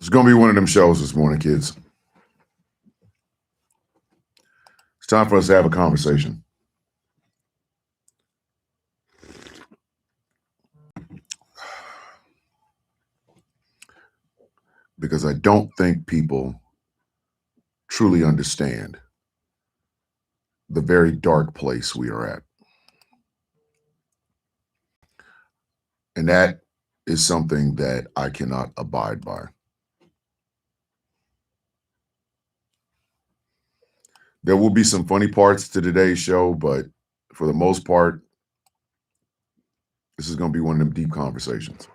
It's going to be one of them shows this morning, kids. It's time for us to have a conversation. Because I don't think people truly understand the very dark place we are at. And that is something that I cannot abide by. There will be some funny parts to today's show, but for the most part, this is going to be one of them deep conversations.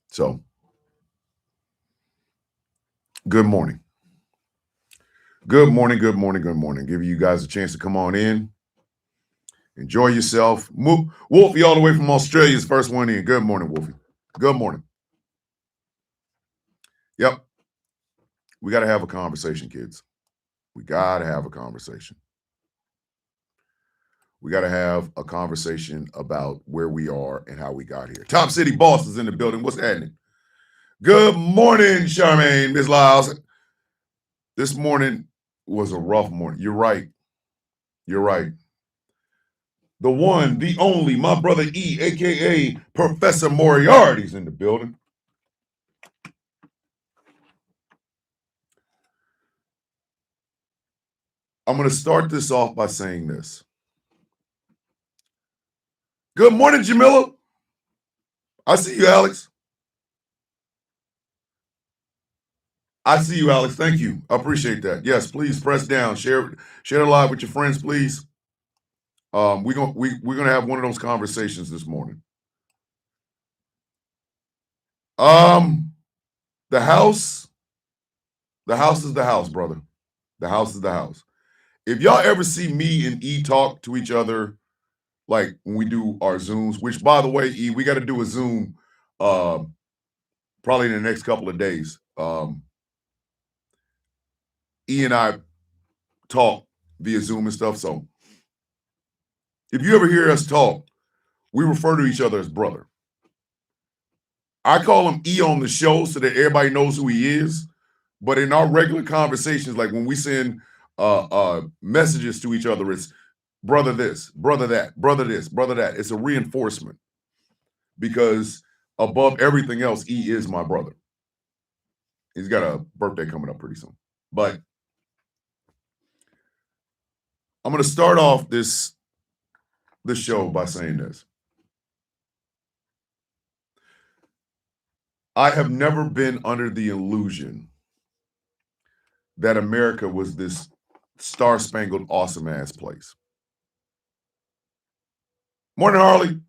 So, good morning. Good morning, good morning, good morning. Giving you guys a chance to come on in. Enjoy yourself. Wolfie, all the way from Australia, is first one in. Good morning, Wolfie. Good morning. Yep. We got to have a conversation, kids. We got to have a conversation. We got to have a conversation about where we are and how we got here. Top City Boss is in the building. What's happening? Good morning, Charmaine, Ms. Lyles. This morning was a rough morning. You're right. You're right. The one, the only, my brother E, a.k.a. Professor Moriarty's in the building. I'm going to start this off by saying this. Good morning, Jamila. I see you, Alex. I see you, Alex. Thank you. I appreciate that. Yes, please press down. Share the live with your friends, please. We're gonna have one of those conversations this morning. The house is the house, brother. The house is the house. If y'all ever see me and E talk to each other, like when we do our Zooms, which by the way, E, we got to do a Zoom probably in the next couple of days. E and I talk via Zoom and stuff. So if you ever hear us talk, we refer to each other as brother. I call him E on the show so that everybody knows who he is. But in our regular conversations, like when we send messages to each other, it's brother this, brother that, brother this, brother that. It's a reinforcement because above everything else, E is my brother. He's got a birthday coming up pretty soon. But I'm going to start off this show by saying this. I have never been under the illusion that America was this star-spangled, awesome-ass place. Morning, Harley.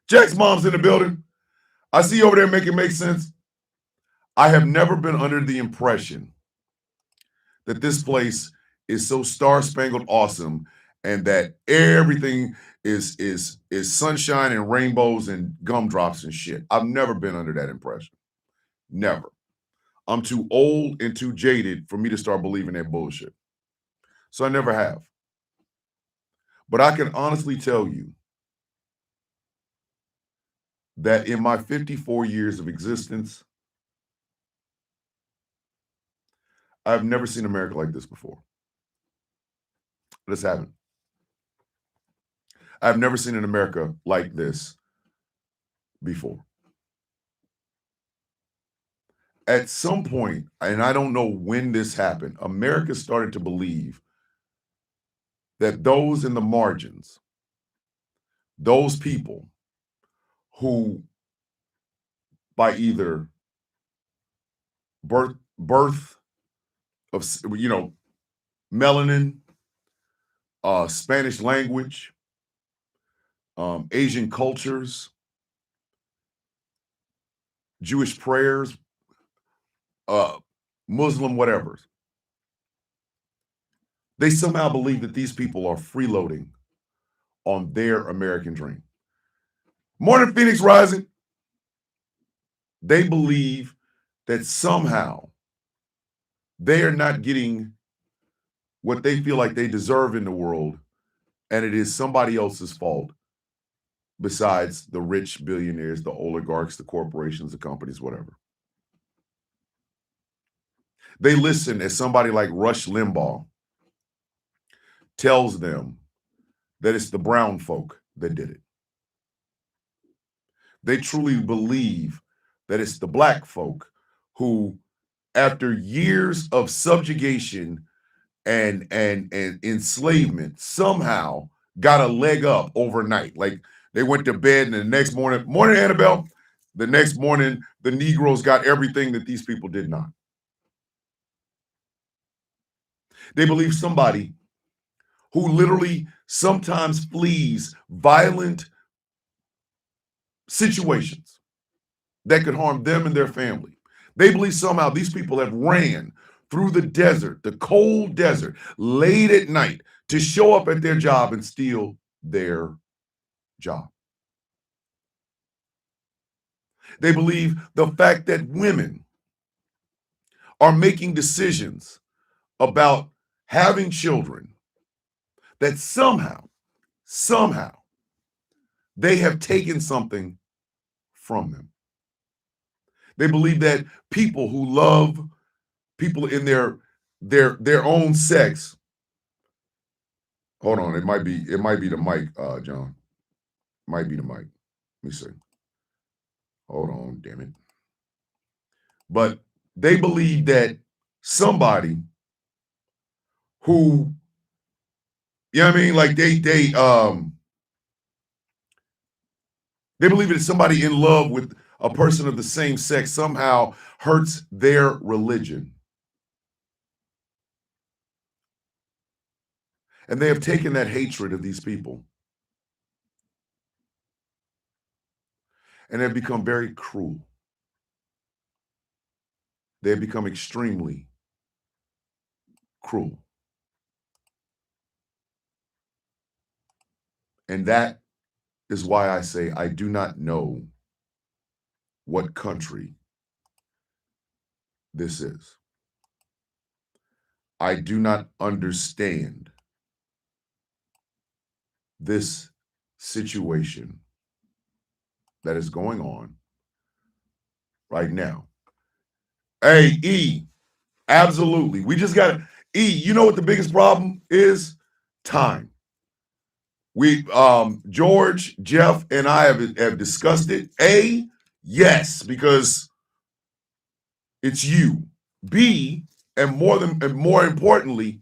Jack's mom's in the building. I see you over there making make sense. I have never been under the impression that this place is so star-spangled awesome and that everything is sunshine and rainbows and gumdrops and shit. I've never been under that impression. Never. I'm too old and too jaded for me to start believing that bullshit. So I never have. But I can honestly tell you that in my 54 years of existence, I've never seen America like this before. I just haven't. I've never seen an America like this before. At some point, and I don't know when this happened, America started to believe that those in the margins, those people who by either birth of, melanin, Spanish language, Asian cultures, Jewish prayers, Muslim whatever. They somehow believe that these people are freeloading on their American dream. Morning, Phoenix Rising. They believe that somehow they are not getting what they feel like they deserve in the world, and it is somebody else's fault besides the rich billionaires, the oligarchs, the corporations, the companies, whatever. They listen as somebody like Rush Limbaugh tells them that it's the brown folk that did it. They truly believe that it's the black folk who, after years of subjugation and enslavement, somehow got a leg up overnight. Like they went to bed and the next morning, Annabelle, the next morning, the Negroes got everything that these people did not. They believe somebody who literally sometimes flees violent situations that could harm them and their family. They believe somehow these people have ran through the desert, the cold desert, late at night to show up at their job and steal their job. They believe the fact that women are making decisions about having children, that somehow, they have taken something from them. They believe that people who love people in their own sex. Hold on, it might be the mic, John. Might be the mic. Let me see. Hold on, damn it. But they believe that somebody who, you know what I mean? Like they believe that somebody in love with a person of the same sex somehow hurts their religion. And they have taken that hatred of these people and have become very cruel. They have become extremely cruel. And that is why I say I do not know what country this is. I do not understand this situation that is going on right now. Hey, E, absolutely. We just got E, you know what the biggest problem is? Time. We George, Jeff, and I have discussed it. A, yes, because it's you. B, and more importantly,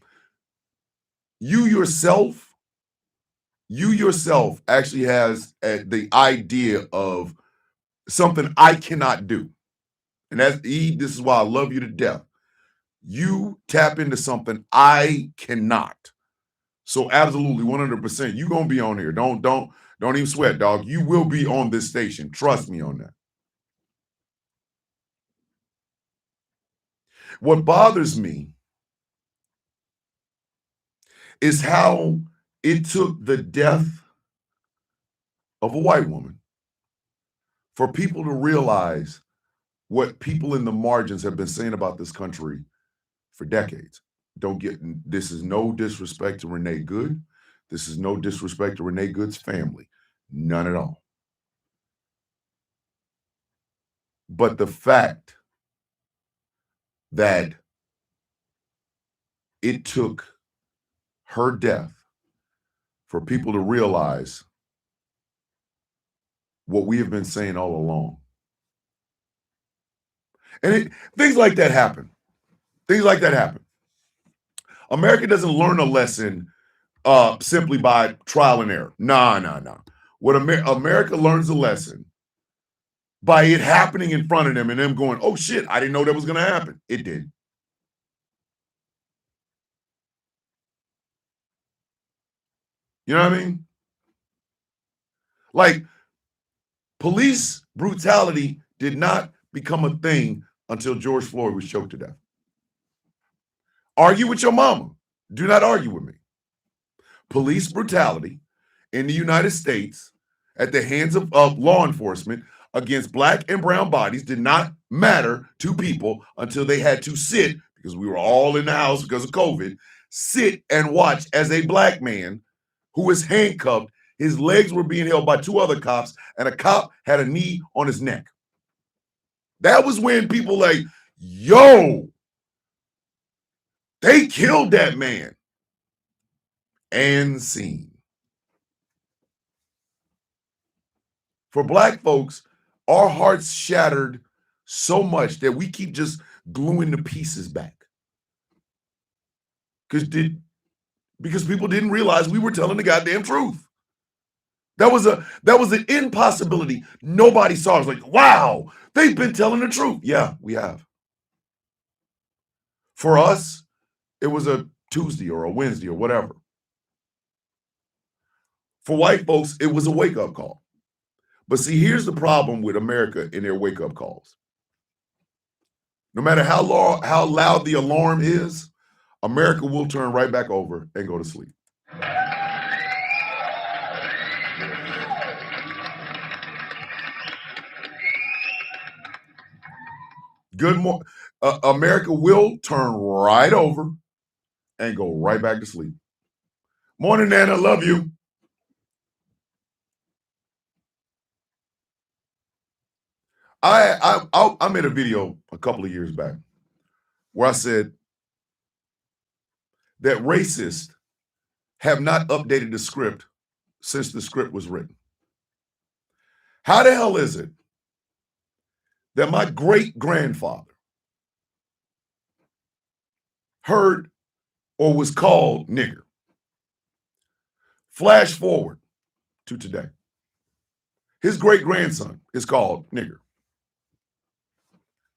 you yourself actually has the idea of something I cannot do. And that's E, this is why I love you to death. You tap into something I cannot. So absolutely 100%, you're gonna be on here. Don't even sweat, dog. You will be on this station. Trust me on that. What bothers me is how it took the death of a white woman for people to realize what people in the margins have been saying about this country for decades. This is no disrespect to Renee Good. This is no disrespect to Renee Good's family. None at all. But the fact that it took her death for people to realize what we have been saying all along. And things like that happen. Things like that happen. America doesn't learn a lesson simply by trial and error. Nah. What America learns a lesson by it happening in front of them and them going, oh shit, I didn't know that was going to happen. It did. You know what I mean? Like, police brutality did not become a thing until George Floyd was choked to death. Argue with your mama. Do not argue with me. Police brutality in the United States at the hands of law enforcement against black and brown bodies did not matter to people until they had to sit, because we were all in the house because of COVID, sit and watch as a black man who was handcuffed, his legs were being held by two other cops, and a cop had a knee on his neck. That was when people like, yo, They killed that man. And scene. For Black folks, our hearts shattered so much that we keep just gluing the pieces back. Because people didn't realize we were telling the goddamn truth. That was an impossibility. Nobody saw it. It was like, wow, they've been telling the truth. Yeah, we have. For us, it was a Tuesday or a Wednesday or whatever. For white folks, it was a wake-up call. But see, here's the problem with America and their wake-up calls. No matter how loud the alarm is, America will turn right back over and go to sleep. Good morning. America will turn right over and go right back to sleep. Morning, Nana. Love you. I made a video a couple of years back where I said that racists have not updated the script since the script was written. How the hell is it that my great-grandfather heard or was called nigger? Flash forward to today. His great-grandson is called nigger.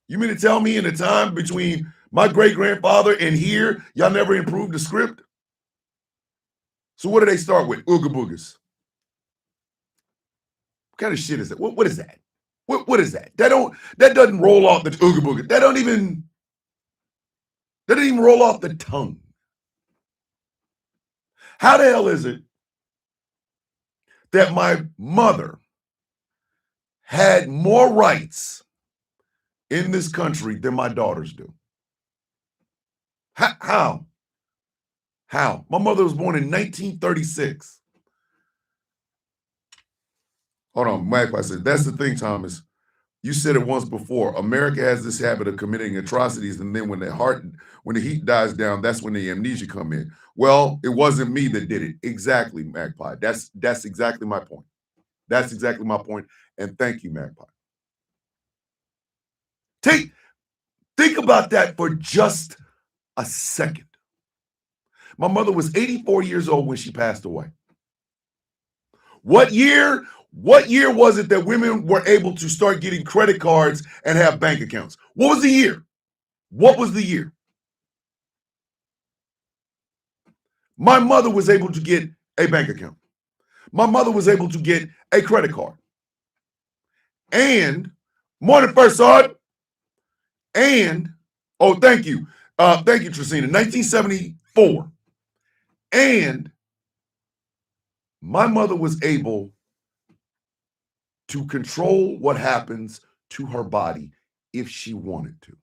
You mean to tell me in the time between my great-grandfather and here, y'all never improved the script? So what do they start with? Ooga boogas. What kind of shit is that? What is that? What is that? That doesn't roll off the ooga booga. That doesn't even roll off the tongue. How the hell is it that my mother had more rights in this country than my daughters do? How? My mother was born in 1936. Hold on, Magpie said, that's the thing, Thomas. You said it once before. America has this habit of committing atrocities, and then when the heat dies down, that's when the amnesia come in. Well, it wasn't me that did it. Exactly, Magpie. That's exactly my point. That's exactly my point. And thank you, Magpie. Think about that for just a second. My mother was 84 years old when she passed away. What year was it that women were able to start getting credit cards and have bank accounts? What was the year? My mother was able to get a bank account. My mother was able to get a credit card. And, morning, First Sergeant. And, oh, thank you. Thank you, Tracina. 1974. And my mother was able to control what happens to her body if she wanted to.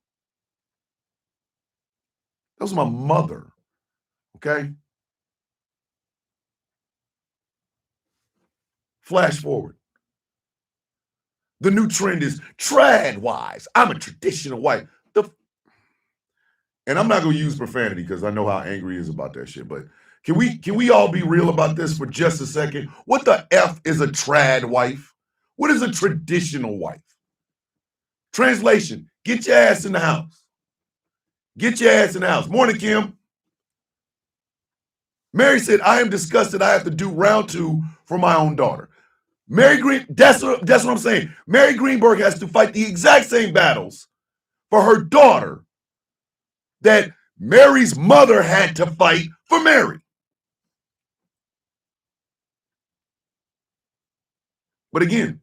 That was my mother, okay? Flash forward. The new trend is trad wives. I'm a traditional wife. And I'm not gonna use profanity because I know how angry he is about that shit. But can we all be real about this for just a second? What the F is a trad wife? What is a traditional wife? Translation: get your ass in the house. Get your ass in the house. Morning, Kim. Mary said, I am disgusted I have to do round 2 for my own daughter. Mary Green, that's what I'm saying. Mary Greenberg has to fight the exact same battles for her daughter that Mary's mother had to fight for Mary. But again,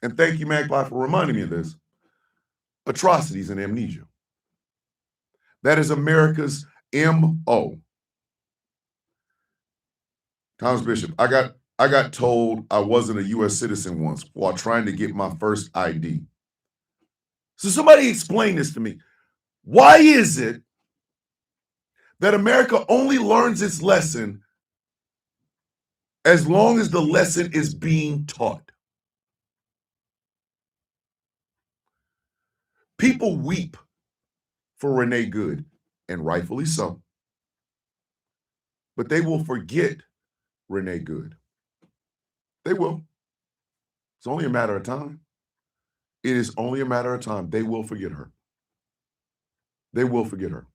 and thank you, Magpie, for reminding me of this, atrocities and amnesia. That is America's M.O. Thomas Bishop, I got told I wasn't a U.S. citizen once while trying to get my first ID. So somebody explain this to me. Why is it that America only learns its lesson as long as the lesson is being taught? People weep for Renee Good, and rightfully so. But they will forget Renee Good. They will. It's only a matter of time. It is only a matter of time. They will forget her. They will forget her.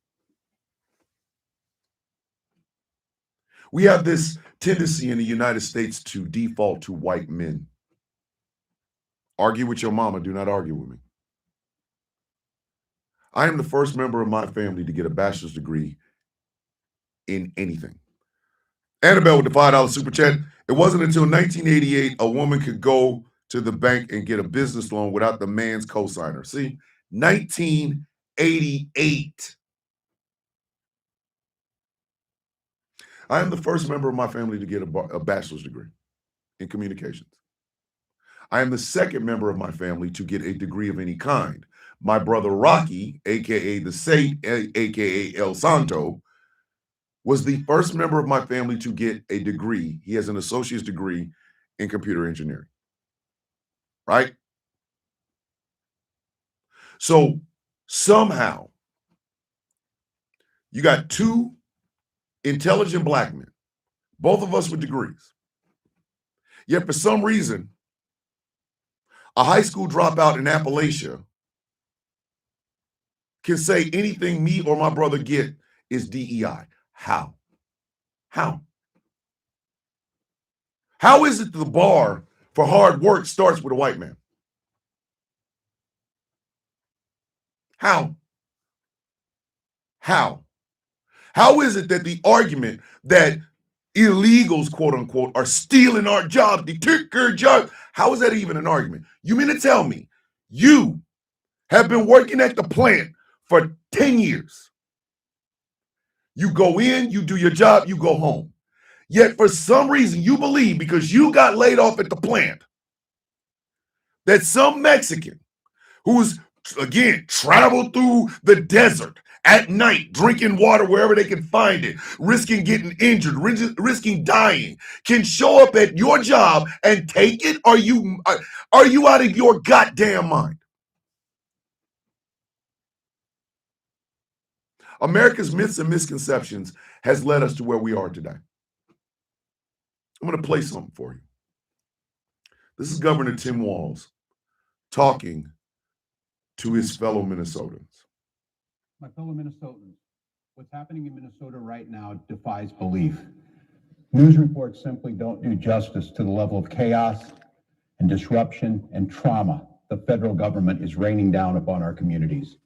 We have this tendency in the United States to default to white men. Argue with your mama, do not argue with me. I am the first member of my family to get a bachelor's degree in anything. Annabelle with the $5 super chat. It wasn't until 1988 a woman could go to the bank and get a business loan without the man's cosigner. See, 1988. I am the first member of my family to get a bachelor's degree in communications. I am the second member of my family to get a degree of any kind. My brother Rocky, aka the Saint, aka El Santo, was the first member of my family to get a degree. He has an associate's degree in computer engineering. Right? So somehow you got two intelligent black men, both of us with degrees. Yet for some reason, a high school dropout in Appalachia can say anything me or my brother get is DEI. How? How? How is it the bar for hard work starts with a white man? How? How? How is it that the argument that illegals, quote unquote, are stealing our jobs, they took our jobs, how is that even an argument? You mean to tell me you have been working at the plant for 10 years? You go in, you do your job, you go home. Yet for some reason you believe because you got laid off at the plant that some Mexican who's, again, traveled through the desert at night, drinking water wherever they can find it, risking getting injured, risking dying, can show up at your job and take it? Are you out of your goddamn mind? America's myths and misconceptions has led us to where we are today. I'm going to play something for you. This is Governor Tim Walz talking to his fellow Minnesotans. My fellow Minnesotans, what's happening in Minnesota right now defies belief. News reports simply don't do justice to the level of chaos and disruption and trauma the federal government is raining down upon our communities.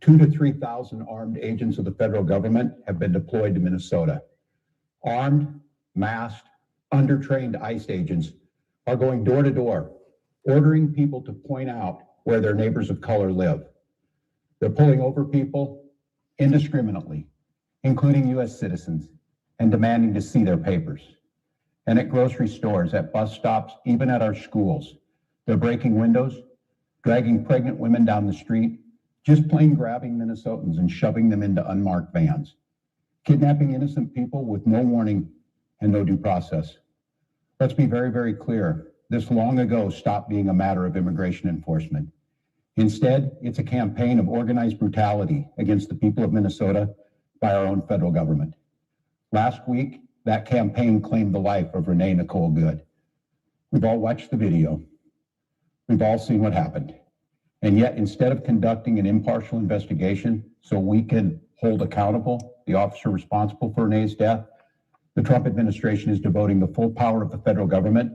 2,000 to 3,000 armed agents of the federal government have been deployed to Minnesota. Armed, masked, undertrained ICE agents are going door to door, ordering people to point out where their neighbors of color live. They're pulling over people indiscriminately, including U.S. citizens, and demanding to see their papers. And at grocery stores, at bus stops, even at our schools, they're breaking windows, dragging pregnant women down the street, just plain grabbing Minnesotans and shoving them into unmarked vans, kidnapping innocent people with no warning and no due process. Let's be very, very clear. This long ago stopped being a matter of immigration enforcement. Instead, it's a campaign of organized brutality against the people of Minnesota by our own federal government. Last week, that campaign claimed the life of Renee Nicole Good. We've all watched the video. We've all seen what happened. And yet, instead of conducting an impartial investigation so we can hold accountable the officer responsible for Renee's death, the Trump administration is devoting the full power of the federal government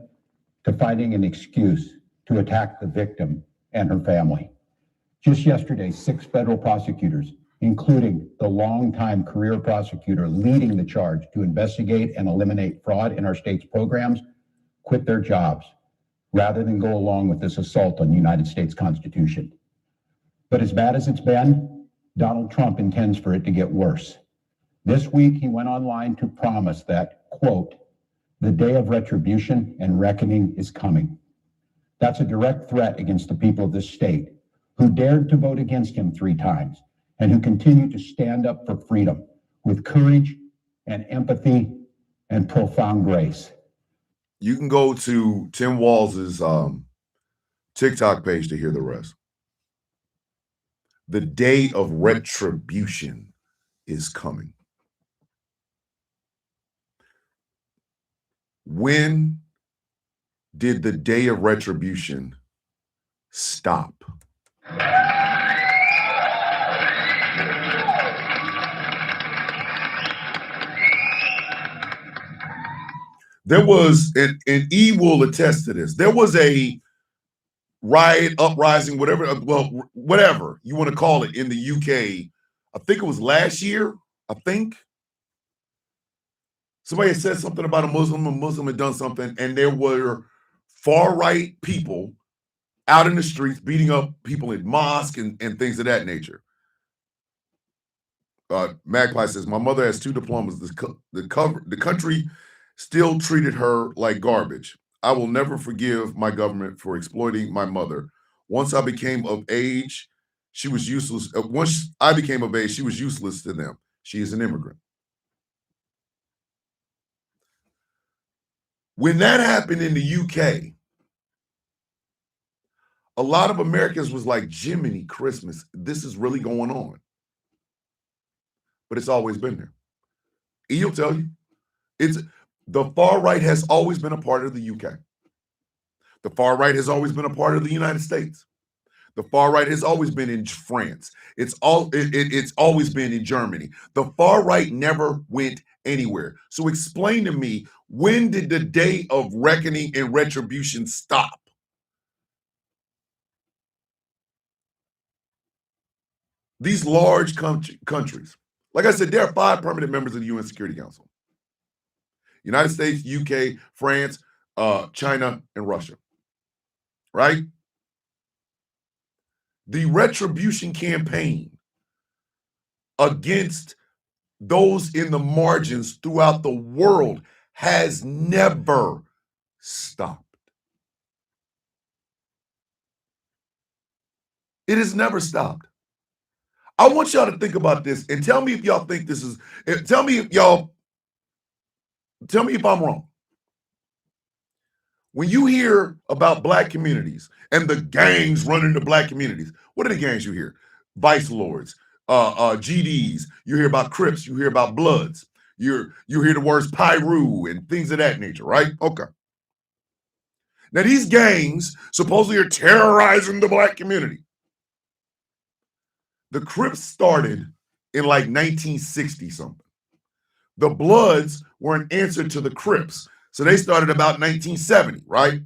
to finding an excuse to attack the victim and her family. Just yesterday, 6 federal prosecutors, including the longtime career prosecutor leading the charge to investigate and eliminate fraud in our state's programs, quit their jobs rather than go along with this assault on the United States Constitution. But as bad as it's been, Donald Trump intends for it to get worse. This week, he went online to promise that, quote, the day of retribution and reckoning is coming. That's a direct threat against the people of this state who dared to vote against him 3 times and who continue to stand up for freedom with courage and empathy and profound grace. You can go to Tim Walz's TikTok page to hear the rest. The day of retribution is coming. When did the day of retribution stop? There was, and E will attest to this, there was a riot, uprising, whatever, whatever you want to call it in the UK. I think it was last year, I think. Somebody had said something about a Muslim had done something, and there were far-right people out in the streets beating up people in mosques and things of that nature. Magpie says, my mother has 2 diplomas. The country still treated her like garbage. I will never forgive my government for exploiting my mother. Once I became of age, she was useless. Once I became of age, she was useless to them. She is an immigrant. When that happened in the UK, a lot of Americans was like, Jiminy Christmas, this is really going on. But it's always been there. He'll tell you. It's the far right has always been a part of the UK. The far right has always been a part of the United States. The far right has always been in France. It's always been in Germany. The far right never went anywhere. So explain to me, when did the day of reckoning and retribution stop? These large countries, like I said, there are 5 permanent members of the UN Security Council: United States, UK, France, China, and Russia. Right? The retribution campaign against those in the margins throughout the world has never stopped. It has never stopped. I want y'all to think about this and tell me if y'all think this is, tell me if I'm wrong. When you hear about Black communities and the gangs running the Black communities, what are the gangs you hear? Vice lords, GDs. You hear about Crips. You hear about Bloods. You hear the words Pyru and things of that nature, right? Okay. Now these gangs supposedly are terrorizing the Black community. The Crips started in like 1960 something. The Bloods were an answer to the Crips. So they started about 1970, right?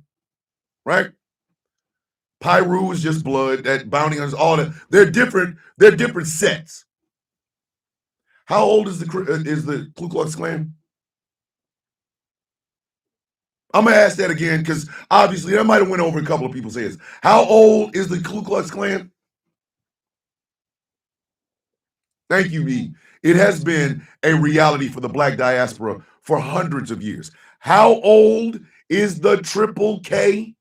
Right? Pyru is just blood, that bounty hunters, all that. They're different sets. How old is the Ku Klux Klan? I'm gonna ask that again because obviously that might have went over a couple of people's heads. How old is the Ku Klux Klan? Thank you, E. It has been a reality for the Black diaspora for hundreds of years. How old is the Triple K?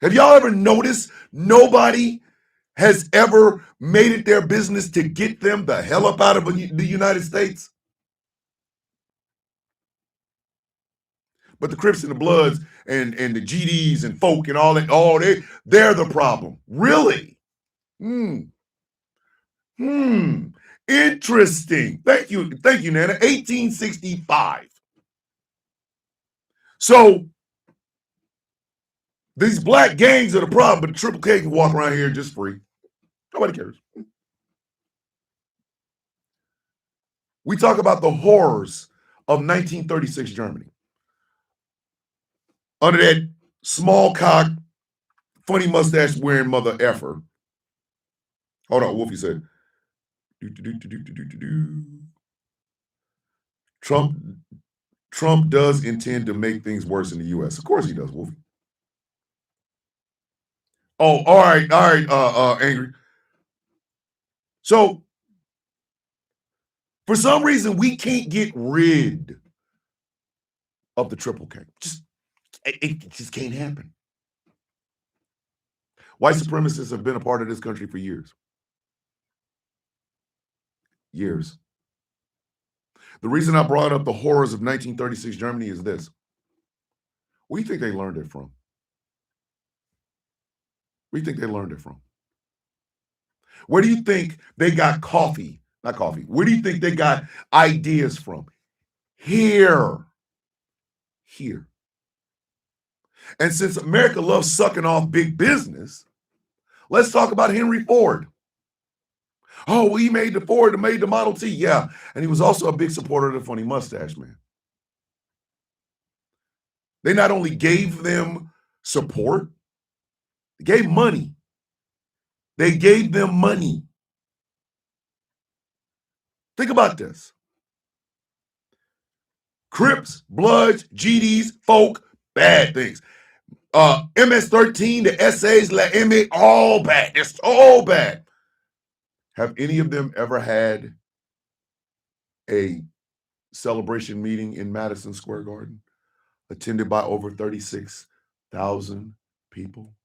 Have y'all ever noticed nobody has ever made it their business to get them the hell up out of the United States? But the Crips and the Bloods and the GDs and folk and all that, they're the problem. Really? Interesting. Thank you, Nana. 1865. So these Black gangs are the problem, but the Triple K can walk around here just free. Nobody cares. We talk about the horrors of 1936 Germany. Under that small cock, funny mustache wearing mother effer. Hold on, Wolfie said. Trump does intend to make things worse in the U.S. Of course he does, Wolfie. Oh, all right, Angry. So, for some reason, we can't get rid of the Triple K. It just can't happen. White supremacists have been a part of this country for years. Years. The reason I brought up the horrors of 1936 Germany is this. Where do you think they learned it from? Where do you think they learned it from? Where do you think they got coffee? Not coffee. Where do you think they got ideas from? Here. Here. And since America loves sucking off big business, let's talk about Henry Ford. Oh, well, he made the Ford and made the Model T. Yeah. And he was also a big supporter of the funny mustache man. They not only gave them support, they gave money. They gave them money. Think about this. Crips, Bloods, GDs, folk, bad things. MS-13, the essays, La M, all bad. It's all bad. Have any of them ever had a celebration meeting in Madison Square Garden attended by over 36,000 people?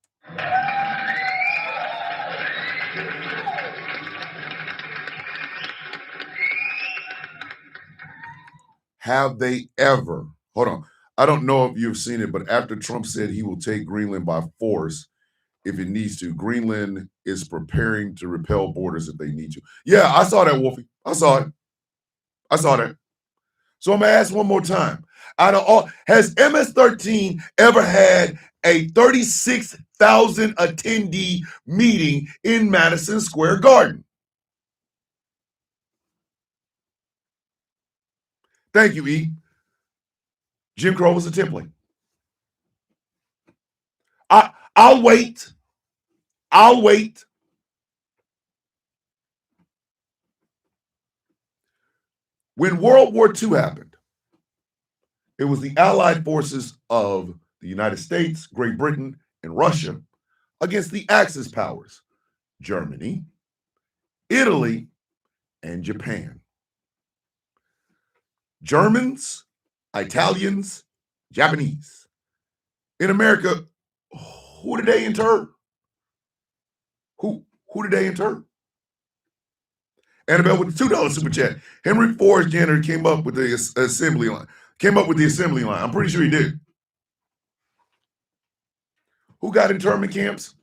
Have they ever? Hold on. I don't know if you've seen it, but after Trump said he will take Greenland by force if it needs to, Greenland is preparing to repel borders if they need to. Yeah, I saw that, Wolfie. I saw it. I saw that. So I'm going to ask one more time. Out of all, has MS-13 ever had a 36,000 attendee meeting in Madison Square Garden? Thank you, E. Jim Crow was a template. I'll wait. I'll wait. When World War II happened, it was the Allied forces of the United States, Great Britain, and Russia against the Axis powers, Germany, Italy, and Japan. Germans, Italians, Japanese. In America, who did they inter? Who did they inter? Annabelle with the $2 super chat. Henry Ford Jr. came up with the assembly line. I'm pretty sure he did. Who got internment camps?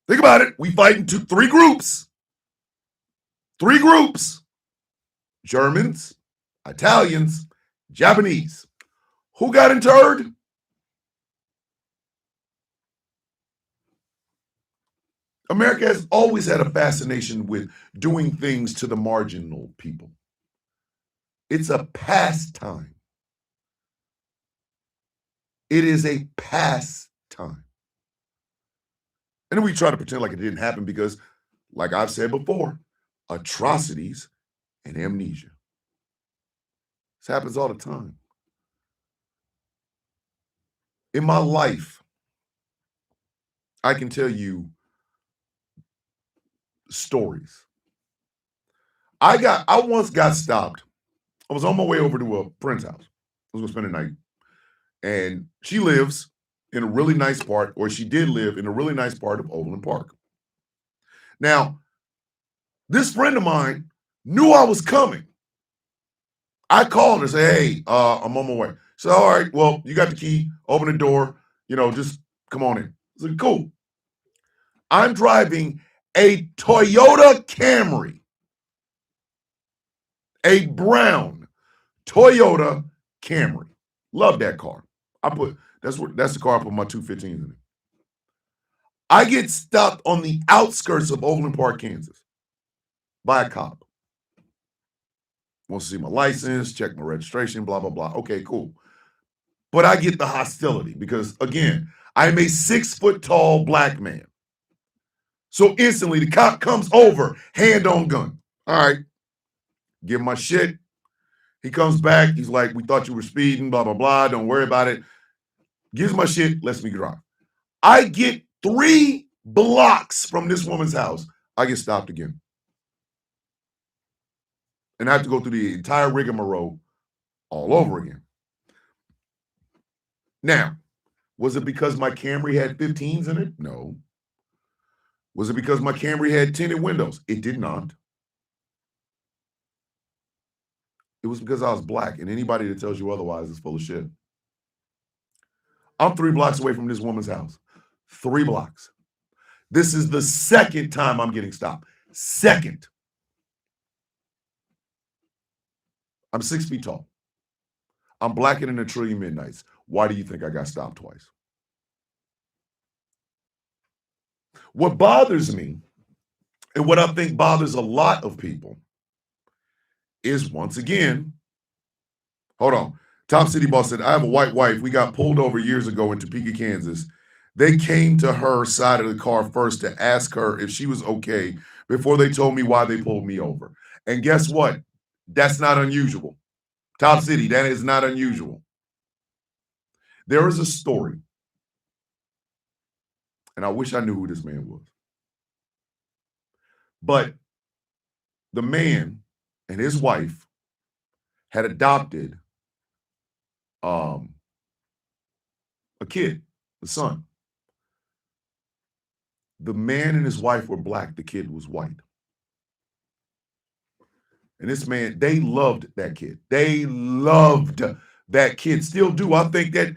Think about it. We fight into three groups. Three groups. Germans, Italians, Japanese. Who got interred? America has always had a fascination with doing things to the marginal people. It's a pastime. It is a pastime. And then we try to pretend like it didn't happen because, like I've said before, atrocities and amnesia. This happens all the time. In my life, I can tell you stories. I once got stopped. I was on my way over to a friend's house. I was gonna spend the night. And she lives in a really nice part, or she did live in a really nice part of Overland Park. Now, this friend of mine knew I was coming. I called her and said, hey, I'm on my way. She said, all right, well, you got the key, open the door, just come on in. I said, cool. I'm driving a Toyota Camry, a brown Toyota Camry. Love that car. That's the car I put my 215s in it. I get stopped on the outskirts of Overland Park, Kansas by a cop. Wants to see my license, check my registration, blah, blah, blah. Okay, cool. But I get the hostility because, again, I'm a 6 foot tall black man. So instantly the cop comes over, hand on gun. All right, give him my shit. He comes back. He's like, we thought you were speeding, blah, blah, blah. Don't worry about it. Gives my shit, lets me drive. I get 3 blocks from this woman's house. I get stopped again. And I have to go through the entire rigmarole all over again. Now, was it because my Camry had 15s in it? No. Was it because my Camry had tinted windows? It did not. It was because I was black, and anybody that tells you otherwise is full of shit. I'm 3 blocks away from this woman's house. 3 blocks. This is the second time I'm getting stopped. Second. I'm 6 feet tall. I'm blacker than a trillion midnights. Why do you think I got stopped twice? What bothers me, and what I think bothers a lot of people, is once again, hold on. Top City Boss said, I have a white wife. We got pulled over years ago in Topeka, Kansas. They came to her side of the car first to ask her if she was okay before they told me why they pulled me over. And guess what? That's not unusual. Top City, that is not unusual. There is a story, and I wish I knew who this man was. But the man and his wife had adopted a kid, a son. The man and his wife were black. The kid was white. And this man, they loved that kid. They loved that kid. Still do. I think that,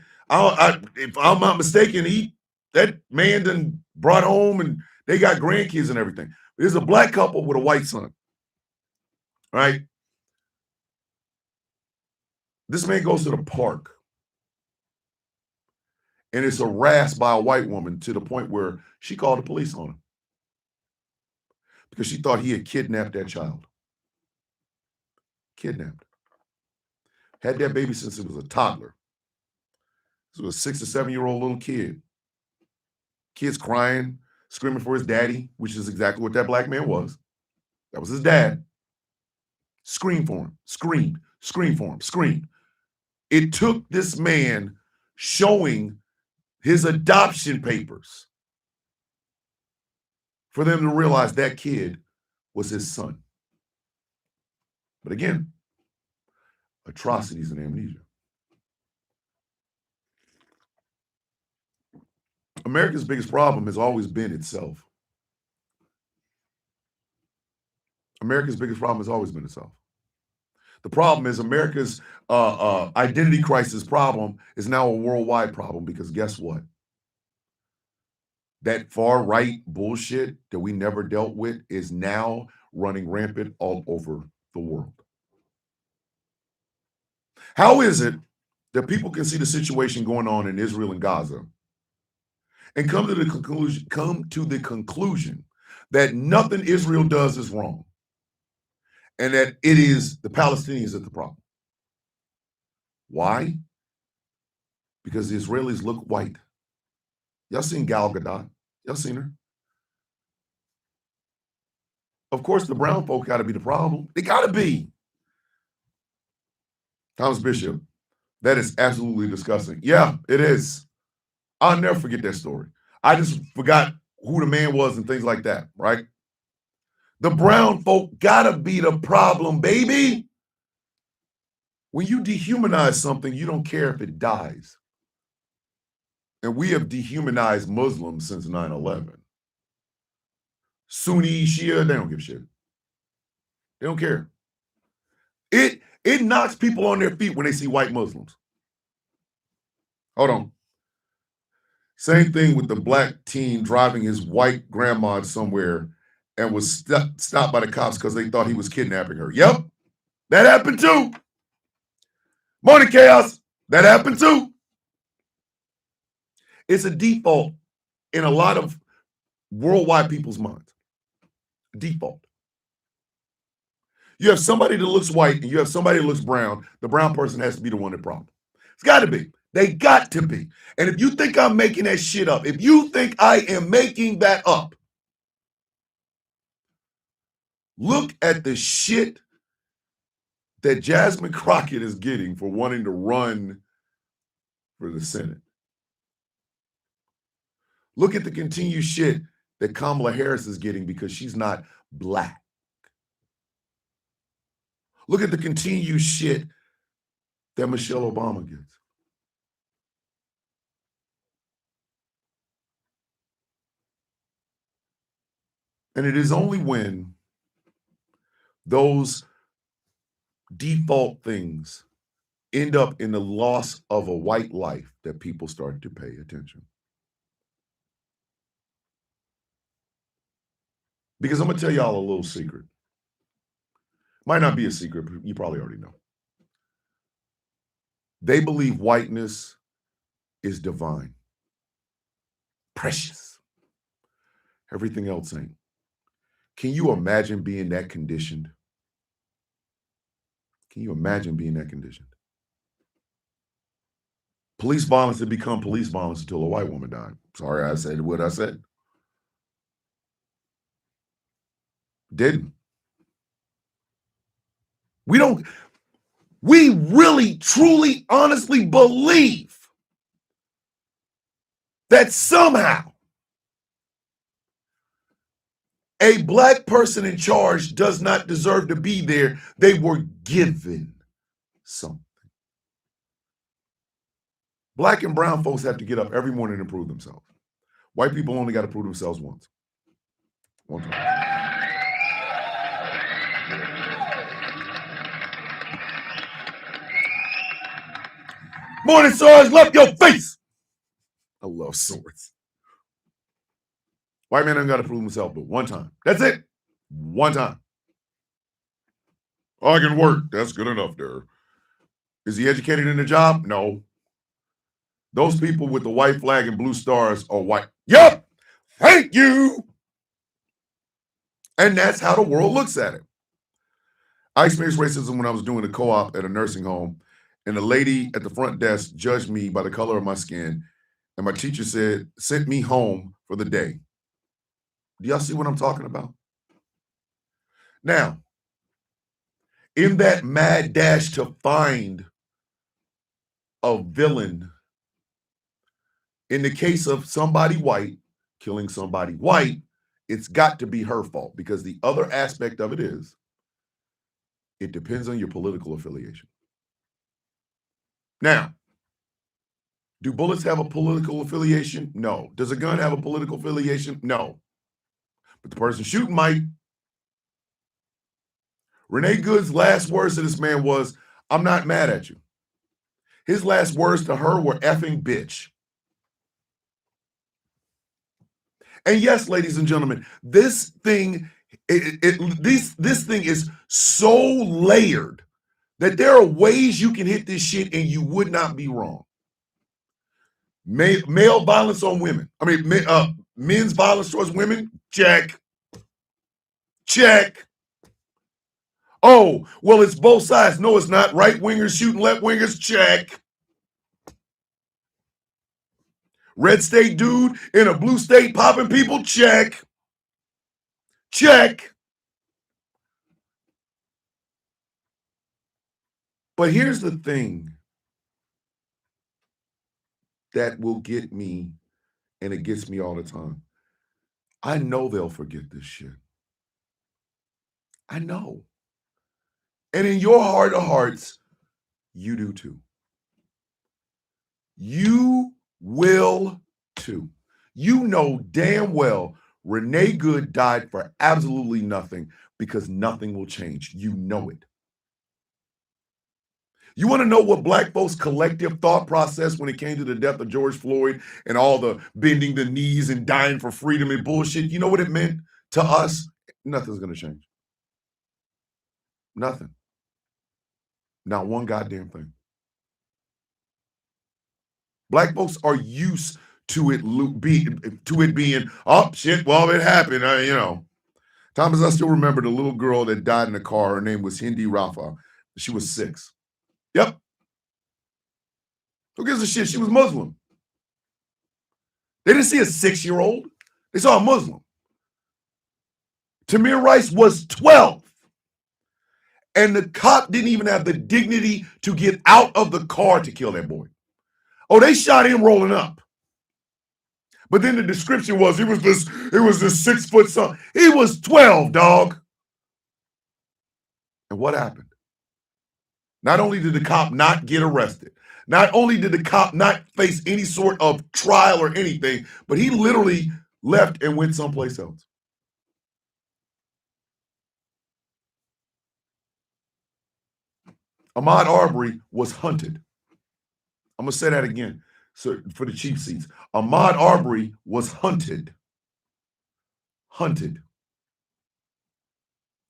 if I'm not mistaken, that man done brought home and they got grandkids and everything. There's a black couple with a white son, right? This man goes to the park and is harassed by a white woman to the point where she called the police on him because she thought he had kidnapped that child. Kidnapped. Had that baby since it was a toddler. This was a 6 or 7-year-old little kid. Kid's crying, screaming for his daddy, which is exactly what that black man was. That was his dad. Screamed for him, screamed for him, screamed. It took this man showing his adoption papers for them to realize that kid was his son. But again, atrocities and amnesia. America's biggest problem has always been itself. America's biggest problem has always been itself. The problem is America's identity crisis problem is now a worldwide problem because guess what? That far right bullshit that we never dealt with is now running rampant all over the world. How is it that people can see the situation going on in Israel and Gaza and come to the conclusion that nothing Israel does is wrong and that it is the Palestinians that the problem? Why? Because the Israelis look white. Y'all seen Gal Gadot? Y'all seen her? Of course, the brown folk got to be the problem. They got to be. Thomas Bishop, that is absolutely disgusting. Yeah, it is. I'll never forget that story. I just forgot who the man was and things like that, right? The brown folk got to be the problem, baby. When you dehumanize something, you don't care if it dies. And we have dehumanized Muslims since 9/11. Sunni, Shia, they don't give a shit. They don't care. It knocks people on their feet when they see white Muslims. Hold on. Same thing with the black teen driving his white grandma somewhere and was stopped by the cops because they thought he was kidnapping her. Yep, that happened too. Morning Chaos, that happened too. It's a default in a lot of worldwide people's minds. Default. You have somebody that looks white and you have somebody that looks brown. The brown person has to be the one that problem. It's got to be. They got to be. And if you think I'm making that shit up, if you think I am making that up, look at the shit that Jasmine Crockett is getting for wanting to run for the Senate. Look at the continued shit that Kamala Harris is getting because she's not black. Look at the continued shit that Michelle Obama gets. And it is only when those default things end up in the loss of a white life that people start to pay attention. Because I'm going to tell y'all a little secret. Might not be a secret, but you probably already know. They believe whiteness is divine, precious. Everything else ain't. Can you imagine being that conditioned? Can you imagine being that conditioned? Police violence didn't become police violence until a white woman died. Sorry, I said what I said. Didn't. We really, truly, honestly believe that somehow a black person in charge does not deserve to be there. They were given something. Black and brown folks have to get up every morning and prove themselves. White people only got to prove themselves once. One time. Morning, Sarge, left your face. I love swords. White man ain't got to prove himself but one time. That's it. One time. Oh, I can work. That's good enough there. Is he educated in the job? No. Those people with the white flag and blue stars are white. Yup. Thank you. And that's how the world looks at it. I experienced racism when I was doing a co-op at a nursing home, and the lady at the front desk judged me by the color of my skin, and my teacher sent me home for the day. Do y'all see what I'm talking about? Now, in that mad dash to find a villain, in the case of somebody white killing somebody white, it's got to be her fault, because the other aspect of it is it depends on your political affiliation. Now, do bullets have a political affiliation? No. Does a gun have a political affiliation? No. But the person shooting might. Renee Good's last words to this man was, "I'm not mad at you." His last words to her were effing bitch. And yes, ladies and gentlemen, this thing is so layered that there are ways you can hit this shit and you would not be wrong. Male violence on women. Men's violence towards women. Check. Check. Oh, well, it's both sides. No, it's not. Right wingers shooting left wingers. Check. Red state dude in a blue state popping people. Check. Check. But here's the thing that will get me, and it gets me all the time. I know they'll forget this shit. I know. And in your heart of hearts, you do too. You will too. You know damn well Renee Good died for absolutely nothing, because nothing will change. You know it. You want to know what black folks' collective thought process when it came to the death of George Floyd and all the bending the knees and dying for freedom and bullshit? You know what it meant to us? Nothing's going to change. Nothing. Not one goddamn thing. Black folks are used to it being, oh shit, well, it happened. Thomas, I still remember the little girl that died in the car. Her name was Hindi Rafa. She was 6. Yep. Who gives a shit? She was Muslim. They didn't see a 6-year-old. They saw a Muslim. Tamir Rice was 12. And the cop didn't even have the dignity to get out of the car to kill that boy. Oh, they shot him rolling up. But then the description was, it was this 6-foot son. He was 12, dog. And what happened? Not only did the cop not get arrested, not only did the cop not face any sort of trial or anything, but he literally left and went someplace else. Ahmaud Arbery was hunted. I'm going to say that again, so for the cheap seats. Ahmaud Arbery was hunted. Hunted.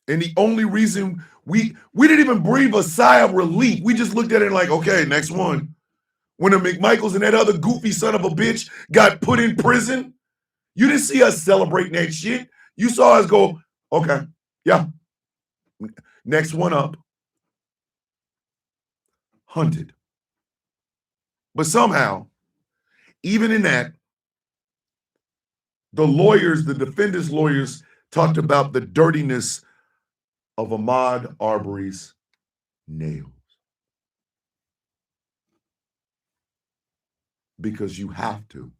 And the only reason we didn't even breathe a sigh of relief. We just looked at it like, okay, next one. When the McMichaels and that other goofy son of a bitch got put in prison, you didn't see us celebrating that shit. You saw us go, okay, yeah. Next one up. Hunted. But somehow, even in that, the lawyers, the defendants' lawyers, talked about the dirtiness of Ahmaud Arbery's nails. Because you have to.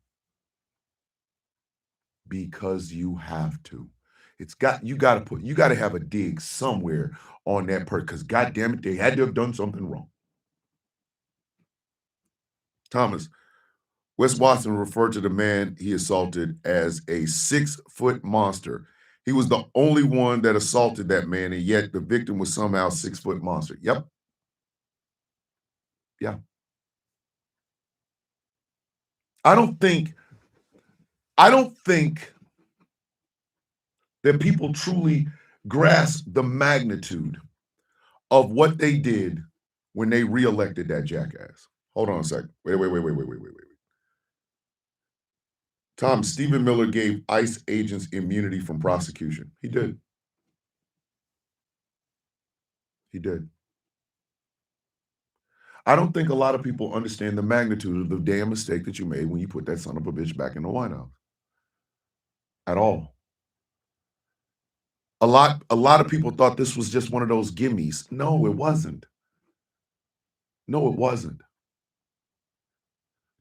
Because you have to. You got to have a dig somewhere on that person, because goddamn it, they had to have done something wrong. Thomas, Wes Watson referred to the man he assaulted as a 6-foot monster. He was the only one that assaulted that man, and yet the victim was somehow a 6-foot monster. Yep. Yeah. I don't think that people truly grasp the magnitude of what they did when they reelected that jackass. Hold on a second. Wait. Tom, Stephen Miller gave ICE agents immunity from prosecution. He did. He did. I don't think a lot of people understand the magnitude of the damn mistake that you made when you put that son of a bitch back in the White House. At all. A lot of people thought this was just one of those gimmies. No, it wasn't. No, it wasn't.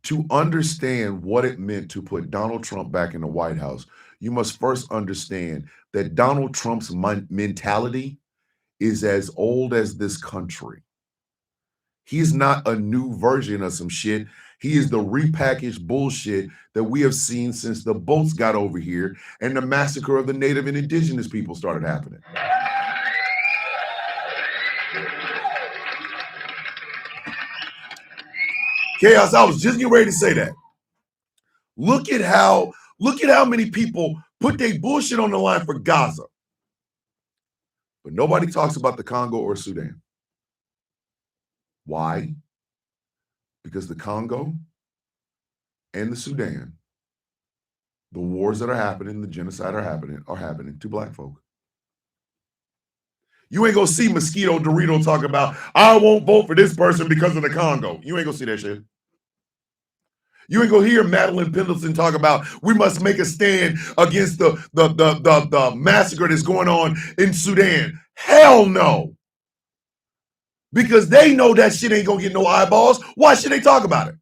To understand what it meant to put Donald Trump back in the White House, you must first understand that Donald Trump's mentality is as old as this country. He's not a new version of some shit. He is the repackaged bullshit that we have seen since the boats got over here and the massacre of the Native and Indigenous people started happening. Chaos, I was just getting ready to say that. Look at how many people put their bullshit on the line for Gaza. But nobody talks about the Congo or Sudan. Why? Because the Congo and the Sudan, the wars that are happening, the genocide are happening to black folk. You ain't gonna see Mosquito Dorito talk about, I won't vote for this person because of the Congo. You ain't gonna see that shit. You ain't gonna hear Madeline Pendleton talk about, we must make a stand against the massacre that's going on in Sudan. Hell no. Because they know that shit ain't gonna get no eyeballs. Why should they talk about it?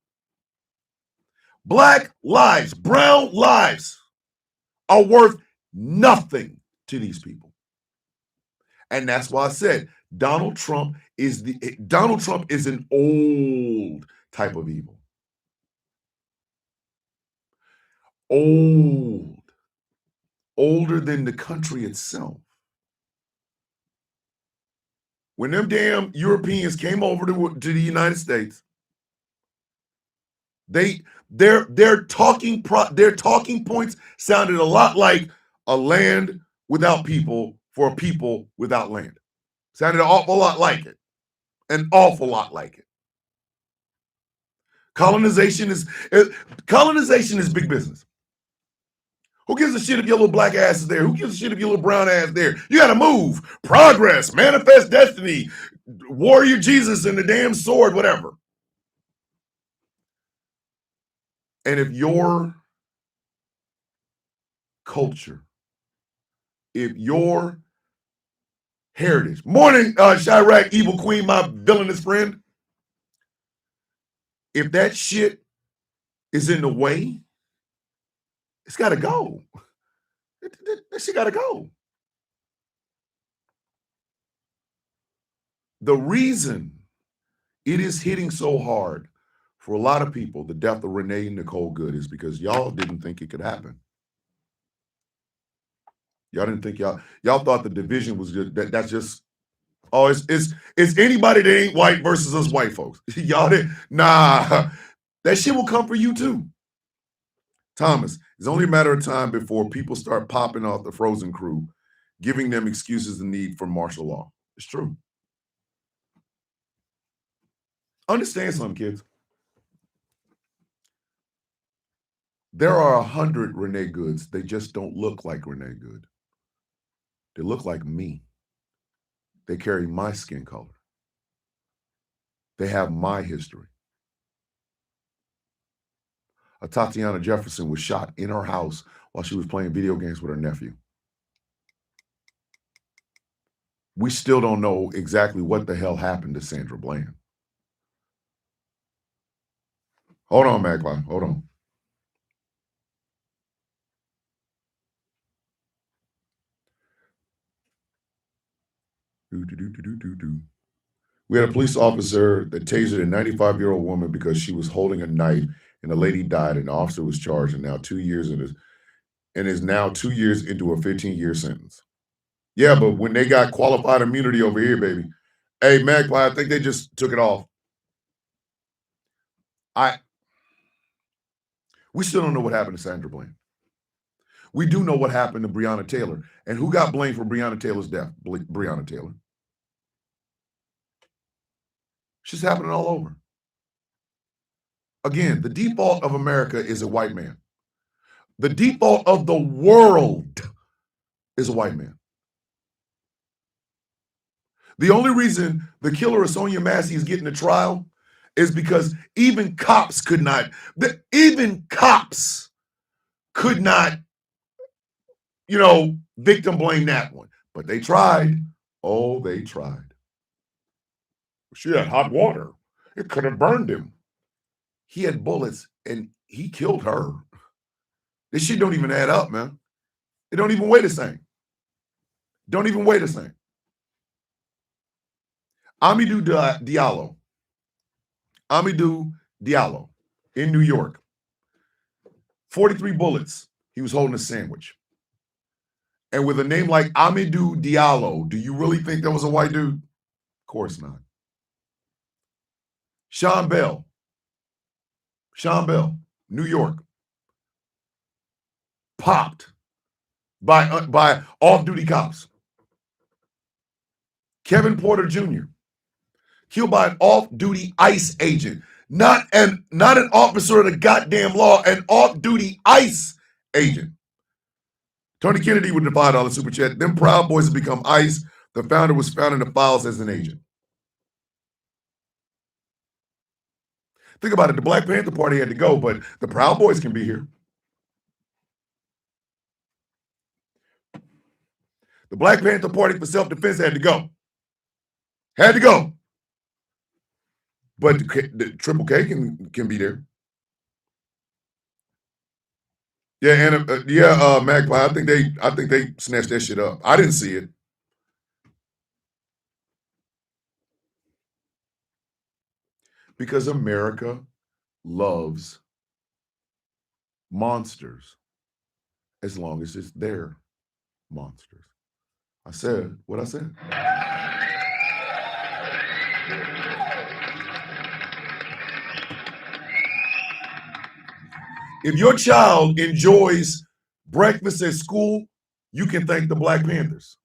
Black lives, brown lives are worth nothing to these people. And that's why I said Donald Trump is an old type of evil. Old. Older than the country itself. When them damn Europeans came over to the United States, their talking points sounded a lot like a land without people for a people without land. Sounded an awful lot like it. An awful lot like it. Colonization is big business. Who gives a shit if your little black ass is there? Who gives a shit if your little brown ass is there? You gotta move. Progress, manifest destiny, warrior Jesus and the damn sword, whatever. And if your culture, if your heritage, morning, Chirac, evil queen, my villainous friend, if that shit is in the way, it's gotta go. That shit gotta go. The reason it is hitting so hard for a lot of people, the death of Renee and Nicole Good, is because y'all didn't think it could happen. Y'all didn't think y'all thought the division was good. That's just, oh, it's anybody that ain't white versus us white folks. Y'all didn't, nah, that shit will come for you too. Thomas, it's only a matter of time before people start popping off the Frozen crew giving them excuses the need for martial law. It's true. Understand something, kids. There are 100 Renee Goods. They just don't look like Renee Good. They look like me. They carry my skin color. They have my history. A Tatiana Jefferson was shot in her house while she was playing video games with her nephew. We still don't know exactly what the hell happened to Sandra Bland. Hold on, Magpie. Hold on. We had a police officer that tasered a 95-year-old woman because she was holding a knife, and the lady died, and the officer was charged, and now 2 years is now 2 years into a 15-year sentence. Yeah, but when they got qualified immunity over here, baby. Hey, Magpie, I think they just took it off. We still don't know what happened to Sandra Bland. We do know what happened to Breonna Taylor. And who got blamed for Breonna Taylor's death? Breonna Taylor. She's happening all over. Again, the default of America is a white man. The default of the world is a white man. The only reason the killer of Sonia Massey is getting a trial is because even cops could not, victim blame that one. But they tried. Oh, they tried. She had hot water. It could have burned him. He had bullets and he killed her. This shit don't even add up, man. It don't even weigh the same. Don't even weigh the same. Amidou Diallo in New York. 43 bullets. He was holding a sandwich. And with a name like Amidou Diallo, do you really think that was a white dude? Of course not. Sean Bell, New York. Popped by off-duty cops. Kevin Porter Jr. killed by an off-duty ICE agent. Not an officer of the goddamn law, an off-duty ICE agent. Tony Kennedy with the $5 super chat. Them Proud Boys have become ICE. The founder was found in the files as an agent. Think about it. The Black Panther Party had to go, but the Proud Boys can be here. The Black Panther Party for self-defense had to go. Had to go. But the Triple K can be there. Yeah, and Magpie. I think they snatched that shit up. I didn't see it. Because America loves monsters as long as it's their monsters. I said what I said. If your child enjoys breakfast at school, you can thank the Black Panthers.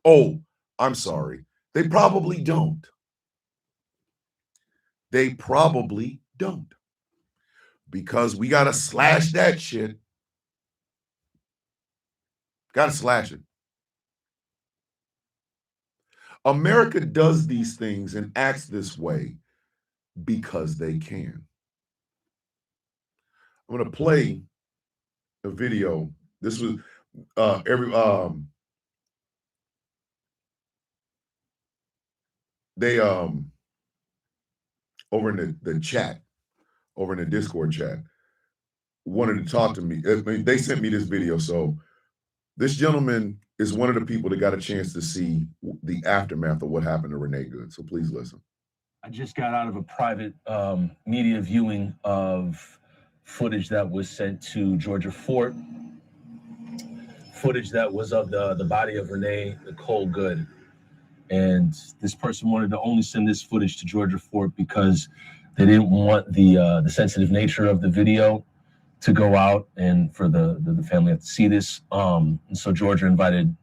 Oh, I'm sorry. They probably don't. They probably don't. Because we got to slash that shit. Got to slash it. America does these things and acts this way because they can. I'm going to play a video. This was they over in the chat, over in the Discord chat, wanted to talk to me. They sent me this video. So this gentleman is one of the people that got a chance to see the aftermath of what happened to Renee Good. So please listen. I just got out of a private media viewing of footage that was sent to Georgia Fort, footage that was of the body of Renee Nicole Good. And this person wanted to only send this footage to Georgia Fort because they didn't want the sensitive nature of the video to go out and for the family to see this. And so Georgia invited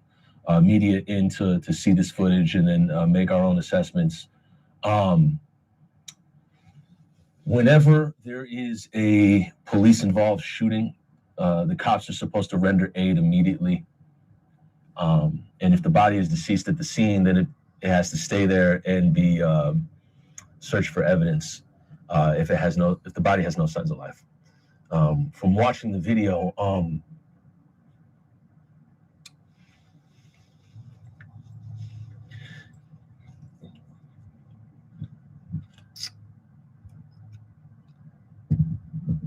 media in to see this footage and then make our own assessments. Whenever there is a police-involved shooting, the cops are supposed to render aid immediately. And if the body is deceased at the scene, then it has to stay there and be searched for evidence if the body has no signs of life. From watching the video,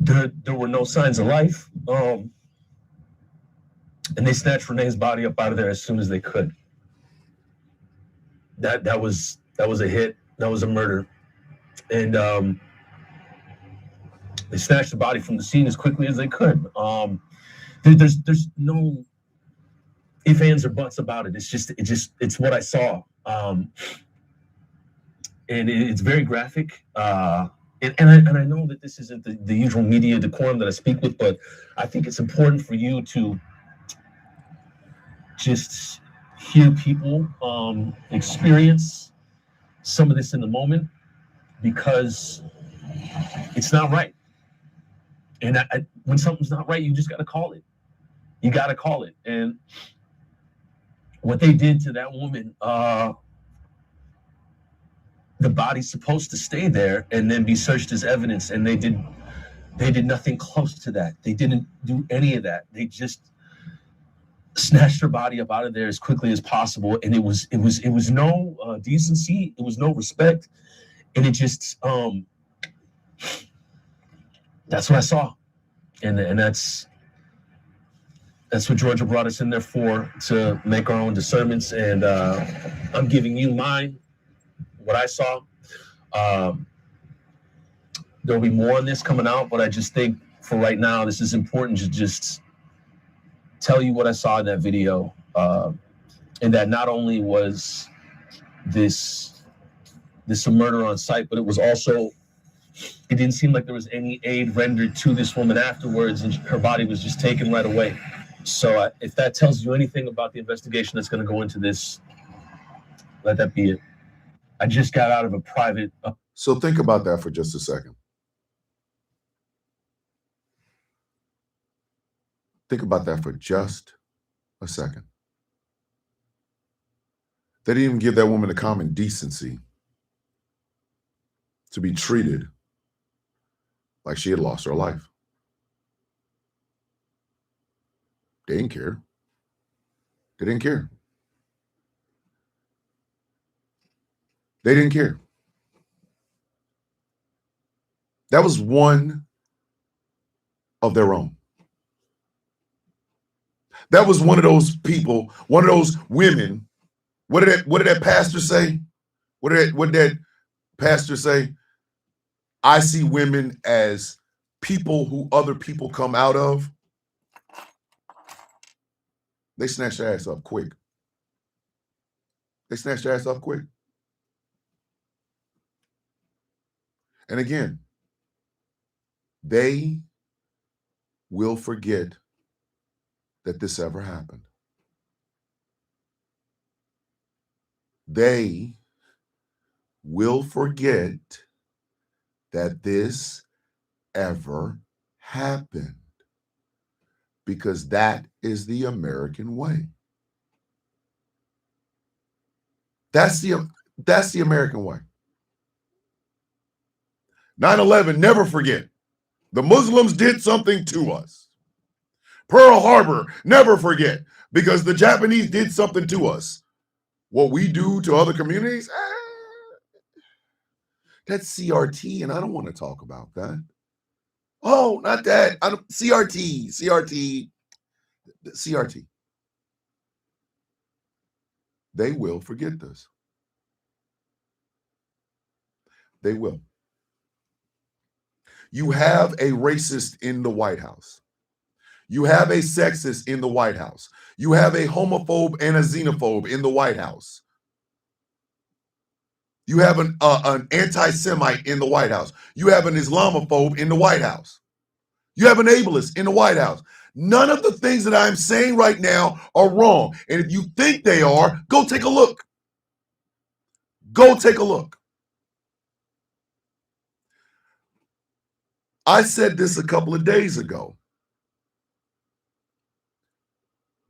there were no signs of life, and they snatched Renee's body up out of there as soon as they could. That was a hit. That was a murder, and they snatched the body from the scene as quickly as they could. There's no ifs, ands, or buts about it. It's what I saw, and it's very graphic. And I know that this isn't the usual media decorum that I speak with, but I think it's important for you to just hear people experience some of this in the moment, because it's not right. And when something's not right, you just got to call it. You got to call it. And what they did to that woman, the body's supposed to stay there and then be searched as evidence, and they did nothing close to that. They didn't do any of that. They just snatched her body up out of there as quickly as possible, and it was no decency, it was no respect, and it just that's what I saw, and that's what Georgia brought us in there for, to make our own discernments, and I'm giving you mine. What I saw. There'll be more on this coming out, but I just think for right now, this is important to just tell you what I saw in that video, and that not only was this a murder on site, but it was also, it didn't seem like there was any aid rendered to this woman afterwards, and her body was just taken right away. So if that tells you anything about the investigation that's going to go into this, let that be it. I just got out of a private. So think about that for just a second. Think about that for just a second. They didn't even give that woman the common decency to be treated like she had lost her life. They didn't care. They didn't care. They didn't care. That was one of their own. That was one of those people, one of those women. What did that pastor say? What did that pastor say? I see women as people who other people come out of. They snatched their ass up quick. They snatched their ass up quick. And again, they will forget that this ever happened. They will forget that this ever happened, because that is the American way. That's the American way. 9/11, never forget. The Muslims did something to us. Pearl Harbor, never forget, because the Japanese did something to us. What we do to other communities, that's CRT, and I don't want to talk about that. Oh, not that. CRT. They will forget this. They will. You have a racist in the White House. You have a sexist in the White House. You have a homophobe and a xenophobe in the White House. You have an anti-Semite in the White House. You have an Islamophobe in the White House. You have an ableist in the White House. None of the things that I'm saying right now are wrong. And if you think they are, go take a look. Go take a look. I said this a couple of days ago.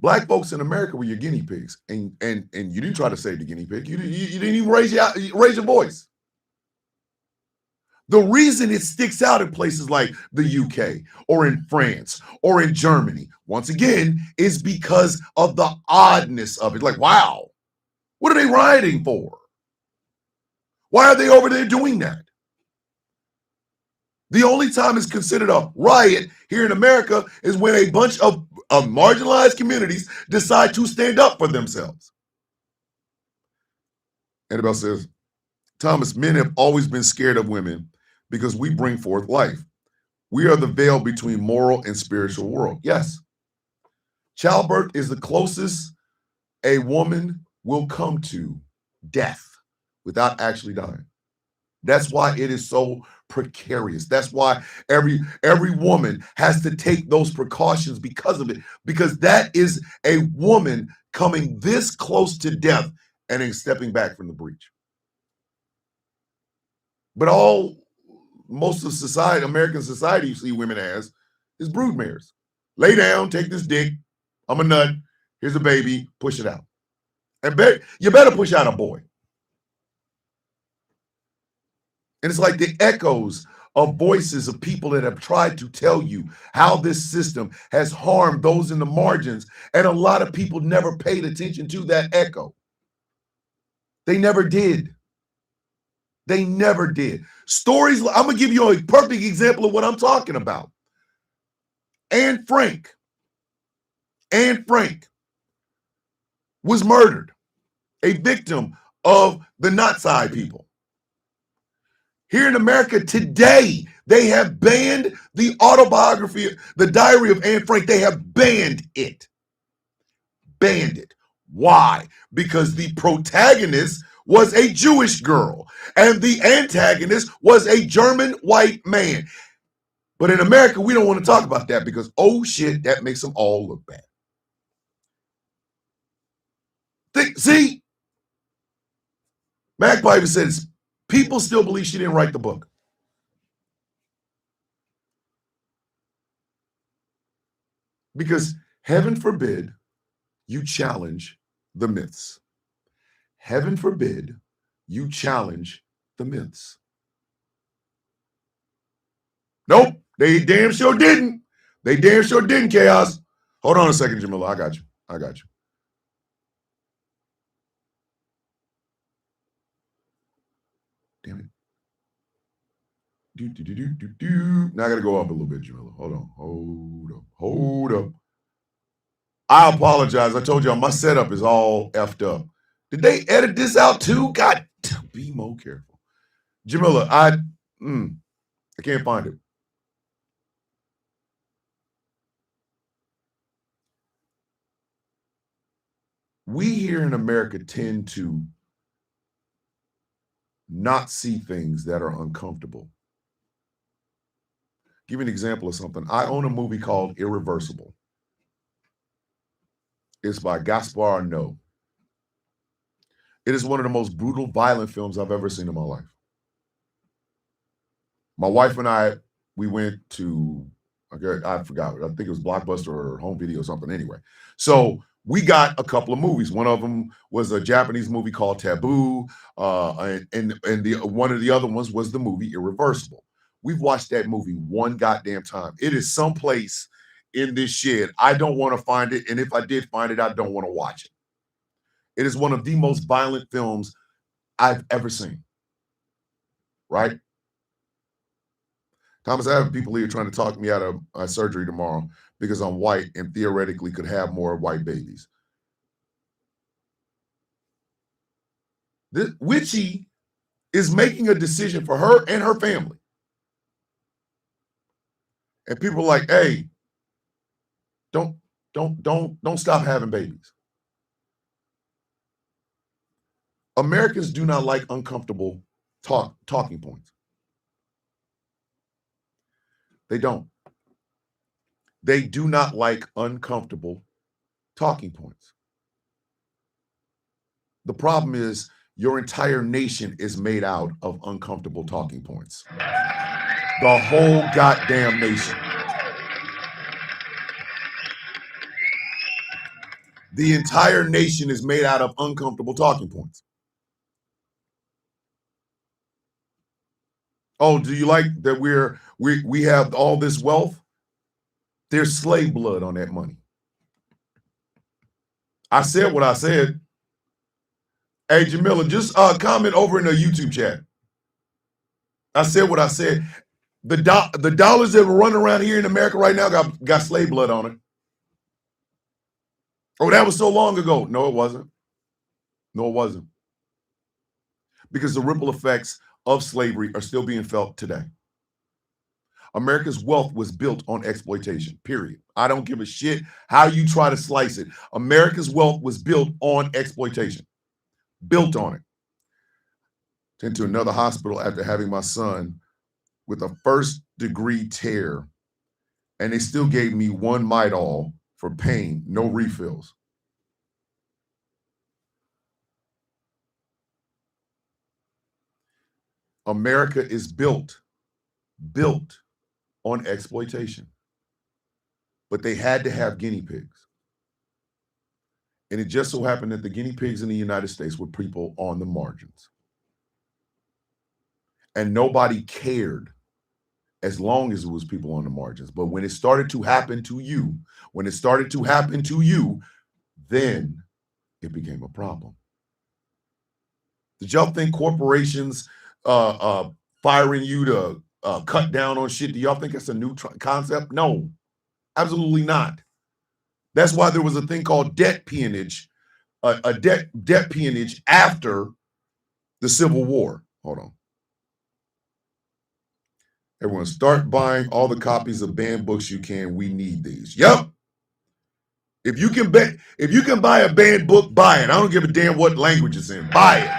Black folks in America were your guinea pigs, and you didn't try to save the guinea pig. You didn't even raise your voice. The reason it sticks out in places like the UK or in France or in Germany, once again, is because of the oddness of it. Like, wow, what are they rioting for? Why are they over there doing that? The only time it's considered a riot here in America is when a bunch of marginalized communities decide to stand up for themselves. Annabelle says, Thomas, men have always been scared of women because we bring forth life. We are the veil between moral and spiritual world. Yes. Childbirth is the closest a woman will come to death without actually dying. That's why it is so precarious. That's why every woman has to take those precautions because of it, because that is a woman coming this close to death and then stepping back from the breach. But most of society, American society, you see women as is broodmares. Lay down, take this dick. I'm a nut. Here's a baby. Push it out. And you better push out a boy. And it's like the echoes of voices of people that have tried to tell you how this system has harmed those in the margins. And a lot of people never paid attention to that echo. They never did. They never did. Stories, I'm going to give you a perfect example of what I'm talking about. Anne Frank was murdered, a victim of the Nazi people. Here in America today, they have banned the autobiography, the diary of Anne Frank. They have banned it. Banned it. Why? Because the protagonist was a Jewish girl and the antagonist was a German white man. But in America, we don't want to talk about that because, oh shit, that makes them all look bad. See, Magpie says people still believe she didn't write the book. Because heaven forbid you challenge the myths. Heaven forbid you challenge the myths. Nope, they damn sure didn't. They damn sure didn't, Chaos. Hold on a second, Jamila. I got you. Damn it. Now I got to go up a little bit, Jamila. Hold on. Hold up. I apologize. I told y'all my setup is all effed up. Did they edit this out too? God, be more careful. Jamila, I can't find it. We here in America tend to not see things that are uncomfortable. Give you an example of something. I own a movie called Irreversible. It's by Gaspar Noé. It is one of the most brutal, violent films I've ever seen in my life. My wife and I, we went to, I forgot, I think it was Blockbuster or Home Video or something anyway. So we got a couple of movies. One of them was a Japanese movie called Taboo, and one of the other ones was the movie Irreversible. We've watched that movie one goddamn time. It is someplace in this shed. I don't want to find it, and if I did find it, I don't want to watch it. It is one of the most violent films I've ever seen. Right? Thomas, I have people here trying to talk me out of surgery tomorrow because I'm white and theoretically could have more white babies. This Witchy is making a decision for her and her family. And people are like, hey, don't stop having babies. Americans do not like uncomfortable talking points. They don't. They do not like uncomfortable talking points. The problem is your entire nation is made out of uncomfortable talking points. The whole goddamn nation. The entire nation is made out of uncomfortable talking points. Oh, do you like that we have all this wealth? There's slave blood on that money. I said what I said. Hey, Jamila, just comment over in the YouTube chat. I said what I said. The dollars that were running around here in America right now got slave blood on it. Oh, that was so long ago. No, it wasn't. No, it wasn't. Because the ripple effects of slavery are still being felt today. America's wealth was built on exploitation, period. I don't give a shit how you try to slice it. America's wealth was built on exploitation, built on it. Went to another hospital after having my son with a first-degree tear, and they still gave me one Midol for pain, no refills. America is built on exploitation. But they had to have guinea pigs. And it just so happened that the guinea pigs in the United States were people on the margins. And nobody cared as long as it was people on the margins. But when it started to happen to you, then it became a problem. Did y'all think corporations firing you to cut down on shit, do y'all think it's a new concept? No, absolutely not. That's why there was a thing called debt peonage, debt peonage after the Civil War. Hold on. Everyone, start buying all the copies of banned books you can. We need these. Yep. If you can buy a banned book, buy it. I don't give a damn what language it's in. Buy it.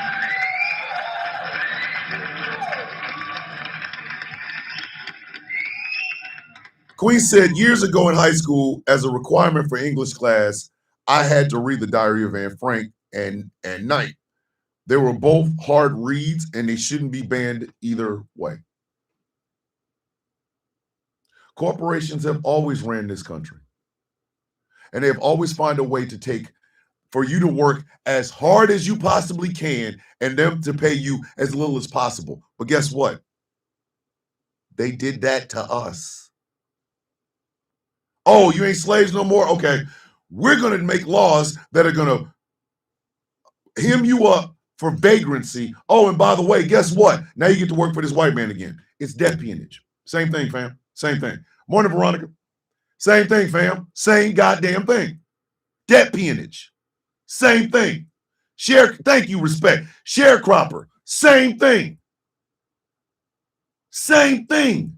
Queen said years ago in high school, as a requirement for English class, I had to read the Diary of Anne Frank and Night. They were both hard reads, and they shouldn't be banned either way. Corporations have always ran this country, and they have always found a way for you to work as hard as you possibly can and them to pay you as little as possible. But guess what? They did that to us. Oh, you ain't slaves no more? Okay. We're going to make laws that are going to hem you up for vagrancy. Oh, and by the way, guess what? Now you get to work for this white man again. It's debt peonage. Same thing, fam. Same thing. Morning, Veronica. Same thing, fam. Same goddamn thing. Debt peonage. Same thing. Thank you, respect. Sharecropper. Same thing. Same thing.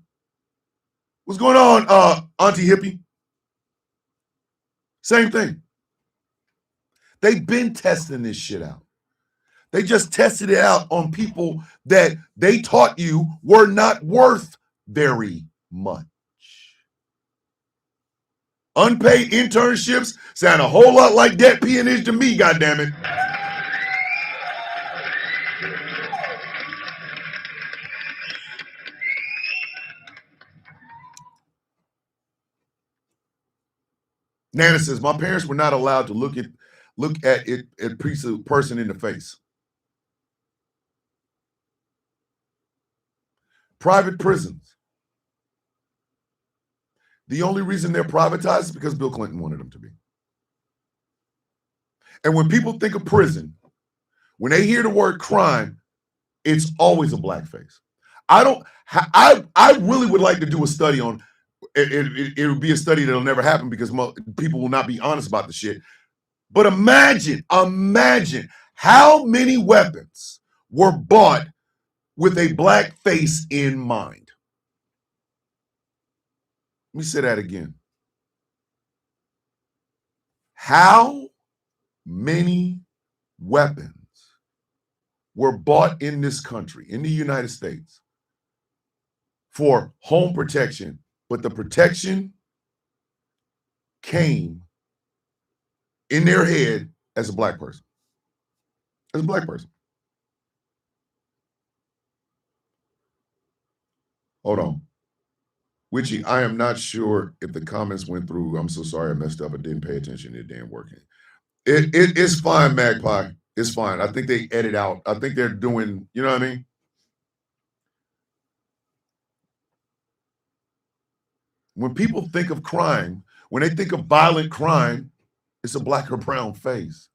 What's going on, Auntie Hippie? Same thing. They've been testing this shit out. They just tested it out on people that they taught you were not worth very much. Unpaid internships sound a whole lot like debt peonage to me, goddammit. Nana says, my parents were not allowed to look at a person in the face. Private prisons. The only reason they're privatized is because Bill Clinton wanted them to be. And when people think of prison, when they hear the word crime, it's always a black face. I really would like to do a study on it would be a study that'll never happen because people will not be honest about the shit. But imagine how many weapons were bought with a black face in mind. Let me say that again. How many weapons were bought in this country, in the United States, for home protection, but the protection came in their head as a black person. As a black person. Hold on. Witchy, I am not sure if the comments went through. I'm so sorry I messed up. I didn't pay attention. It didn't work. It's fine, Magpie. It's fine. I think they edit out. I think they're doing, you know what I mean? When people think of crime, when they think of violent crime, it's a black or brown face.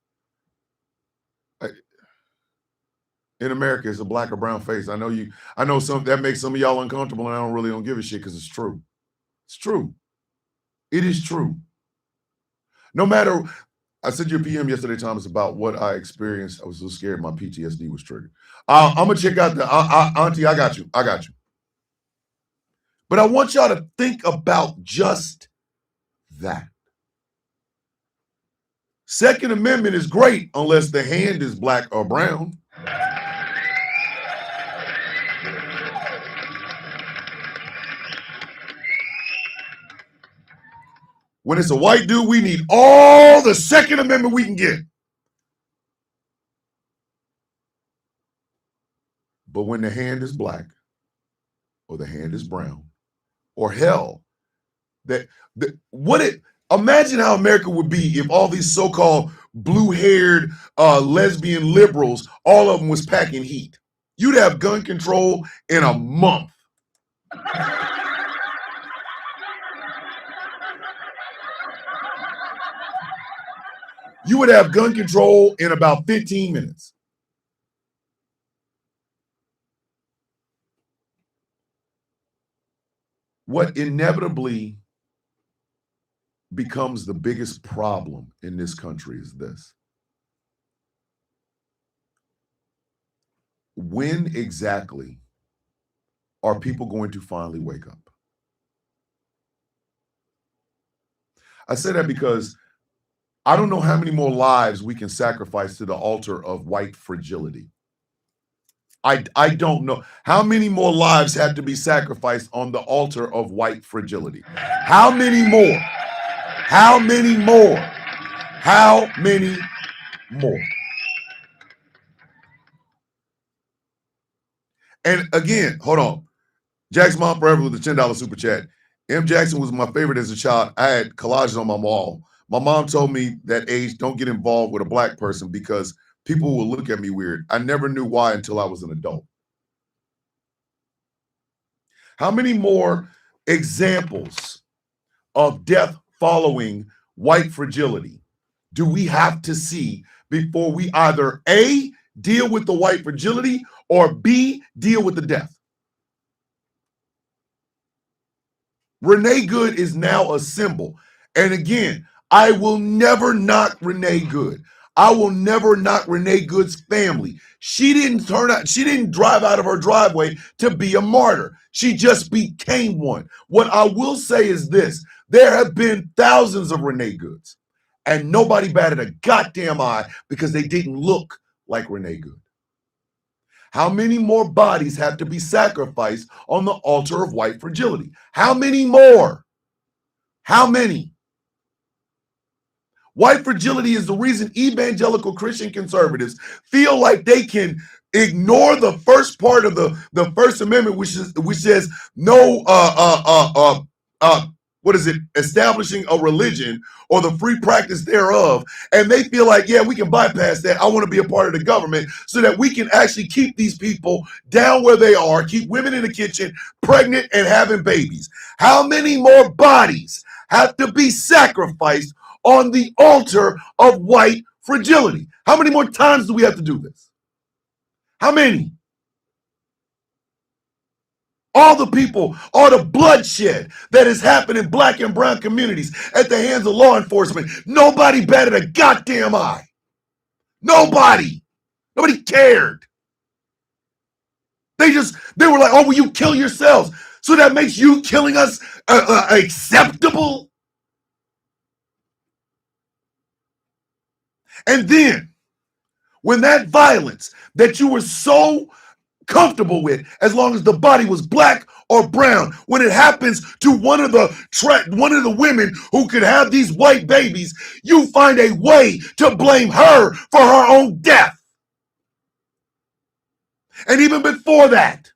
In America, it's a black or brown face. I know some that makes some of y'all uncomfortable, and I don't give a shit because it's true. It's true. It is true. No matter, I sent you a PM yesterday, Thomas, about what I experienced. I was so scared my PTSD was triggered. I'm gonna check out the Auntie. I got you. But I want y'all to think about just that. Second Amendment is great unless the hand is black or brown. When it's a white dude, we need all the Second Amendment we can get. But when the hand is black or the hand is brown, or hell, imagine how America would be if all these so-called blue-haired lesbian liberals, all of them was packing heat. You'd have gun control in a month. You would have gun control in about 15 minutes. What inevitably becomes the biggest problem in this country is this. When exactly are people going to finally wake up? I say that because I don't know how many more lives we can sacrifice to the altar of white fragility. I don't know. How many more lives have to be sacrificed on the altar of white fragility? How many more? How many more? How many more? And again, hold on. Jackson Mom Forever with the $10 super chat. M. Jackson was my favorite as a child. I had collages on my wall. My mom told me that age, don't get involved with a black person because people will look at me weird. I never knew why until I was an adult. How many more examples of death following white fragility do we have to see before we either A, deal with the white fragility, or B, deal with the death? Renee Good is now a symbol. And again, I will never knock Renee Good. I will never knock Renee Good's family. She didn't drive out of her driveway to be a martyr. She just became one. What I will say is this: there have been thousands of Renee Goods, and nobody batted a goddamn eye because they didn't look like Renee Good. How many more bodies have to be sacrificed on the altar of white fragility? How many more? How many? White fragility is the reason evangelical Christian conservatives feel like they can ignore the first part of the First Amendment, which says no establishing a religion or the free practice thereof, and they feel like, yeah, we can bypass that. I want to be a part of the government so that we can actually keep these people down where they are, keep women in the kitchen, pregnant and having babies. How many more bodies have to be sacrificed on the altar of white fragility? How many more times do we have to do this? How many? All the people, all the bloodshed that has happened in black and brown communities at the hands of law enforcement, nobody batted a goddamn eye. Nobody cared. They were like, oh, well, you kill yourselves. So that makes you killing us acceptable? And then, when that violence that you were so comfortable with, as long as the body was black or brown. When it happens to one of the women who could have these white babies, you find a way to blame her for her own death. And even before that,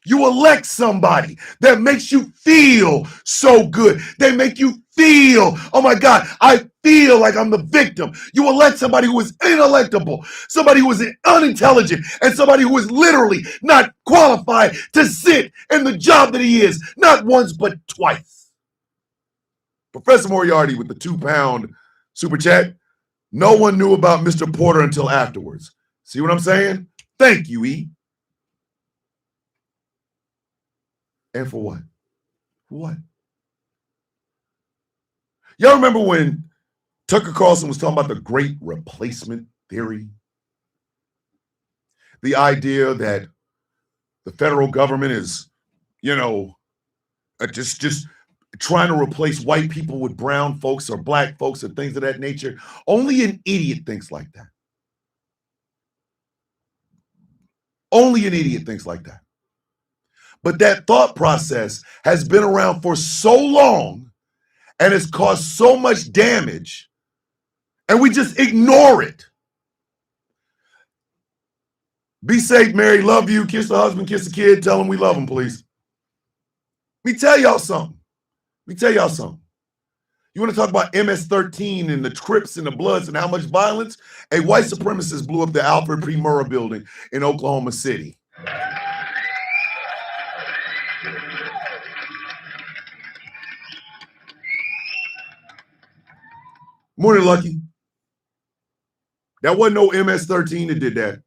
you elect somebody that makes you feel so good. They make you feel, oh my God, I feel like I'm the victim. You elect somebody who is inelectable, somebody who is unintelligent, and somebody who is literally not qualified to sit in the job that he is, not once, but twice. Professor Moriarty with the £2 super chat. No one knew about Mr. Porter until afterwards. See what I'm saying? Thank you, E. And for what? For what? Y'all remember when Tucker Carlson was talking about the great replacement theory? The idea that the federal government is, just trying to replace white people with brown folks or black folks or things of that nature. Only an idiot thinks like that. Only an idiot thinks like that. But that thought process has been around for so long and has caused so much damage, and we just ignore it. Be safe, Mary. Love you. Kiss the husband, kiss the kid. Tell them we love them, please. Let me tell y'all something. You want to talk about MS-13 and the Crips and the Bloods and how much violence? A white supremacist blew up the Alfred P. Murrah building in Oklahoma City. Morning, Lucky. That wasn't no MS-13 that did that.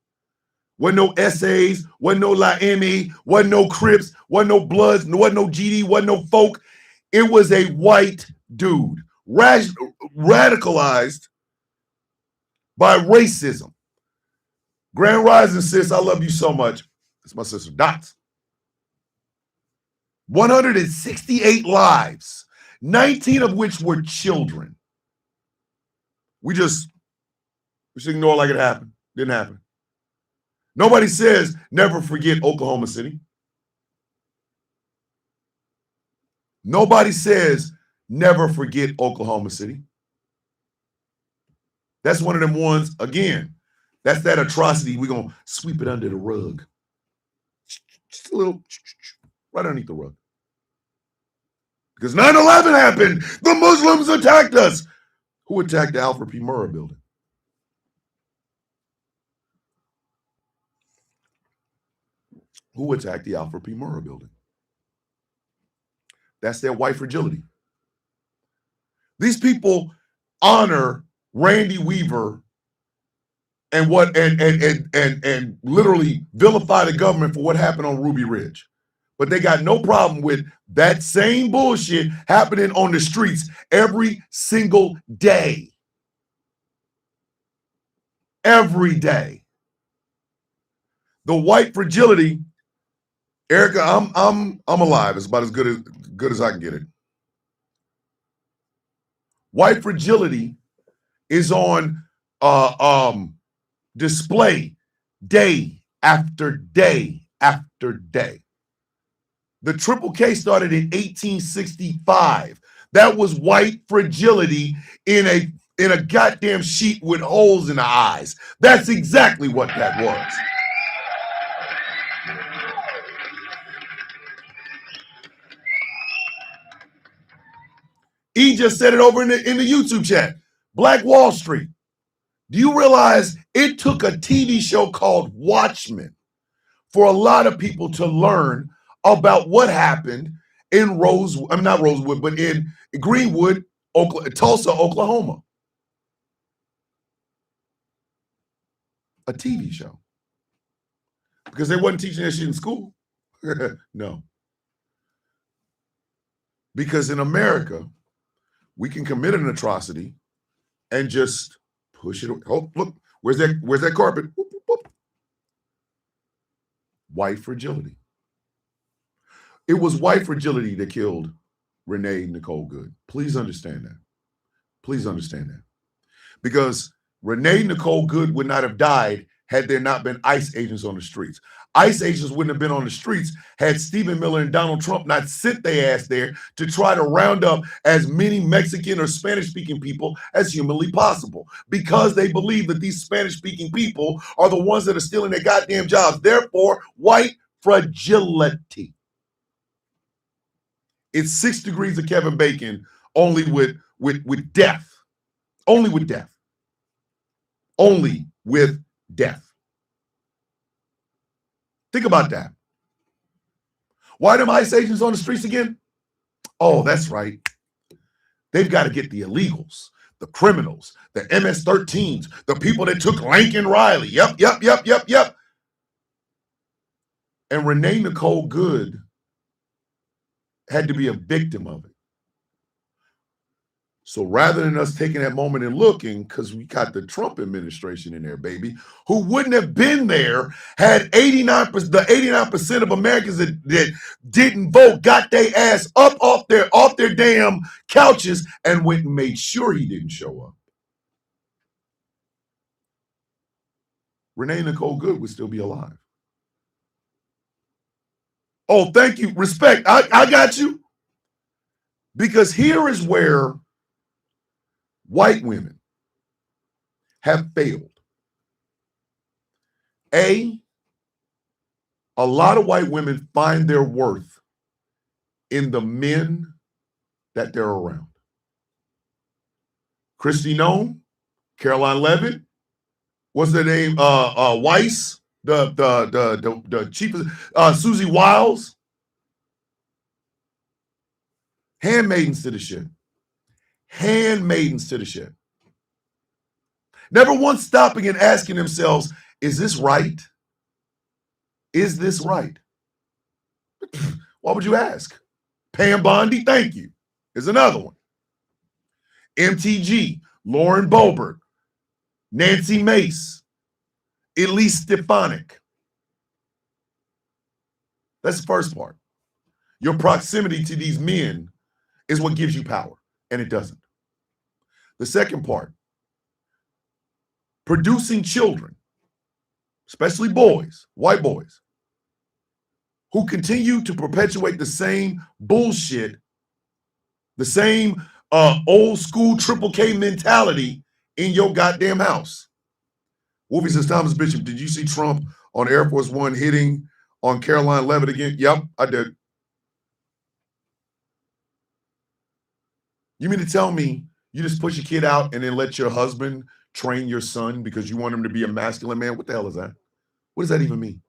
Wasn't no essays, wasn't no Laemi, wasn't no Crips, wasn't no Bloods, wasn't no GD, wasn't no folk. It was a white dude, radicalized by racism. Grand Rising, sis, I love you so much. It's my sister, Dots. 168 lives, 19 of which were children. We should ignore like it happened. Didn't happen. Nobody says never forget Oklahoma City. Nobody says never forget Oklahoma City. That's one of them ones, again, that's that atrocity. We're going to sweep it under the rug. Just a little, right underneath the rug. Because 9/11 happened. The Muslims attacked us. Who attacked the Alfred P. Murrah building? Who attacked the Alfred P. Murrah building? That's their white fragility. These people honor Randy Weaver and literally vilify the government for what happened on Ruby Ridge. But they got no problem with that same bullshit happening on the streets every single day. Every day. The white fragility, Erica, I'm alive. It's about as good as I can get it. White fragility is on display day after day after day. The Triple K started in 1865. That was white fragility in a goddamn sheet with holes in the eyes. That's exactly what that was. He just said it over in the YouTube chat. Black Wall Street. Do you realize it took a TV show called Watchmen for a lot of people to learn about what happened in Greenwood, Tulsa, Oklahoma? A TV show. Because they wasn't teaching that shit in school. No. Because in America, we can commit an atrocity and just push it. Oh, look, where's that carpet? Whoop, whoop, whoop. White fragility. It was white fragility that killed Renee Nicole Good. Please understand that. Please understand that. Because Renee Nicole Good would not have died had there not been ICE agents on the streets. ICE agents wouldn't have been on the streets had Stephen Miller and Donald Trump not sent their ass there to try to round up as many Mexican or Spanish-speaking people as humanly possible, because they believe that these Spanish-speaking people are the ones that are stealing their goddamn jobs. Therefore, white fragility. It's 6 degrees of Kevin Bacon, only with death. Only with death. Only with death. Think about that. Why are them ICE agents on the streets again? Oh, that's right. They've got to get the illegals, the criminals, the MS-13s, the people that took Lincoln Riley. Yep. And Renee Nicole Good had to be a victim of it. So rather than us taking that moment and looking, because we got the Trump administration in there, baby, who wouldn't have been there had 89% of Americans that didn't vote got their ass up off their damn couches and went and made sure he didn't show up. Renee Nicole Good would still be alive. Oh, thank you. Respect. I got you. Because here is where white women have failed. A lot of white women find their worth in the men that they're around. Christy Nome, Caroline Levitt, what's their name? Weiss, the chief, Susie Wiles. Handmaidens to the shit. Handmaidens to the shit. Never once stopping and asking themselves, is this right? Is this right? Why would you ask? Pam Bondi, thank you. Here's another one. MTG, Lauren Boebert, Nancy Mace, Elise Stefanik. That's the first part. Your proximity to these men is what gives you power, and it doesn't. The second part, producing children, especially boys, white boys, who continue to perpetuate the same bullshit, the same old school triple K mentality in your goddamn house. Wolfie says, Thomas Bishop, did you see Trump on Air Force One hitting on Caroline Levitt again? Yep, I did. You mean to tell me you just push your kid out and then let your husband train your son because you want him to be a masculine man? What the hell is that? What does that even mean?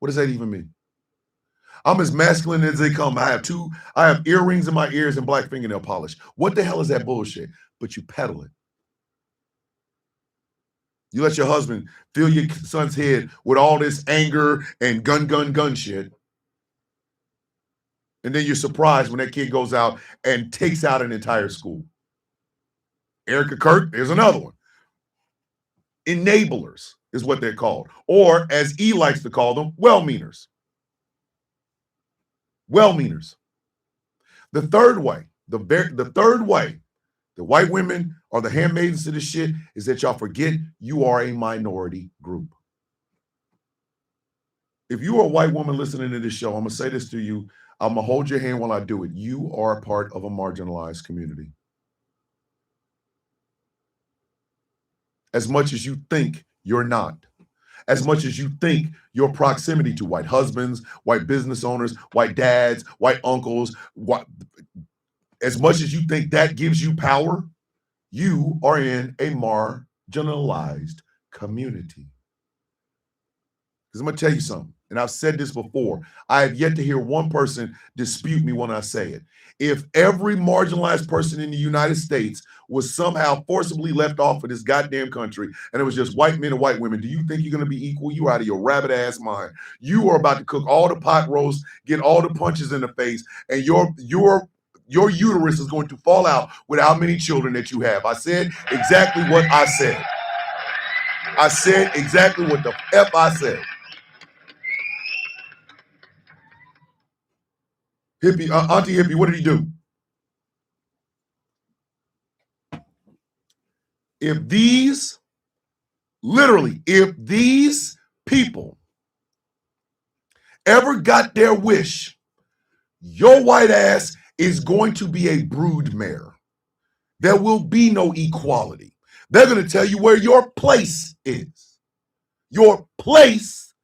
What does that even mean? I'm as masculine as they come. I have earrings in my ears and black fingernail polish. What the hell is that bullshit? But you peddle it. You let your husband fill your son's head with all this anger and gun shit. And then you're surprised when that kid goes out and takes out an entire school. Erica Kirk, there's another one. Enablers is what they're called. Or, as E likes to call them, well-meaners. Well-meaners. The third way, the third way the white women are the handmaidens to this shit is that y'all forget you are a minority group. If you are a white woman listening to this show, I'm going to say this to you. I'm going to hold your hand while I do it. You are a part of a marginalized community. As much as you think you're not. As much as you think your proximity to white husbands, white business owners, white dads, white uncles, as much as you think that gives you power, you are in a marginalized community. Because I'm going to tell you something, and I've said this before. I have yet to hear one person dispute me when I say it. If every marginalized person in the United States was somehow forcibly left off of this goddamn country, and it was just white men and white women, do you think you're going to be equal? You out of your rabbit ass mind. You are about to cook all the pot roast, get all the punches in the face, and your uterus is going to fall out with how many children that you have. I said exactly what I said. I said exactly what the F I said. Hippie, Auntie Hippie, what did he do? If these people ever got their wish, your white ass is going to be a broodmare. There will be no equality. They're going to tell you where your place is. Your place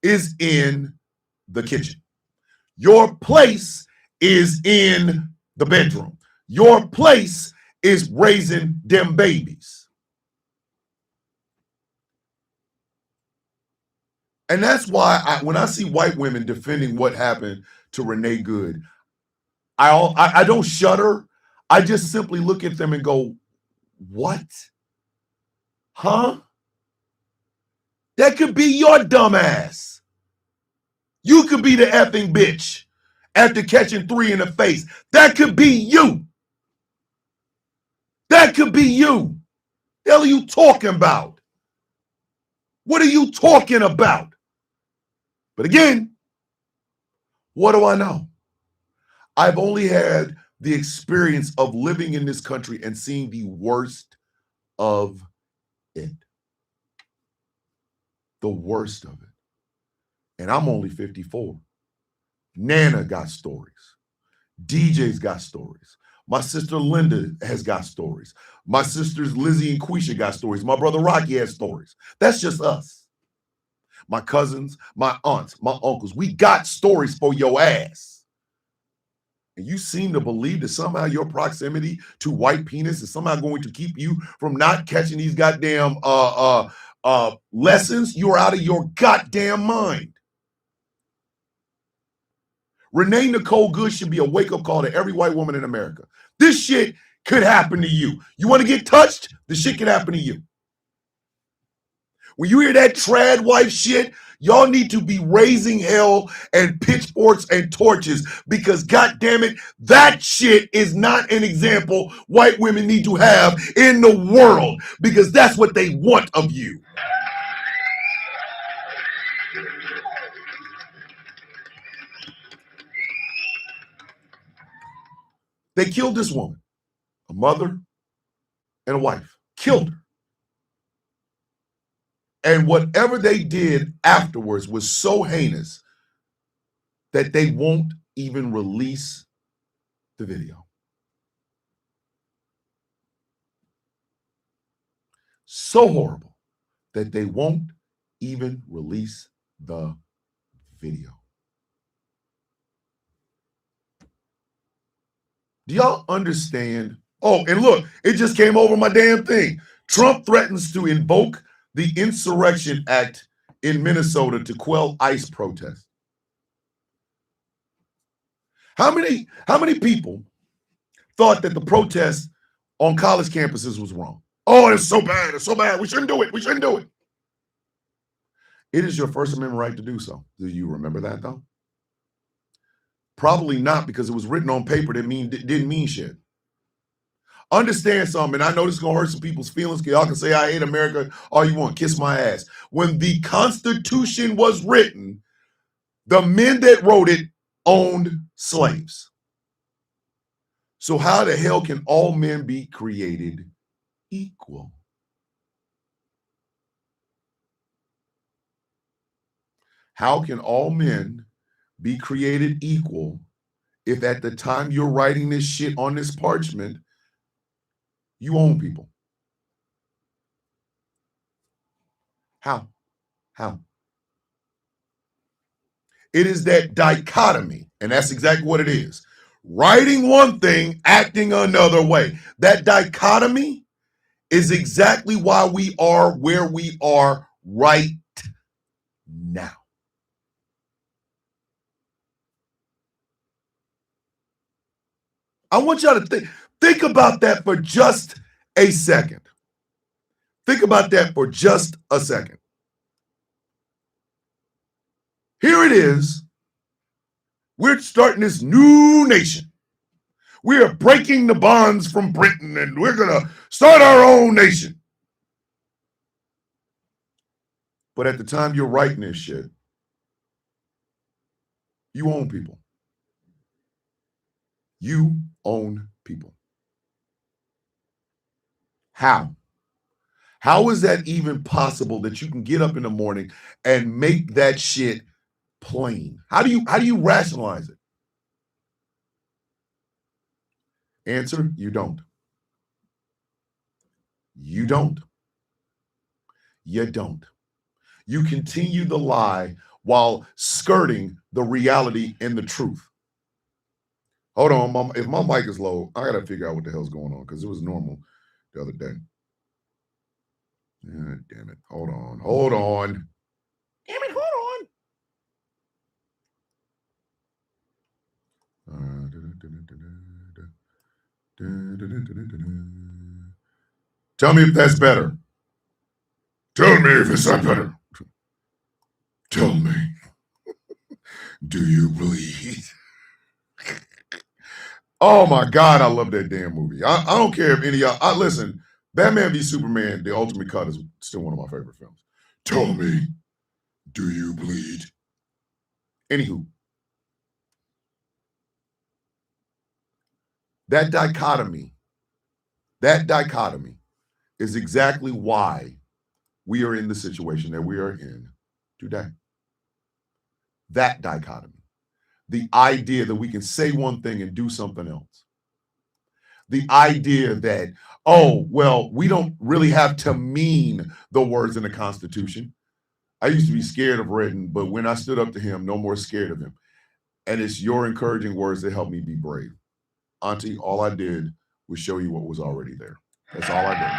is in the kitchen. Your place is in the bedroom. Your place is raising them babies. And that's why when I see white women defending what happened to Renee Good, I don't shudder. I just simply look at them and go, what? Huh? That could be your dumb ass. You could be the effing bitch after catching 3 in the face. That could be you. That could be you. The hell are you talking about? What are you talking about? But again, what do I know? I've only had the experience of living in this country and seeing the worst of it. The worst of it. And I'm only 54. Nana got stories. DJ's got stories. My sister Linda has got stories. My sisters Lizzie and Quisha got stories. My brother Rocky has stories. That's just us. My cousins, my aunts, my uncles, we got stories for your ass. And you seem to believe that somehow your proximity to white penis is somehow going to keep you from not catching these goddamn lessons. You're out of your goddamn mind. Renee Nicole Good should be a wake-up call to every white woman in America. This shit could happen to you. You want to get touched? This shit could happen to you. When you hear that trad wife shit, y'all need to be raising hell and pitchforks and torches because, God damn it, that shit is not an example white women need to have in the world because that's what they want of you. They killed this woman, a mother and a wife, killed her. And whatever they did afterwards was so heinous that they won't even release the video. So horrible that they won't even release the video. Do y'all understand? Oh, and look, it just came over my damn thing. Trump threatens to invoke the Insurrection Act in Minnesota to quell ICE protests. How many people thought that the protest on college campuses was wrong? Oh, it's so bad. It's so bad. We shouldn't do it. We shouldn't do it. It is your First Amendment right to do so. Do you remember that, though? Probably not, because it was written on paper that didn't mean shit. Understand something, and I know this is going to hurt some people's feelings. Y'all can say I hate America all you want. Kiss my ass. When the Constitution was written, the men that wrote it owned slaves. So how the hell can all men be created equal? How can all men be created equal if at the time you're writing this shit on this parchment, you own people? How? It is that dichotomy, and that's exactly what it is. Writing one thing, acting another way. That dichotomy is exactly why we are where we are right now. I want y'all to think about that for just a second. Think about that for just a second. Here it is. We're starting this new nation. We are breaking the bonds from Britain and we're going to start our own nation. But at the time you're writing this shit, you own people. You own people. How? How is that even possible that you can get up in the morning and make that shit plain. How do you rationalize it? Answer, you don't. You don't. You don't. You continue the lie while skirting the reality and the truth. Hold on, if my mic is low, I gotta figure out what the hell's going on because it was normal the other day. Damn it. Hold on. Damn it, hold on. Tell me if that's better. Tell me if it's not better. Tell me. Do you bleed? Oh my God, I love that damn movie. I don't care if any of y'all. Listen, Batman v Superman, the ultimate cut is still one of my favorite films. Tell me, do you bleed? Anywho, that dichotomy is exactly why we are in the situation that we are in today. That dichotomy. The idea that we can say one thing and do something else. The idea that, oh, well, we don't really have to mean the words in the Constitution. I used to be scared of Redden, but when I stood up to him, no more scared of him. And it's your encouraging words that helped me be brave. Auntie, all I did was show you what was already there. That's all I did.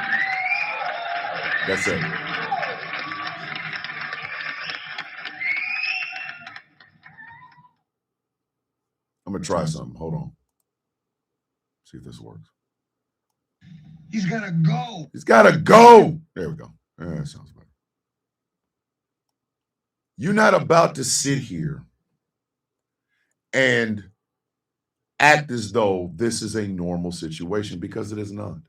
That's it. I'm going to try something. Hold on. See if this works. He's got to go. He's got to go. There we go. That sounds better. You're not about to sit here and act as though this is a normal situation, because it is not.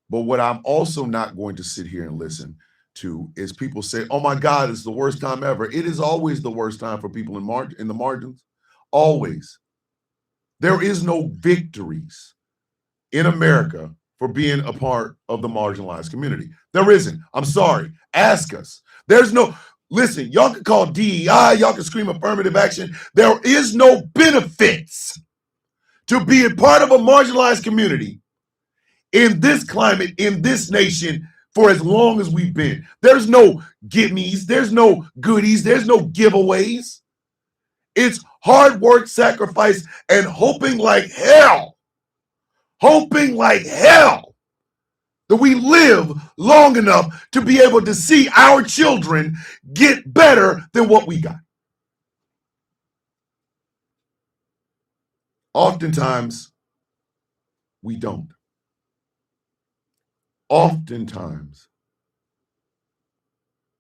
But what I'm also not going to sit here and listen to is people say, oh my God, it's the worst time ever. It is always the worst time for people in the margins. Always. There is no victories in America for being a part of the marginalized community. There isn't. I'm sorry. Ask us. There's no, listen, y'all can call DEI, y'all can scream affirmative action. There is no benefits to being part of a marginalized community in this climate, in this nation, for as long as we've been. There's no gimmies, there's no goodies, there's no giveaways. It's hard work, sacrifice, and hoping like hell that we live long enough to be able to see our children get better than what we got. Oftentimes, we don't. Oftentimes,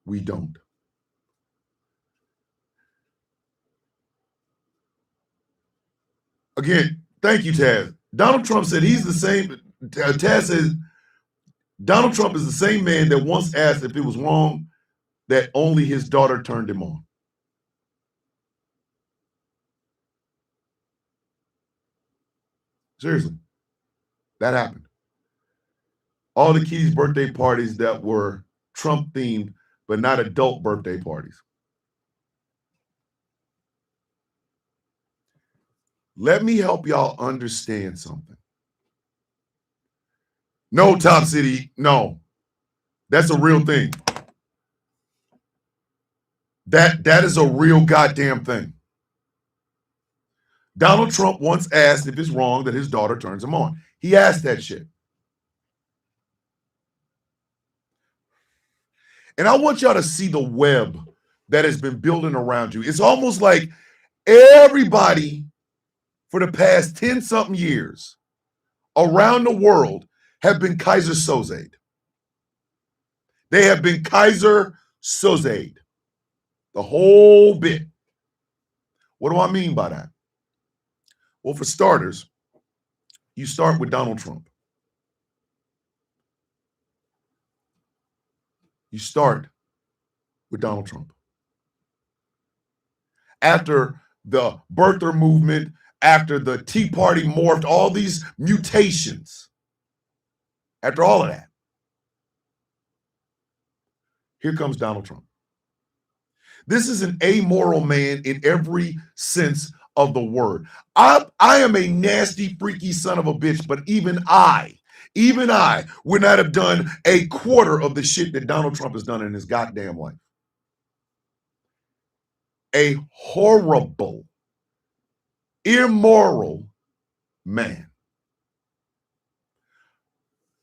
we don't. Again, thank you, Taz. Donald Trump said he's the same. Taz says Donald Trump is the same man that once asked if it was wrong that only his daughter turned him on. Seriously, that happened. All the kids' birthday parties that were Trump themed, but not adult birthday parties. Let me help y'all understand something. No, Top City, no. That's a real thing. That is a real goddamn thing. Donald Trump once asked if it's wrong that his daughter turns him on. He asked that shit. And I want y'all to see the web that has been building around you. It's almost like everybody for the past 10-something years around the world have been Kaiser Soze. They have been Kaiser Soze. The whole bit. What do I mean by that? Well, for starters, you start with Donald Trump. You start with Donald Trump. After the birther movement, after the Tea Party morphed, all these mutations, after all of that, here comes Donald Trump. This is an amoral man in every sense of the word. I am a nasty, freaky son of a bitch, but even I would not have done a quarter of the shit that Donald Trump has done in his goddamn life. A horrible, immoral man.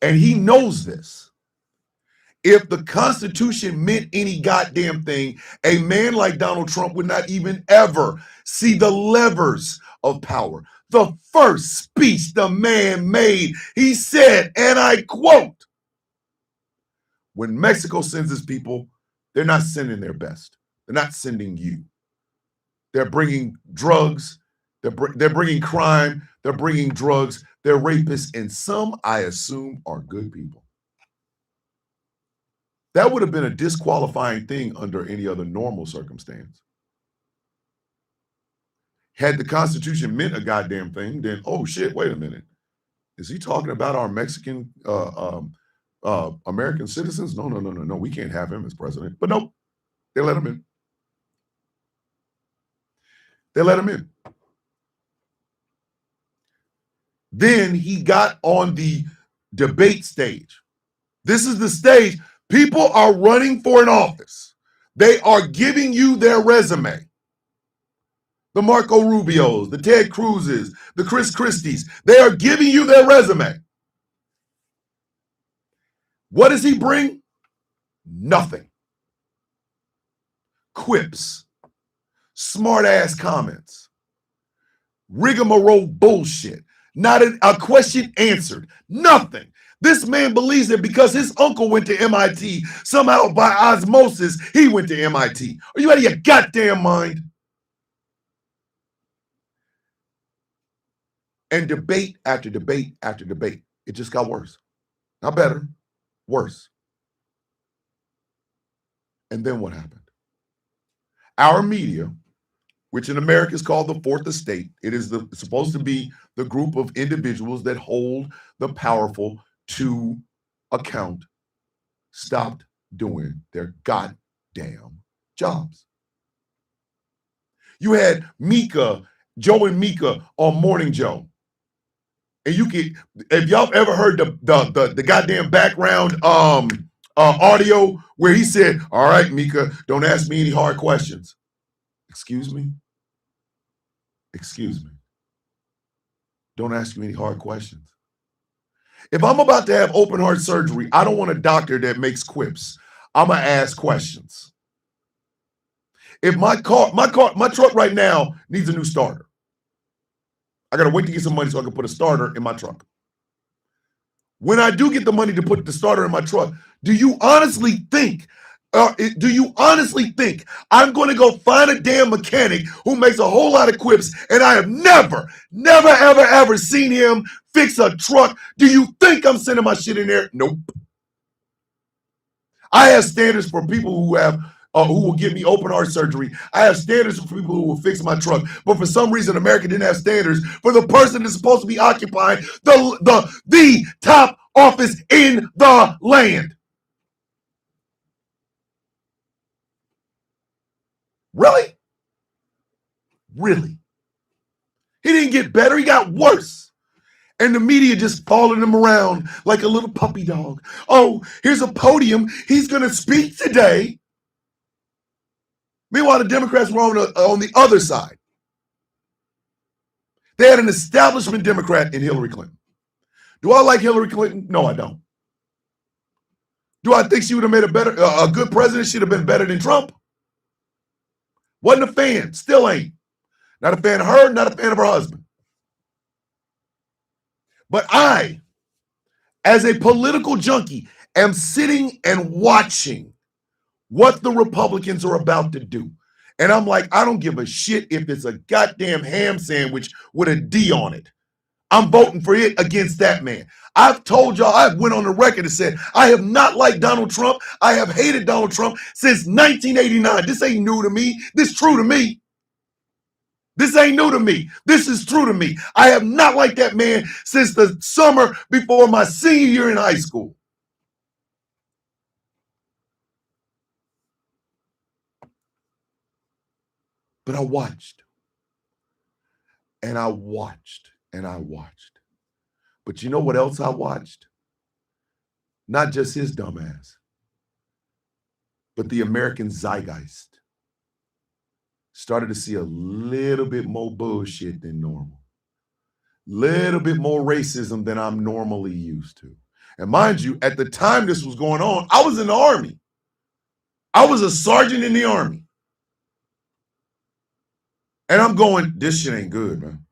And he knows this. If the Constitution meant any goddamn thing, a man like Donald Trump would not even ever see the levers of power. The first speech the man made, he said, and I quote, when Mexico sends its people, they're not sending their best. They're not sending you. They're bringing drugs. They're bringing crime. They're bringing drugs. They're rapists. And some, I assume, are good people. That would have been a disqualifying thing under any other normal circumstance. Had the Constitution meant a goddamn thing, then, oh shit, wait a minute. Is he talking about our Mexican American citizens? No, we can't have him as president. But nope, they let him in. They let him in. Then he got on the debate stage. This is the stage. People are running for an office. They are giving you their resume. The Marco Rubios, the Ted Cruzes, the Chris Christies, they are giving you their resume. What does he bring? Nothing. Quips, smart-ass comments, rigmarole bullshit, not a question answered, nothing. This man believes that because his uncle went to MIT, somehow by osmosis, he went to MIT. Are you out of your goddamn mind? And debate after debate after debate, it just got worse. Not better, worse. And then what happened? Our media, which in America is called the Fourth Estate, it's supposed to be the group of individuals that hold the powerful to account, stopped doing their goddamn jobs. You had Joe and Mika on Morning Joe. And you could, if y'all ever heard the goddamn background audio where he said, all right, Mika, don't ask me any hard questions. Excuse me? Excuse me. Don't ask me any hard questions. If I'm about to have open heart surgery, I don't want a doctor that makes quips. I'm going to ask questions. If my truck right now needs a new starter, I got to wait to get some money so I can put a starter in my truck. When I do get the money to put the starter in my truck, do you honestly think I'm going to go find a damn mechanic who makes a whole lot of quips and I have never, ever seen him fix a truck? Do you think I'm sending my shit in there? Nope. I have standards for people who will give me open heart surgery. I have standards for people who will fix my truck. But for some reason, America didn't have standards for the person that's supposed to be occupying the top office in the land. Really? Really? He didn't get better. He got worse. And the media just following him around like a little puppy dog. Oh, here's a podium. He's going to speak today. Meanwhile, the Democrats were on the other side. They had an establishment Democrat in Hillary Clinton. Do I like Hillary Clinton? No, I don't. Do I think she would have made a good president? She'd have been better than Trump. Wasn't a fan. Still ain't. Not a fan of her, not a fan of her husband. But I, as a political junkie, am sitting and watching what the Republicans are about to do. And I'm like, I don't give a shit if it's a goddamn ham sandwich with a D on it. I'm voting for it against that man. I've told y'all, I went on the record and said, I have not liked Donald Trump. I have hated Donald Trump since 1989. This ain't new to me. This is true to me. This ain't new to me. This is true to me. I have not liked that man since the summer before my senior year in high school. But I watched. And I watched. And I watched. But you know what else I watched? Not just his dumb ass, but the American zeitgeist started to see a little bit more bullshit than normal. Little bit more racism than I'm normally used to. And mind you, at the time this was going on, I was in the Army. I was a sergeant in the Army. And I'm going, this shit ain't good, man.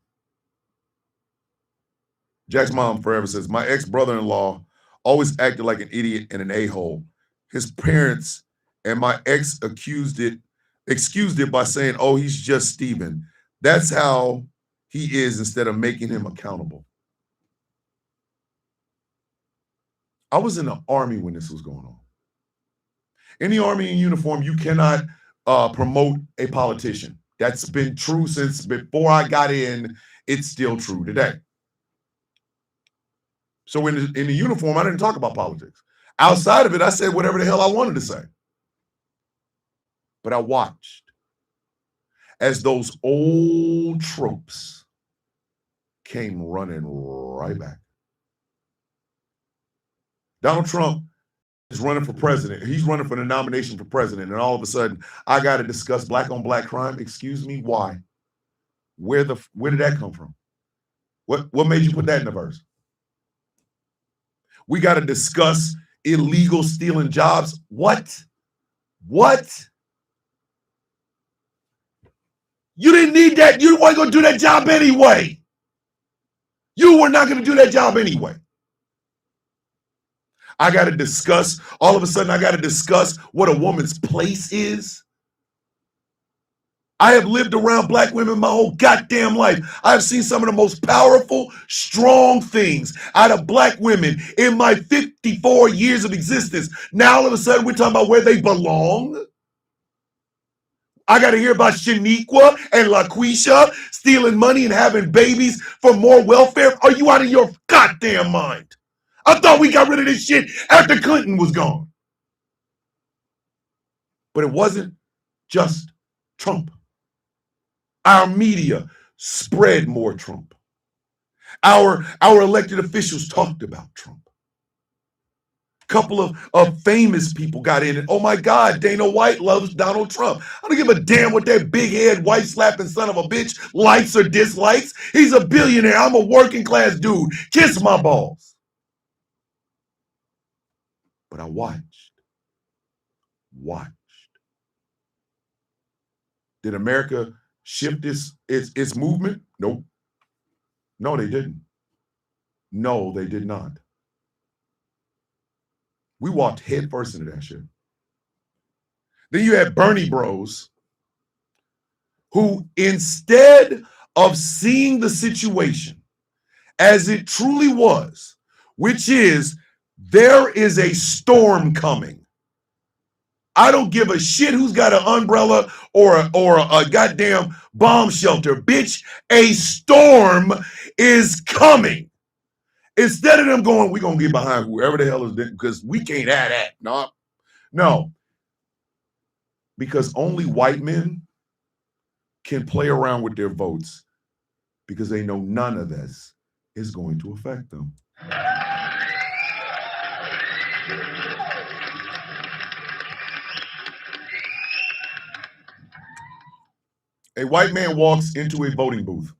Jack's mom forever says, my ex-brother-in-law always acted like an idiot and an a-hole. His parents and my ex excused it by saying, oh, he's just Steven. That's how he is instead of making him accountable. I was in the Army when this was going on. In the Army in uniform, you cannot promote a politician. That's been true since before I got in. It's still true today. So in the uniform, I didn't talk about politics. Outside of it, I said whatever the hell I wanted to say. But I watched as those old tropes came running right back. Donald Trump is running for president. He's running for the nomination for president. And all of a sudden, I got to discuss black on black crime. Excuse me, why? Where did that come from? What made you put that in the verse? We got to discuss illegal stealing jobs. What? You didn't need that. You weren't going to do that job anyway. You were not going to do that job anyway. I got to discuss, all of a sudden, I got to discuss what a woman's place is. I have lived around black women my whole goddamn life. I've seen some of the most powerful, strong things out of black women in my 54 years of existence. Now, all of a sudden, we're talking about where they belong. I got to hear about Shaniqua and LaQuisha stealing money and having babies for more welfare. Are you out of your goddamn mind? I thought we got rid of this shit after Clinton was gone. But it wasn't just Trump. Our media spread more Trump. Our elected officials talked about Trump. A couple of famous people got in it. Oh my God, Dana White loves Donald Trump. I don't give a damn what that big head, white slapping son of a bitch likes or dislikes. He's a billionaire. I'm a working class dude. Kiss my balls. But I watched. Did America shift its movement? Nope. No, they didn't. No, they did not. We walked headfirst into that shit. Then you had Bernie bros who, instead of seeing the situation as it truly was, which is there is a storm coming. I don't give a shit who's got an umbrella or a goddamn bomb shelter. Bitch, a storm is coming. Instead of them going, we're going to get behind whoever the hell is there because we can't have that. No. Because only white men can play around with their votes because they know none of this is going to affect them. A white man walks into a voting booth.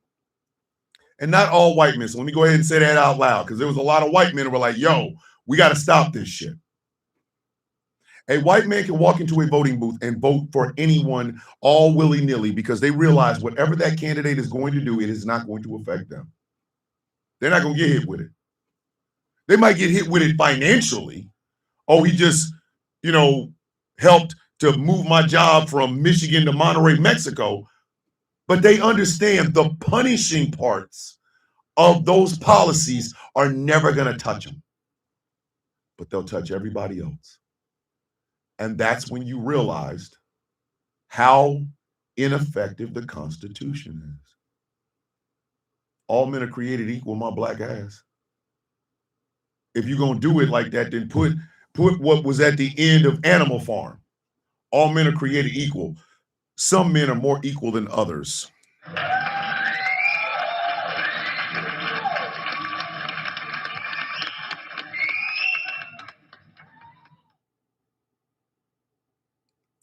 And not all white men. So let me go ahead and say that out loud because there was a lot of white men who were like, yo, we got to stop this shit. A white man can walk into a voting booth and vote for anyone all willy-nilly because they realize whatever that candidate is going to do, it is not going to affect them. They're not going to get hit with it. They might get hit with it financially. Oh, he just, helped to move my job from Michigan to Monterrey, Mexico. But they understand the punishing parts of those policies are never going to touch them. But they'll touch everybody else. And that's when you realized how ineffective the Constitution is. All men are created equal, my black ass. If you're going to do it like that, then put what was at the end of Animal Farm. All men are created equal. some men are more equal than others.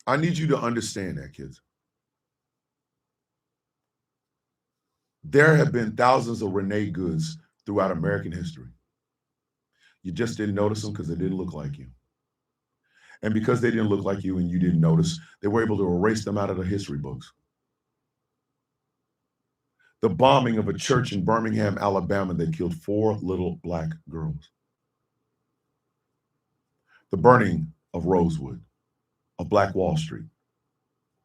I need you to understand that, kids. There have been thousands of Renee Goods throughout American history. You just didn't notice them because they didn't look like you. And because they didn't look like you and you didn't notice, they were able to erase them out of the history books. The bombing of a church in Birmingham, Alabama that killed 4 little black girls. The burning of Rosewood, of Black Wall Street.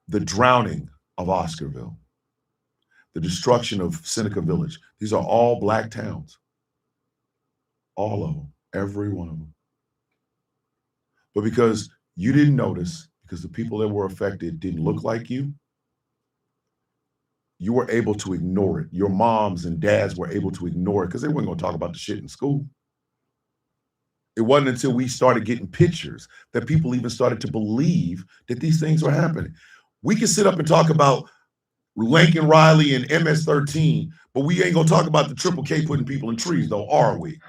The drowning of Oscarville. The destruction of Seneca Village. These are all black towns. All of them. Every one of them. But because you didn't notice, because the people that were affected didn't look like you were able to ignore it. Your moms and dads were able to ignore it because they weren't going to talk about the shit in school. It wasn't until we started getting pictures that people even started to believe that these things were happening. We can sit up and talk about Lincoln Riley and MS-13, but we ain't going to talk about the Triple K putting people in trees, though, are we?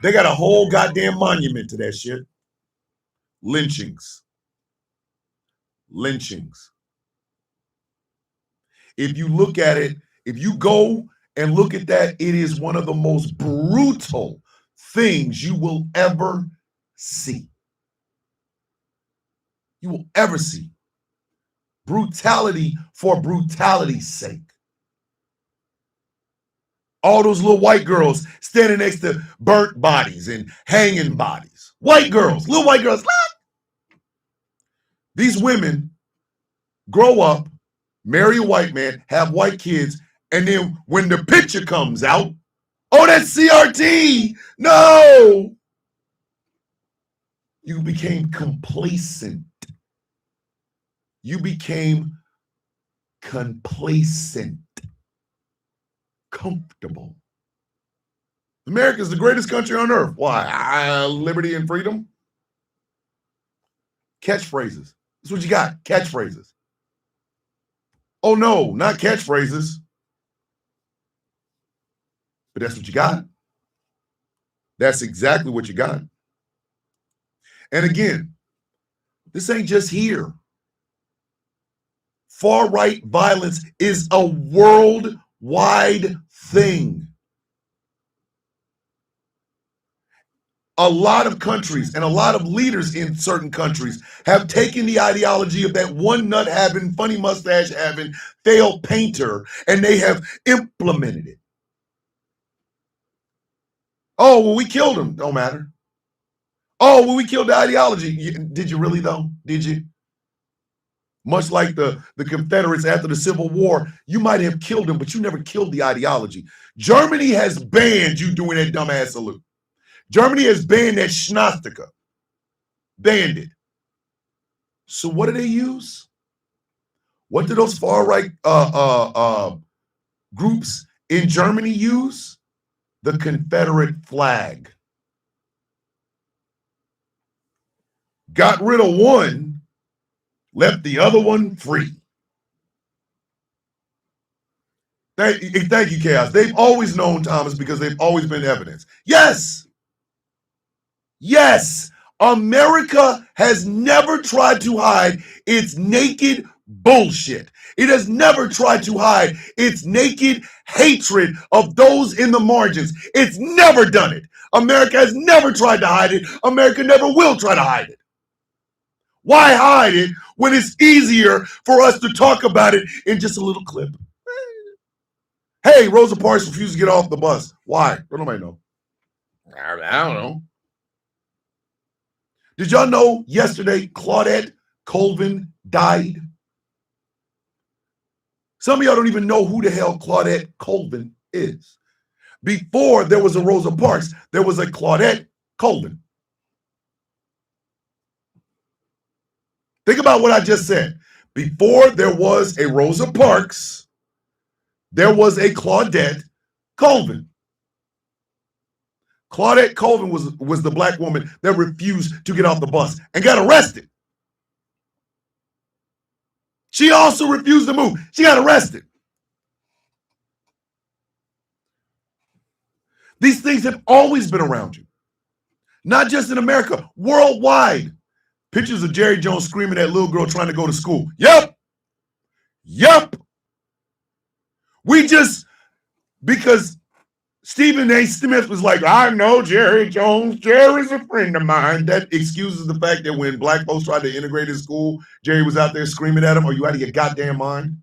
They got a whole goddamn monument to that shit. Lynchings. Lynchings. If you look at it, if you go and look at that, it is one of the most brutal things you will ever see. You will ever see. Brutality for brutality's sake. All those little white girls standing next to burnt bodies and hanging bodies. White girls, little white girls. These women grow up, marry a white man, have white kids, and then when the picture comes out, oh, that's CRT. No. You became complacent. You became complacent. Comfortable. America is the greatest country on earth. Why? Liberty and freedom. Catchphrases. That's what you got. Catchphrases. Oh no, not catchphrases. But that's what you got. That's exactly what you got. And again, this ain't just here. Far-right violence is a worldwide thing. A lot of countries and a lot of leaders in certain countries have taken the ideology of that one nut having, funny mustache having, failed painter, and they have implemented it. Oh, well, we killed him. Don't matter. Oh, well, we killed the ideology. Did you really, though? Did you? Much like the Confederates after the Civil War, you might have killed them, but you never killed the ideology. Germany has banned you doing that dumbass salute. Germany has banned that swastika. Banned it. So what do they use? What do those far-right groups in Germany use? The Confederate flag. Got rid of one, left the other one free. Thank you, Chaos. They've always known, Thomas, because they've always been evidence. Yes. Yes. America has never tried to hide its naked bullshit. It has never tried to hide its naked hatred of those in the margins. It's never done it. America has never tried to hide it. America never will try to hide it. Why hide it when it's easier for us to talk about it in just a little clip? Hey, Rosa Parks refused to get off the bus. Why? Don't nobody know. I don't know. Did y'all know yesterday Claudette Colvin died? Some of y'all don't even know who the hell Claudette Colvin is. Before there was a Rosa Parks, there was a Claudette Colvin. Think about what I just said. Before there was a Rosa Parks, there was a Claudette Colvin. Claudette Colvin was the black woman that refused to get off the bus and got arrested. She also refused to move. She got arrested. These things have always been around you, not just in America, worldwide. Pictures of Jerry Jones screaming at little girl trying to go to school. Yep. Because Stephen A. Smith was like, I know Jerry Jones. Jerry's a friend of mine. That excuses the fact that when black folks tried to integrate in school, Jerry was out there screaming at him. Are you out of your goddamn mind?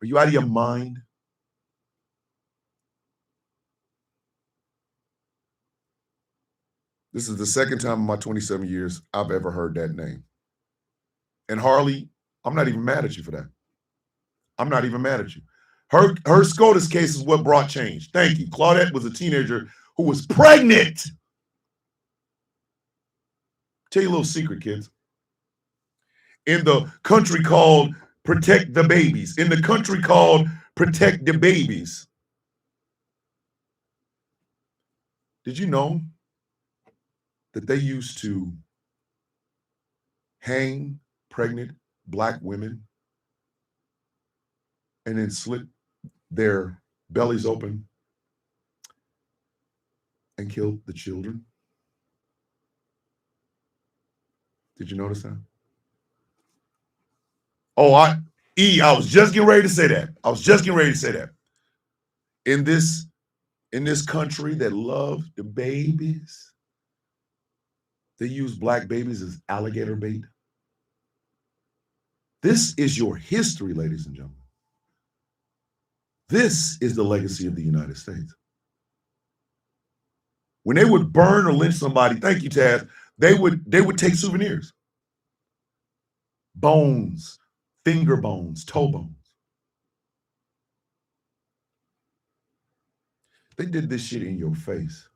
Are you out of your mind? This is the second time in my 27 years I've ever heard that name. And Harley, I'm not even mad at you for that. I'm not even mad at you. Her SCOTUS case is what brought change. Thank you. Claudette was a teenager who was pregnant. Tell you a little secret, kids. In the country called Protect the Babies, in the country called Protect the Babies, did you know that they used to hang pregnant black women and then slit their bellies open and kill the children? Did you notice that? Oh, I was just getting ready to say that. In this country that loves the babies, they use black babies as alligator bait. This is your history, ladies and gentlemen. This is the legacy of the United States. When they would burn or lynch somebody, thank you, Taz, they would take souvenirs. Bones, finger bones, toe bones. They did this shit in your face.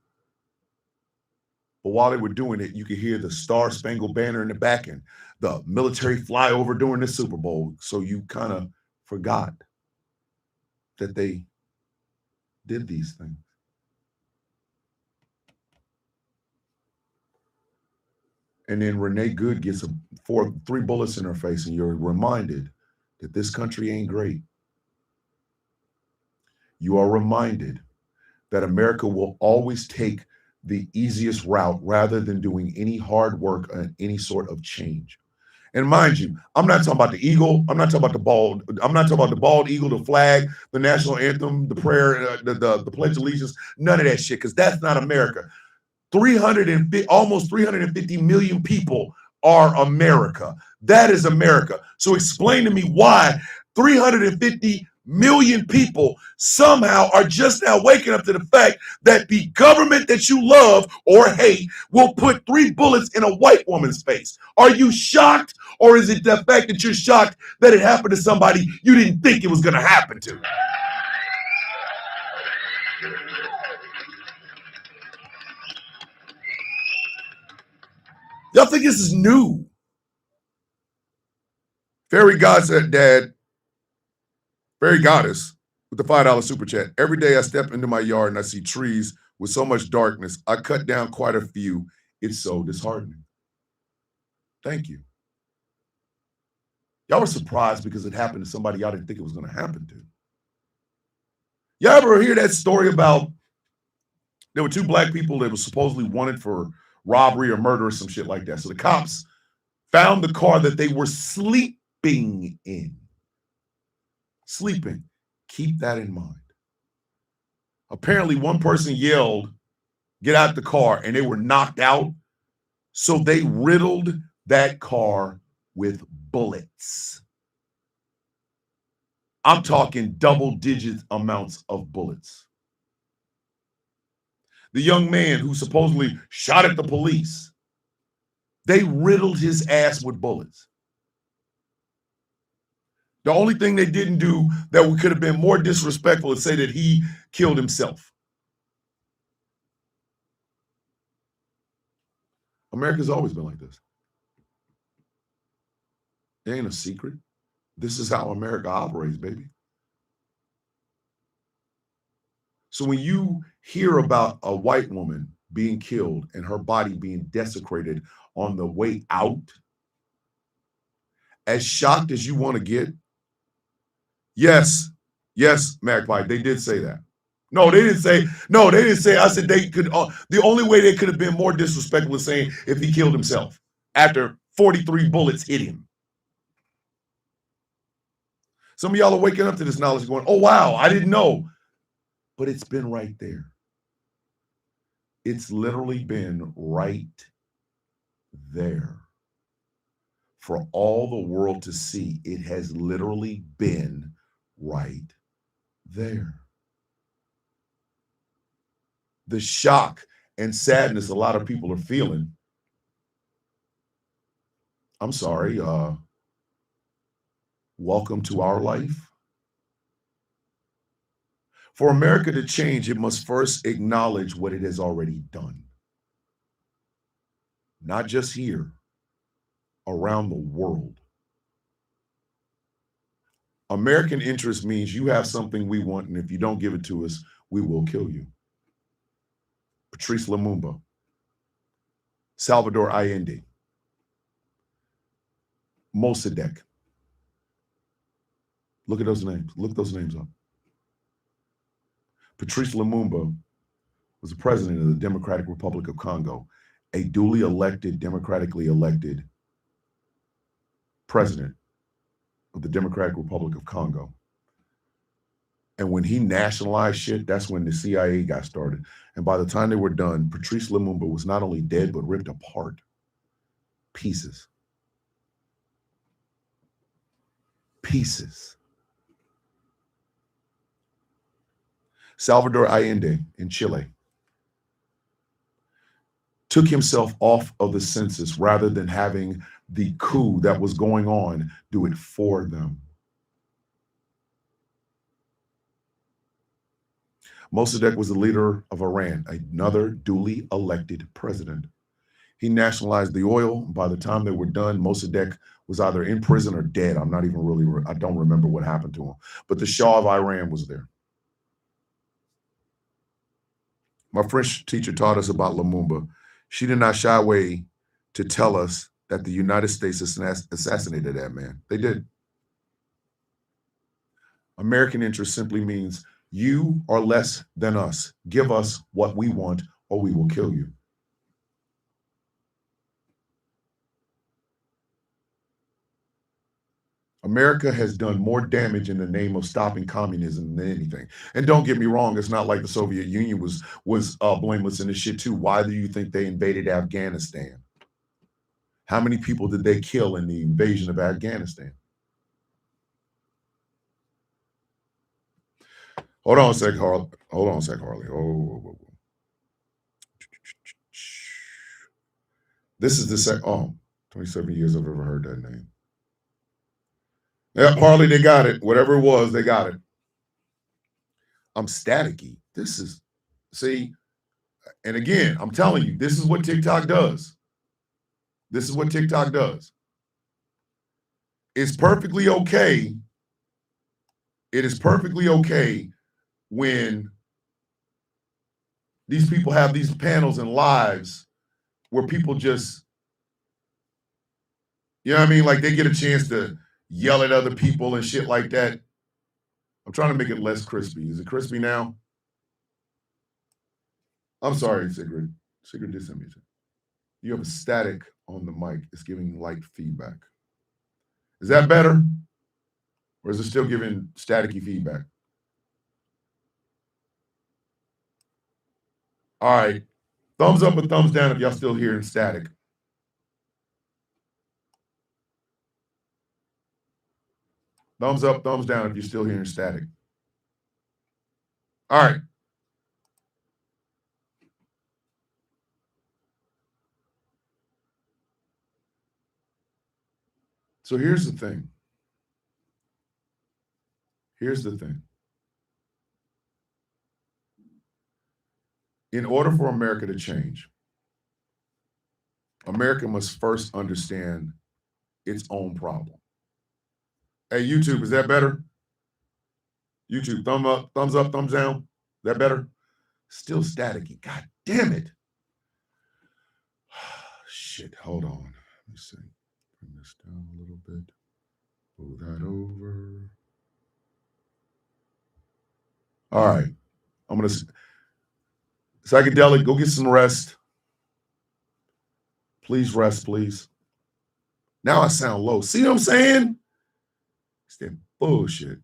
But while they were doing it, you could hear the Star Spangled Banner in the back and the military flyover during the Super Bowl. So you kind of forgot that they did these things. And then Renee Good gets 3 bullets in her face, and you're reminded that this country ain't great. You are reminded that America will always take the easiest route rather than doing any hard work on any sort of change. And mind you, I'm not talking about the eagle. I'm not talking about the bald. I'm not talking about the bald eagle, the flag, the national anthem, the prayer, the Pledge of Allegiance, none of that shit, because that's not America. Almost 350 million people are America. That is America. So explain to me why 350 million people somehow are just now waking up to the fact that the government that you love or hate will put 3 bullets in a white woman's face. Are you shocked, or is it the fact that you're shocked that it happened to somebody you didn't think it was going to happen to? Y'all think this is new? Fairy God said, Dad, Fairy Goddess with the $5 super chat. Every day I step into my yard and I see trees with so much darkness. I cut down quite a few. It's so disheartening. Thank you. Y'all were surprised because it happened to somebody y'all didn't think it was going to happen to. Y'all ever hear that story about there were 2 black people that were supposedly wanted for robbery or murder or some shit like that? So the cops found the car that they were sleeping in. Sleeping. Keep that in mind. Apparently, one person yelled, "Get out the car," and they were knocked out. So they riddled that car with bullets. I'm talking double-digit amounts of bullets. The young man who supposedly shot at the police, they riddled his ass with bullets. The only thing they didn't do that could have been more disrespectful is say that he killed himself. America's always been like this. It ain't a secret. This is how America operates, baby. So when you hear about a white woman being killed and her body being desecrated on the way out, as shocked as you want to get, yes, Magpie, they did say that. No, they didn't say, I said they could, the only way they could have been more disrespectful is saying if he killed himself after 43 bullets hit him. Some of y'all are waking up to this knowledge going, oh, wow, I didn't know. But it's been right there. It's literally been right there for all the world to see. It has literally been right there. The shock and sadness a lot of people are feeling. I'm sorry. Welcome to our life. For America to change, it must first acknowledge what it has already done. Not just here, around the world. American interest means you have something we want, and if you don't give it to us, we will kill you. Patrice Lumumba, Salvador Allende, Mossadegh. Look at those names. Look those names up. Patrice Lumumba was the president of the Democratic Republic of Congo, a duly elected, democratically elected president of the Democratic Republic of Congo. And when he nationalized shit, that's when the CIA got started. And by the time they were done, Patrice Lumumba was not only dead, but ripped apart. Pieces. Pieces. Salvador Allende in Chile took himself off of the census rather than having the coup that was going on do it for them. Mossadegh was the leader of Iran, another duly elected president. He nationalized the oil. By the time they were done, Mossadegh was either in prison or dead. I don't remember what happened to him. But the Shah of Iran was there. My French teacher taught us about Lumumba. She did not shy away to tell us that the United States assassinated that man. They did. American interest simply means you are less than us. Give us what we want or we will kill you. America has done more damage in the name of stopping communism than anything. And don't get me wrong, it's not like the Soviet Union was blameless in this shit too. Why do you think they invaded Afghanistan? How many people did they kill in the invasion of Afghanistan? Hold on a sec, Harley. Oh. This is the 27 years I've ever heard that name. Yep, Harley, they got it. Whatever it was, they got it. I'm staticky. See, and again, I'm telling you, this is what TikTok does. This is what TikTok does. It's perfectly okay. It is perfectly okay when these people have these panels and lives where people just, you know what I mean? Like they get a chance to yell at other people and shit like that. I'm trying to make it less crispy. Is it crispy now? I'm sorry, Sigrid. Sigrid did send me to. You have a static on the mic. It's giving light feedback. Is that better? Or is it still giving staticky feedback? All right. Thumbs up or thumbs down if y'all still hearing static. Thumbs up, thumbs down if you're still hearing static. All right. So here's the thing. In order for America to change, America must first understand its own problem. Hey, YouTube, is that better? YouTube, thumbs up, thumbs down. Is that better? Still staticky. God damn it. Shit, hold on. Let me see. Bring this down a little bit. Move that over. All right. I'm going to... Psychedelic, go get some rest. Please rest, please. Now I sound low. See what I'm saying? It's that bullshit.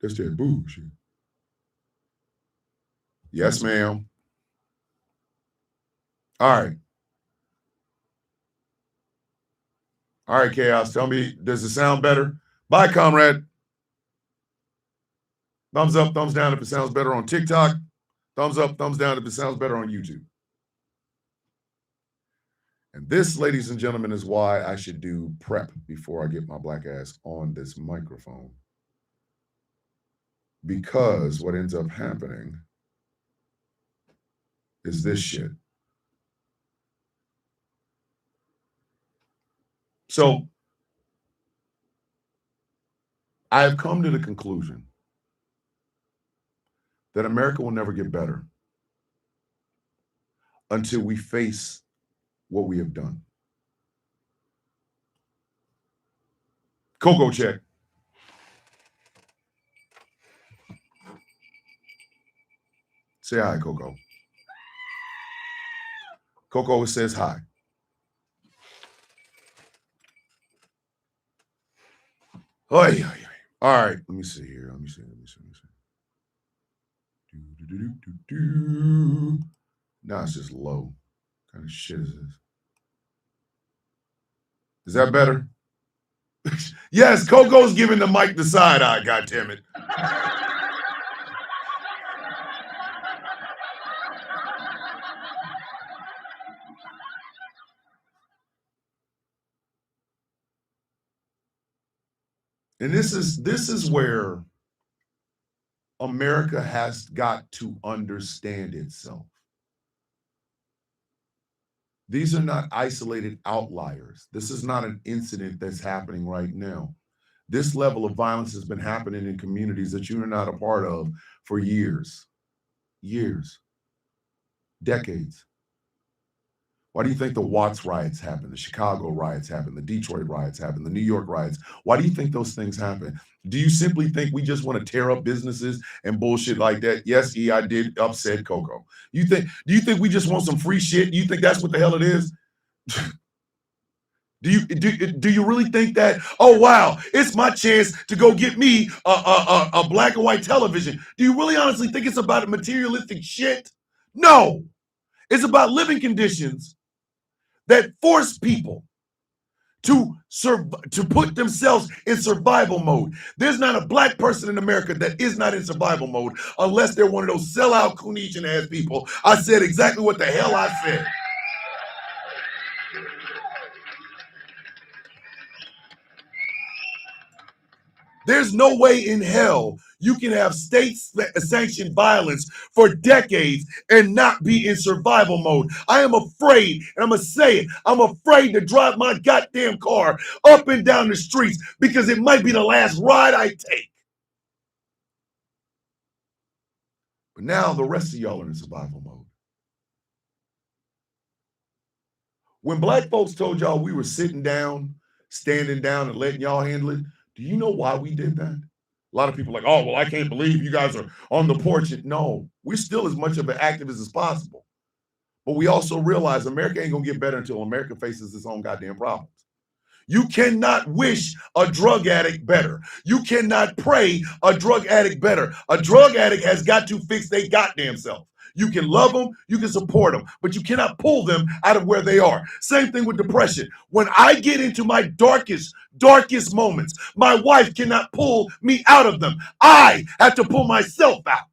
That's that bullshit. Yes, ma'am. All right. All right, Chaos. Tell me, does it sound better? Bye, comrade. Thumbs up, thumbs down if it sounds better on TikTok. Thumbs up, thumbs down if it sounds better on YouTube. And this, ladies and gentlemen, is why I should do prep before I get my black ass on this microphone. Because what ends up happening is this shit. So I've come to the conclusion that America will never get better until we face what we have done. Coco check. Say hi, Coco. Coco says hi. All right, let me see here. Let me see. Now it's just low. What kind of shit is this? Is that better? Yes, Coco's giving the mic the side eye, goddammit. And this is where America has got to understand itself. These are not isolated outliers. This is not an incident that's happening right now. This level of violence has been happening in communities that you are not a part of for years, decades. Why do you think the Watts riots happened? The Chicago riots happened, the Detroit riots happened, the New York riots? Why do you think those things happen? Do you simply think we just want to tear up businesses and bullshit like that? Yes, I did upset Coco. Do you think we just want some free shit? Do you think that's what the hell it is? Do you really think that, oh wow, it's my chance to go get me a black and white television? Do you really honestly think it's about materialistic shit? No. It's about living conditions that force people to put themselves in survival mode. There's not a black person in America that is not in survival mode unless they're one of those sellout Coonesian ass people. I said exactly what the hell I said. There's no way in hell you can have state-sanctioned violence for decades and not be in survival mode. I am afraid, and I'm going to say it, I'm afraid to drive my goddamn car up and down the streets because it might be the last ride I take. But now the rest of y'all are in survival mode. When black folks told y'all we were sitting down, standing down, and letting y'all handle it, do you know why we did that? A lot of people are like, oh, well, I can't believe you guys are on the porch. No, we're still as much of an activist as possible. But we also realize America ain't going to get better until America faces its own goddamn problems. You cannot wish a drug addict better. You cannot pray a drug addict better. A drug addict has got to fix their goddamn self. You can love them, you can support them, but you cannot pull them out of where they are. Same thing with depression. When I get into my darkest moments, my wife cannot pull me out of them. I have to pull myself out.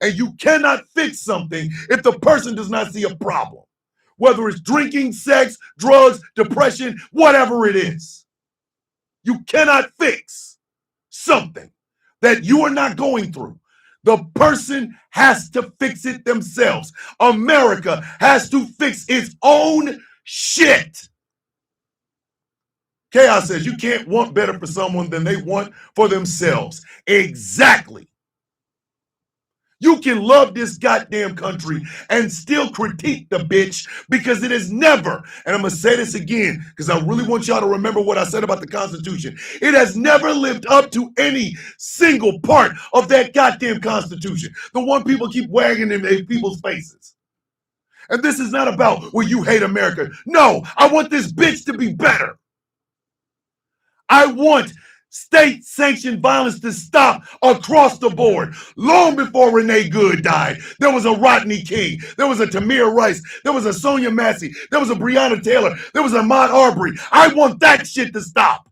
And you cannot fix something if the person does not see a problem. Whether it's drinking, sex, drugs, depression, whatever it is. You cannot fix something that you are not going through. The person has to fix it themselves. America has to fix its own shit. Chaos says you can't want better for someone than they want for themselves. Exactly. You can love this goddamn country and still critique the bitch because it is never, and I'm going to say this again because I really want y'all to remember what I said about the Constitution. It has never lived up to any single part of that goddamn Constitution. The one people keep wagging in people's faces. And this is not about, well, you hate America. No, I want this bitch to be better. I want state-sanctioned violence to stop across the board. Long before Renee Good died, there was a Rodney King, there was a Tamir Rice, there was a Sonia Massey, there was a Breonna Taylor, there was a Ahmaud Arbery. I want that shit to stop.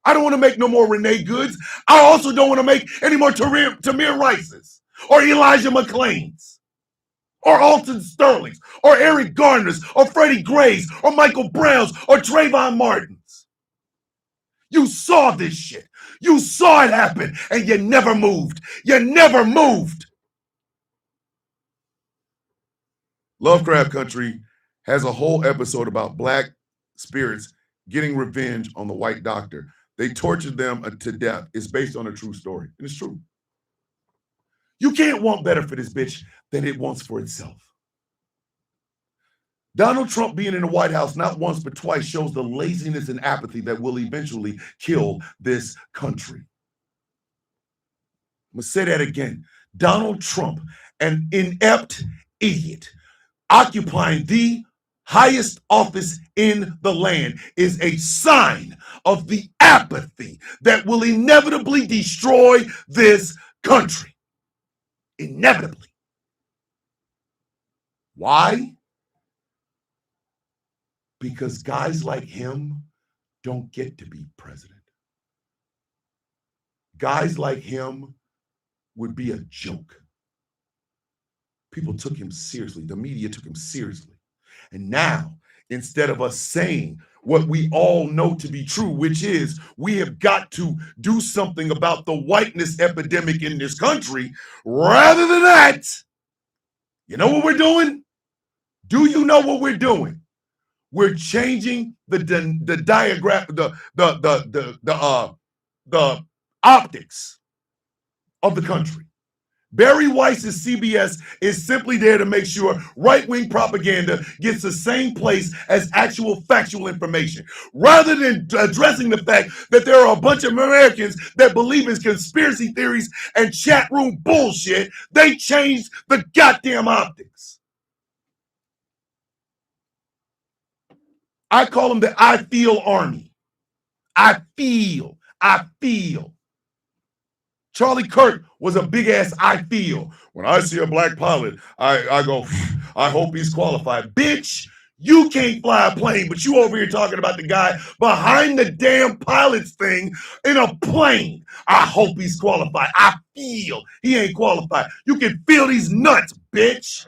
I don't want to make no more Renee Goods. I also don't want to make any more Tamir Rices or Elijah McClains or Alton Sterlings or Eric Garners or Freddie Grays or Michael Browns or Trayvon Martins. You saw this shit. You saw it happen, and you never moved. You never moved. Lovecraft Country has a whole episode about black spirits getting revenge on the white doctor. They tortured them to death. It's based on a true story, and it's true. You can't want better for this bitch than it wants for itself. Donald Trump being in the White House not once but twice shows the laziness and apathy that will eventually kill this country. I'm going to say that again. Donald Trump, an inept idiot, occupying the highest office in the land, is a sign of the apathy that will inevitably destroy this country. Inevitably. Why? Because guys like him don't get to be president. Guys like him would be a joke. People took him seriously. The media took him seriously. And now, instead of us saying what we all know to be true, which is we have got to do something about the whiteness epidemic in this country, rather than that, you know what we're doing? Do you know what we're doing? We're changing the diagram, the optics of the country. Barry Weiss's CBS is simply there to make sure right-wing propaganda gets the same place as actual factual information, rather than addressing the fact that there are a bunch of Americans that believe in conspiracy theories and chat room bullshit. They changed the goddamn optics. I call them the I feel army. I feel. Charlie Kirk was a big ass I feel. When I see a black pilot, I go, I hope he's qualified. Bitch, you can't fly a plane, but you over here talking about the guy behind the damn pilot's thing in a plane. I hope he's qualified. I feel he ain't qualified. You can feel these nuts, bitch.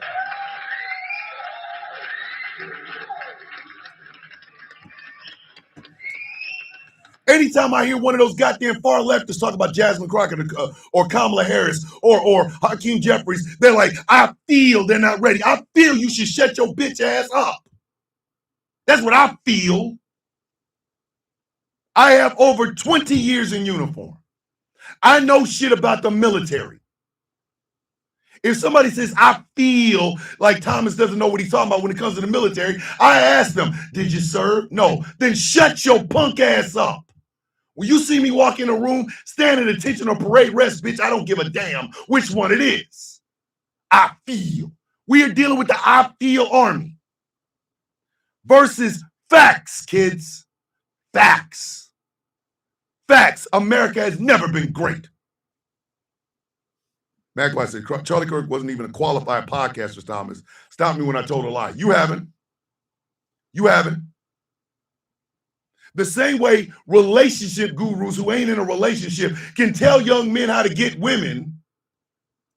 Anytime I hear one of those goddamn far leftists talk about Jasmine Crockett or Kamala Harris or Hakeem Jeffries, they're like, I feel they're not ready. I feel you should shut your bitch ass up. That's what I feel. I have over 20 years in uniform. I know shit about the military. If somebody says, I feel like Thomas doesn't know what he's talking about when it comes to the military, I ask them, did you serve? No. Then shut your punk ass up. When you see me walk in a room, stand at attention or parade rest, bitch, I don't give a damn which one it is. I feel. We are dealing with the I feel army versus facts, kids. Facts. Facts. America has never been great. Magpie said, Charlie Kirk wasn't even a qualified podcaster, Thomas. Stop me when I told a lie. You haven't. You haven't. The same way relationship gurus who ain't in a relationship can tell young men how to get women,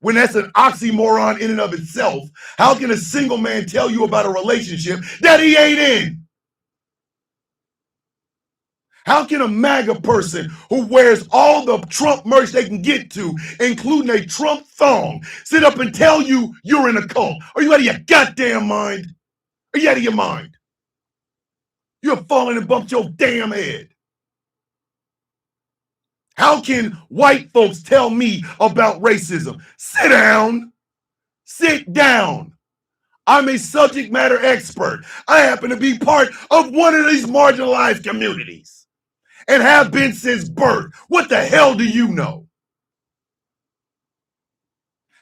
when that's an oxymoron in and of itself, how can a single man tell you about a relationship that he ain't in? How can a MAGA person who wears all the Trump merch they can get to, including a Trump thong, sit up and tell you you're in a cult? Are you out of your goddamn mind? Are you out of your mind? You have fallen and bumped your damn head. How can white folks tell me about racism? Sit down. Sit down. I'm a subject matter expert. I happen to be part of one of these marginalized communities and have been since birth. What the hell do you know?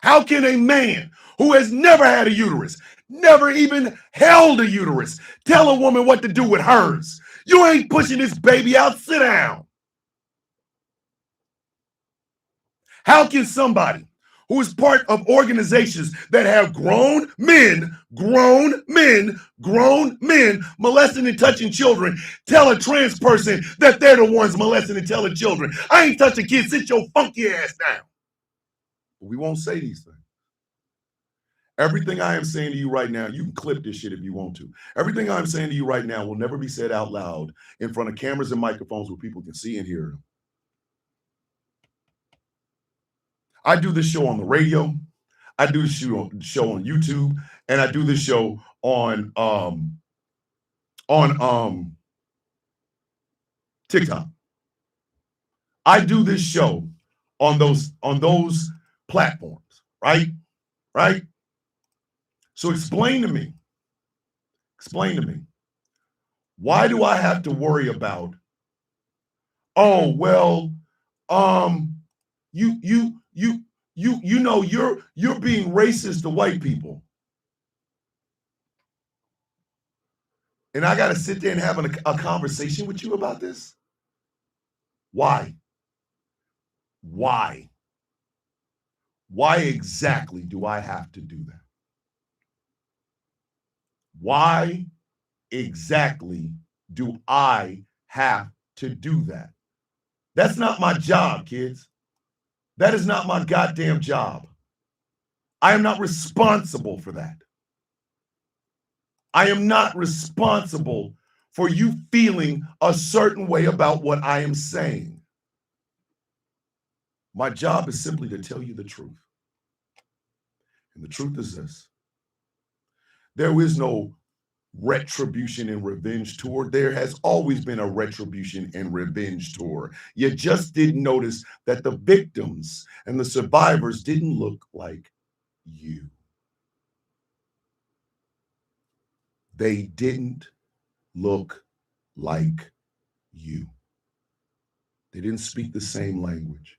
How can a man who has never had a uterus, never even held a uterus, tell a woman what to do with hers? You ain't pushing this baby out. Sit down. How can somebody who is part of organizations that have grown men molesting and touching children tell a trans person that they're the ones molesting and telling children? I ain't touching kids. Sit your funky ass down. But we won't say these things. Everything I am saying to you right now, you can clip this shit if you want to. Everything I'm saying to you right now will never be said out loud in front of cameras and microphones where people can see and hear. I do this show on the radio. I do this show on YouTube, and I do this show on TikTok. I do this show on those platforms, right? Right? So explain to me, why do I have to worry about, oh, well, you know, you're being racist to white people. And I got to sit there and have a conversation with you about this? Why? Why? Why exactly do I have to do that? Why exactly do I have to do that? That's not my job, kids. That is not my goddamn job. I am not responsible for that. I am not responsible for you feeling a certain way about what I am saying. My job is simply to tell you the truth. And the truth is this: there is no retribution and revenge tour. There has always been a retribution and revenge tour. You just didn't notice that the victims and the survivors didn't look like you. They didn't look like you. They didn't speak the same language.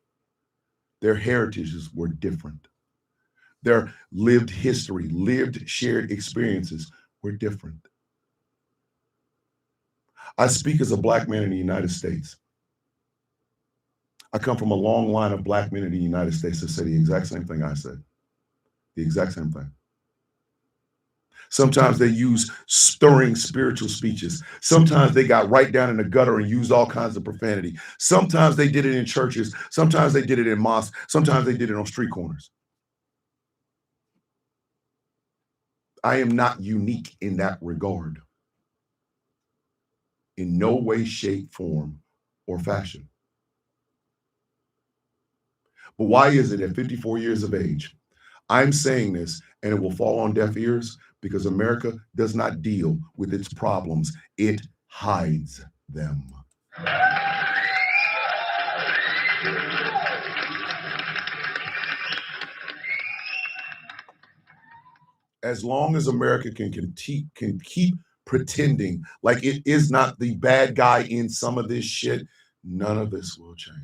Their heritages were different. Their lived history, lived shared experiences were different. I speak as a Black man in the United States. I come from a long line of Black men in the United States that say the exact same thing I said. The exact same thing. Sometimes they use stirring spiritual speeches. Sometimes they got right down in the gutter and used all kinds of profanity. Sometimes they did it in churches. Sometimes they did it in mosques. Sometimes they did it on street corners. I am not unique in that regard. In no way, shape, form, or fashion. But why is it at 54 years of age, I'm saying this and it will fall on deaf ears? Because America does not deal with its problems. It hides them. As long as America can keep pretending like it is not the bad guy in some of this shit, none of this will change.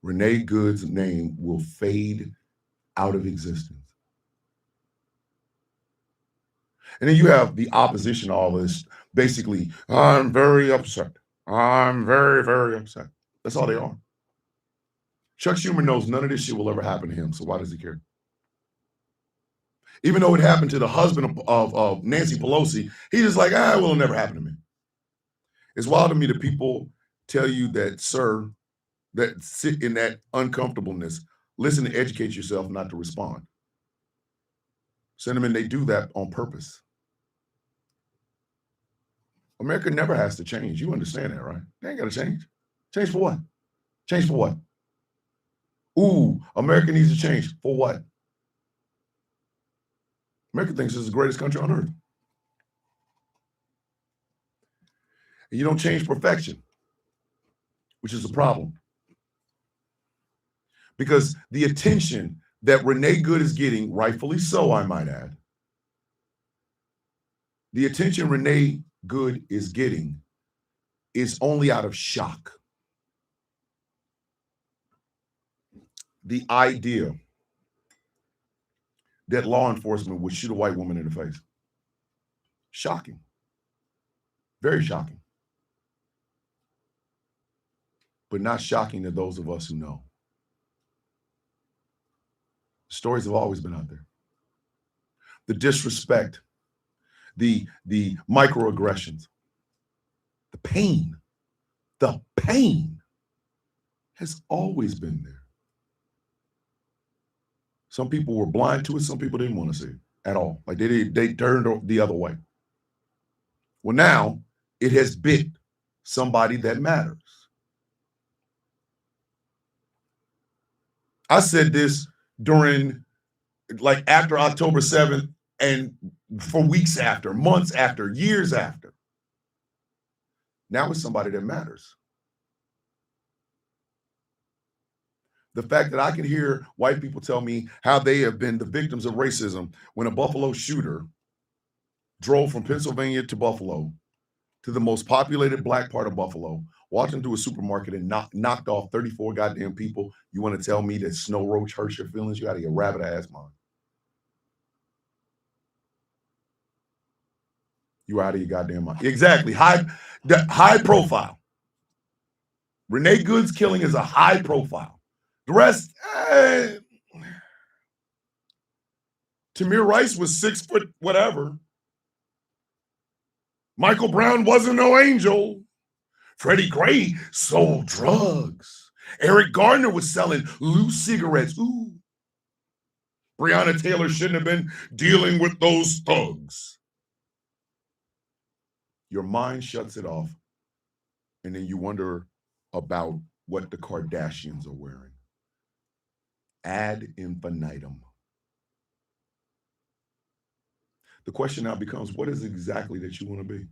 Renee Good's name will fade out of existence. And then you have the opposition to all this. Basically, I'm very upset. I'm very, very upset. That's all they are. Chuck Schumer knows none of this shit will ever happen to him, so why does he care? Even though it happened to the husband of Nancy Pelosi, he's just like, it will never happen to me. It's wild to me that people tell you that, sir, that sit in that uncomfortableness, listen to educate yourself, not to respond. Sentiment, they do that on purpose. America never has to change. You understand that, right? They ain't got to change. Change for what? Change for what? Ooh, America needs to change. For what? America thinks this is the greatest country on earth. And you don't change perfection. which is a problem. Because the attention that Renee Good is getting, rightfully so, I might add, the attention Renee Good is getting is only out of shock. The idea that law enforcement would shoot a white woman in the face. Shocking. Very shocking. But not shocking to those of us who know. Stories have always been out there. The disrespect, the microaggressions, the pain has always been there. Some people were blind to it. Some people didn't want to see it at all. Like they turned the other way. Well, now it has bit somebody that matters. I said this during, like, after October 7th and for weeks after, months after, years after. Now it's somebody that matters. The fact that I can hear white people tell me how they have been the victims of racism when a Buffalo shooter drove from Pennsylvania to Buffalo, to the most populated black part of Buffalo, walked into a supermarket and knocked off 34 goddamn people. You want to tell me that Snow Roach hurts your feelings? You out of your rabbit ass mind. You out of your goddamn mind. Exactly. High profile. Renee Good's killing is a high profile. The rest, Tamir Rice was 6 foot whatever. Michael Brown wasn't no angel. Freddie Gray sold drugs. Eric Gardner was selling loose cigarettes. Ooh. Breonna Taylor shouldn't have been dealing with those thugs. Your mind shuts it off, and then you wonder about what the Kardashians are wearing. Ad infinitum. The question now becomes, what is it exactly that you want to be?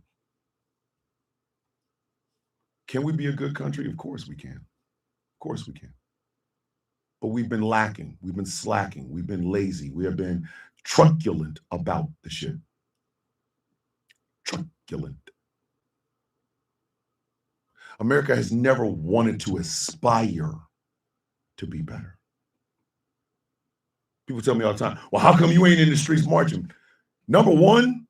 Can we be a good country? Of course we can. Of course we can. But we've been lacking. We've been slacking. We've been lazy. We have been truculent about the shit. Truculent. America has never wanted to aspire to be better. People tell me all the time, well, how come you ain't in the streets marching? Number one,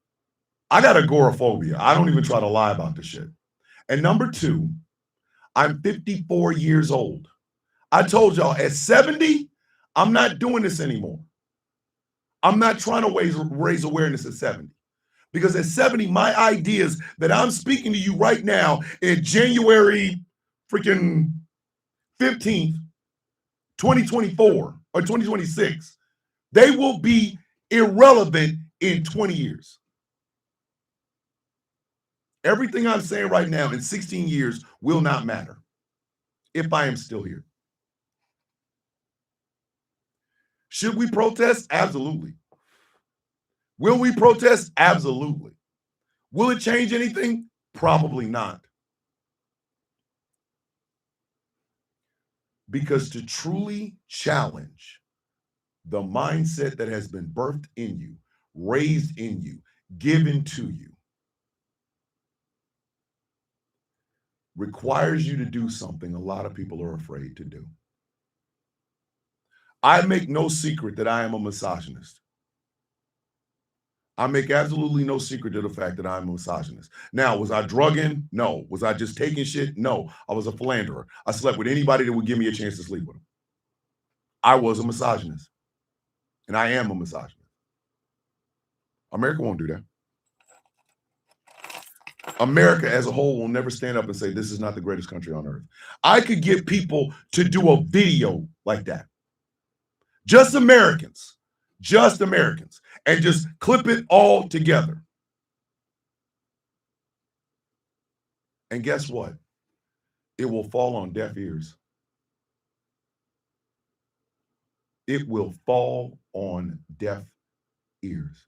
I got agoraphobia. I don't even try to lie about this shit. And number two, I'm 54 years old. I told y'all at 70, I'm not doing this anymore. I'm not trying to raise awareness at 70. Because at 70, my ideas that I'm speaking to you right now in January freaking 15th, 2024 or 2026, they will be irrelevant in 20 years. Everything I'm saying right now in 16 years will not matter if I am still here. Should we protest? Absolutely. Will we protest? Absolutely. Will it change anything? Probably not. Because to truly challenge the mindset that has been birthed in you, raised in you, given to you, requires you to do something a lot of people are afraid to do. I make no secret that I am a misogynist. I make absolutely no secret to the fact that I'm a misogynist. Now, was I drugging? No. Was I just taking shit? No. I was a philanderer. I slept with anybody that would give me a chance to sleep with them. I was a misogynist. And I am a misogynist. America won't do that. America as a whole will never stand up and say, this is not the greatest country on earth. I could get people to do a video like that. Just Americans, and just clip it all together. And guess what? It will fall on deaf ears. It will fall on deaf ears.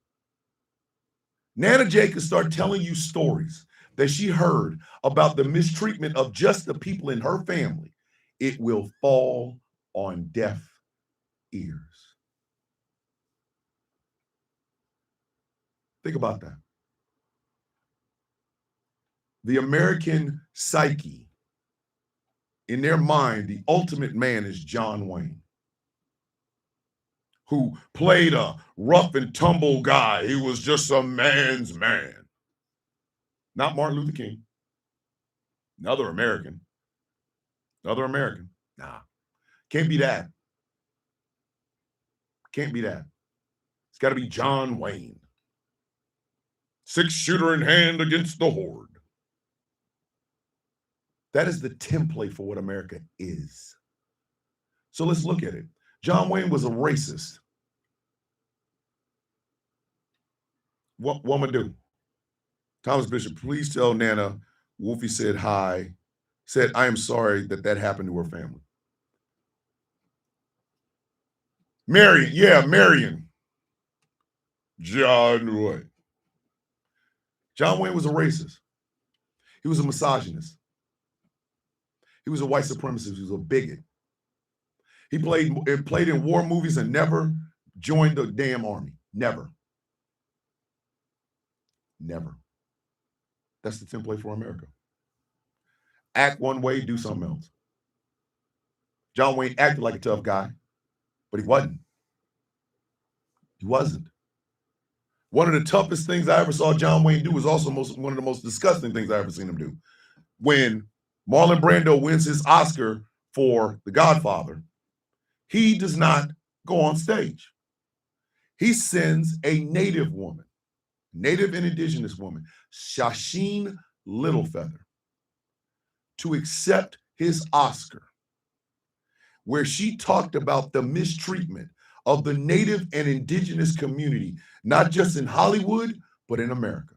Nana J can start telling you stories that she heard about the mistreatment of just the people in her family, it will fall on deaf ears. Think about that. The American psyche, in their mind, the ultimate man is John Wayne, who played a rough and tumble guy. He was just a man's man. Not Martin Luther King. Another American. Nah, can't be that. Can't be that. It's got to be John Wayne. 6-shooter in hand against the horde. That is the template for what America is. So let's look at it. John Wayne was a racist. What am I do? Thomas Bishop, please tell Nana Wolfie said hi. Said, I am sorry that happened to her family. Marion. John Wayne. John Wayne was a racist. He was a misogynist. He was a white supremacist. He was a bigot. He played in war movies and never joined the damn army. Never. That's the template for America. Act one way, do something else. John Wayne acted like a tough guy, but he wasn't. One of the toughest things I ever saw John Wayne do was also one of the most disgusting things I ever seen him do. When Marlon Brando wins his Oscar for The Godfather, he does not go on stage. He sends a native woman, native and indigenous woman, Shasheen Littlefeather, to accept his Oscar, where she talked about the mistreatment of the native and indigenous community, not just in Hollywood, but in America.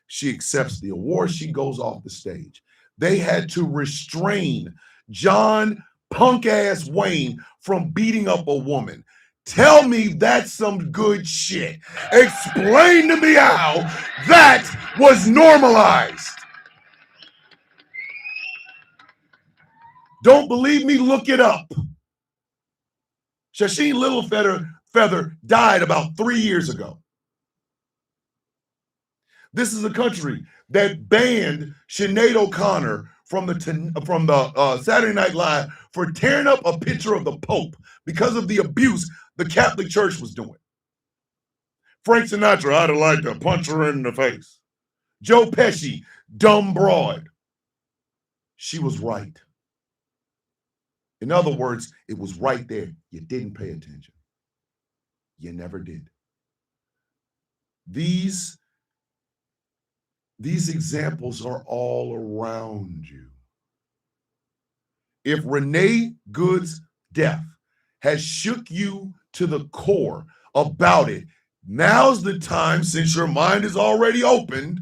She accepts the award. She goes off the stage. They had to restrain John punk-ass Wayne from beating up a woman. Tell me that's some good shit. Explain to me how that was normalized. Don't believe me? Look it up. Shasheen Littlefeather died about 3 years ago. This is a country that banned Sinead O'Connor from the Saturday Night Live for tearing up a picture of the Pope because of the abuse the Catholic Church was doing. Frank Sinatra, I'd have liked to punch her in the face. Joe Pesci, dumb broad. She was right. In other words, it was right there. You didn't pay attention. You never did. These examples are all around you. If Renee Good's death has shook you to the core about it, now's the time, since your mind is already opened,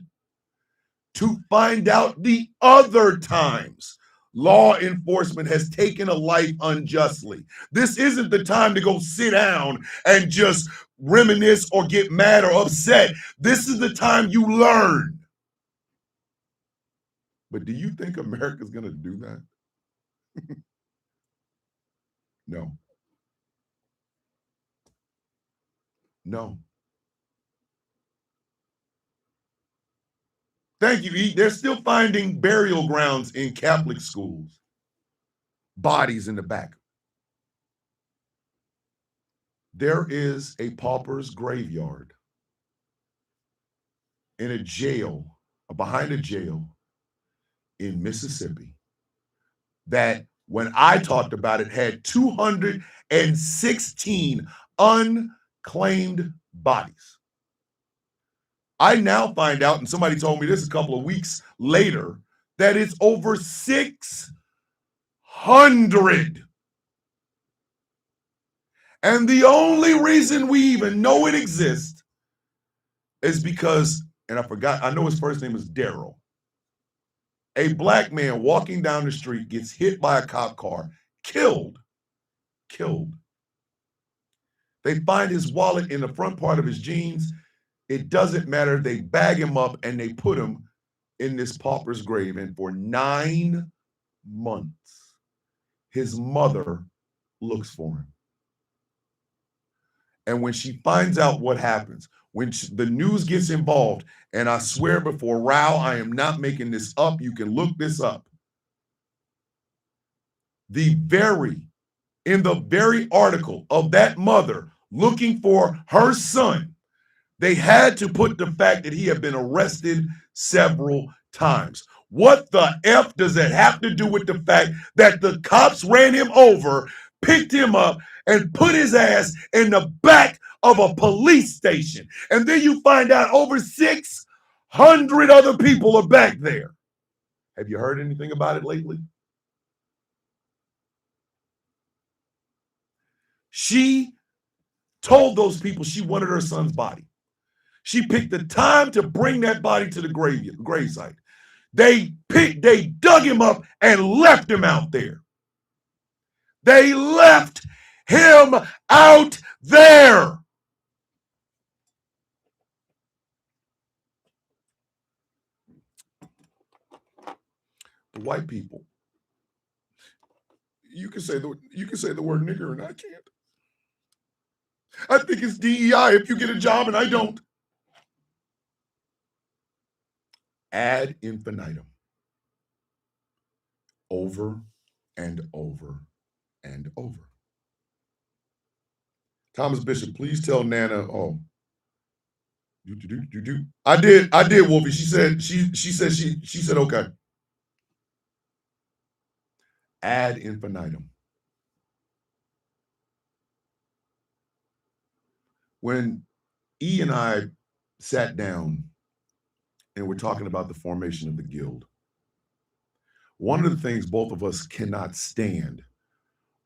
to find out the other times law enforcement has taken a life unjustly. This isn't the time to go sit down and just reminisce or get mad or upset. This is the time you learn. But do you think America's going to do that? No. Thank you, E. They're still finding burial grounds in Catholic schools. Bodies in the back. There is a pauper's graveyard in a jail, behind a jail in Mississippi, that when I talked about it had 216 unclaimed bodies. I now find out, and somebody told me this a couple of weeks later, that it's over 600. And the only reason we even know it exists is because, and I know his first name is Daryl. A black man walking down the street gets hit by a cop car, killed. They find his wallet in the front part of his jeans. It doesn't matter. They bag him up and they put him in this pauper's grave, and for 9 months, his mother looks for him. And when she finds out what happens, when the news gets involved, and I swear before Rao, I am not making this up. You can look this up. In the very article of that mother looking for her son, they had to put the fact that he had been arrested several times. What the F does that have to do with the fact that the cops ran him over, picked him up, and put his ass in the back of a police station? And then you find out over 600 other people are back there. Have you heard anything about it lately? She told those people she wanted her son's body. She picked the time to bring that body to the gravesite. They dug him up and left him out there. They left him out there. The white people. You can say the word nigger and I can't. I think it's DEI if you get a job and I don't. Ad infinitum. Over and over and over. Thomas Bishop, please tell Nana. Oh, I did, Wolfie. She said okay. Ad infinitum. When E and I sat down and we're talking about the formation of the guild, one of the things both of us cannot stand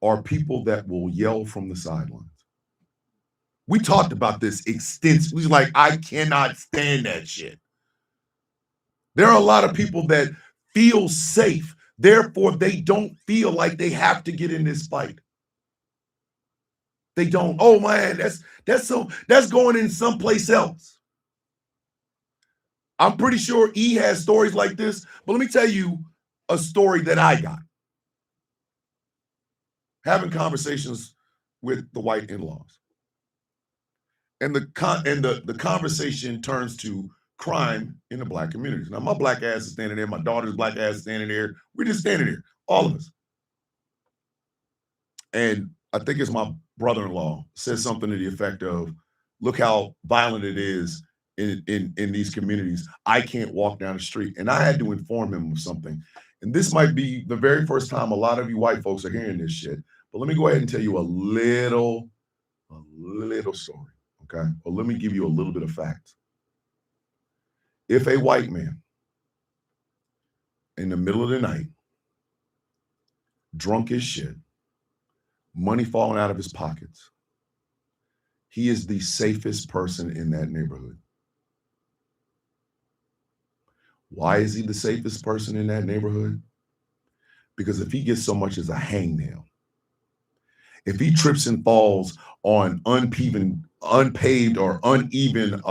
are people that will yell from the sidelines. We talked about this extensively. Like, I cannot stand that shit. There are a lot of people that feel safe, therefore they don't feel like they have to get in this fight. They don't. Oh man, that's going in someplace else. I'm pretty sure E has stories like this, but let me tell you a story that I got. Having conversations with the white in-laws. And the conversation turns to crime in the black communities. Now, my black ass is standing there. My daughter's black ass is standing there. We're just standing there, all of us. And I think it's my brother-in-law says something to the effect of, look how violent it is in these communities. I can't walk down the street. And I had to inform him of something. And this might be the very first time a lot of you white folks are hearing this shit. But let me go ahead and tell you a little story, okay? Or let me give you a little bit of facts. If a white man in the middle of the night, drunk as shit, money falling out of his pockets, he is the safest person in that neighborhood. Why is he the safest person in that neighborhood? Because if he gets so much as a hangnail, if he trips and falls on unpaved or uneven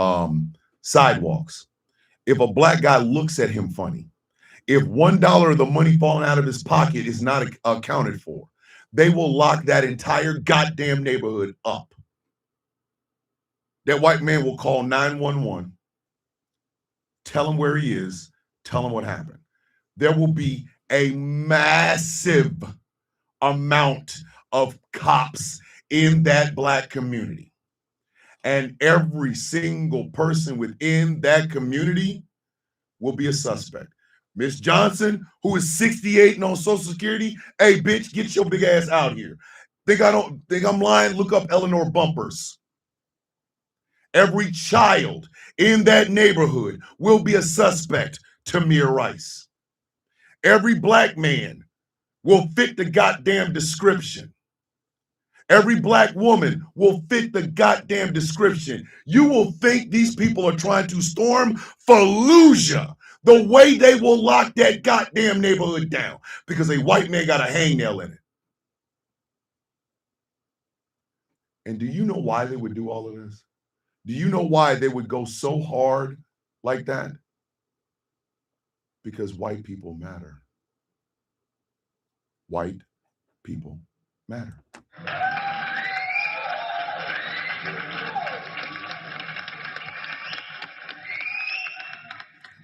sidewalks, if a black guy looks at him funny, if $1 of the money falling out of his pocket is not accounted for, they will lock that entire goddamn neighborhood up. That white man will call 911, tell him where he is, tell him what happened. There will be a massive amount of cops in that black community. And every single person within that community will be a suspect. Miss Johnson, who is 68 and on Social Security, hey, bitch, get your big ass out here. Think I'm lying? Look up Eleanor Bumpers. Every child in that neighborhood will be a suspect to Mir Rice. Every black man will fit the goddamn description. Every black woman will fit the goddamn description. You will think these people are trying to storm Fallujah the way they will lock that goddamn neighborhood down because a white man got a hangnail in it. And do you know why they would do all of this? Do you know why they would go so hard like that? Because white people matter. White people matter.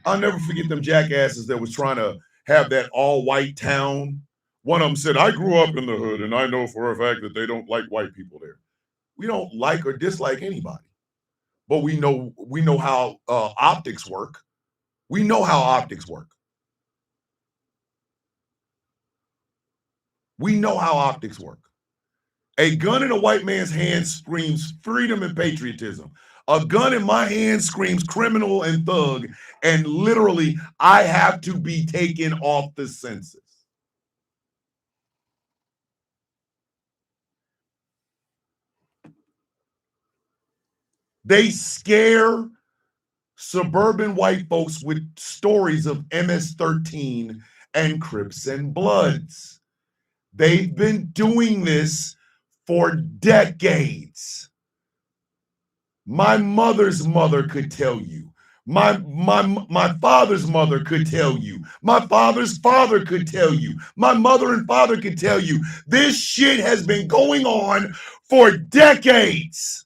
I'll never forget them jackasses that was trying to have that all-white town. One of them said, I grew up in the hood and I know for a fact that they don't like white people there. We don't like or dislike anybody, but we know how optics work. We know how optics work. We know how optics work. A gun in a white man's hand screams freedom and patriotism. A gun in my hand screams criminal and thug, and literally I have to be taken off the census. They scare suburban white folks with stories of MS-13 and Crips and Bloods. They've been doing this for decades. My mother's mother could tell you. My father's mother could tell you. My father's father could tell you. My mother and father could tell you. This shit has been going on for decades.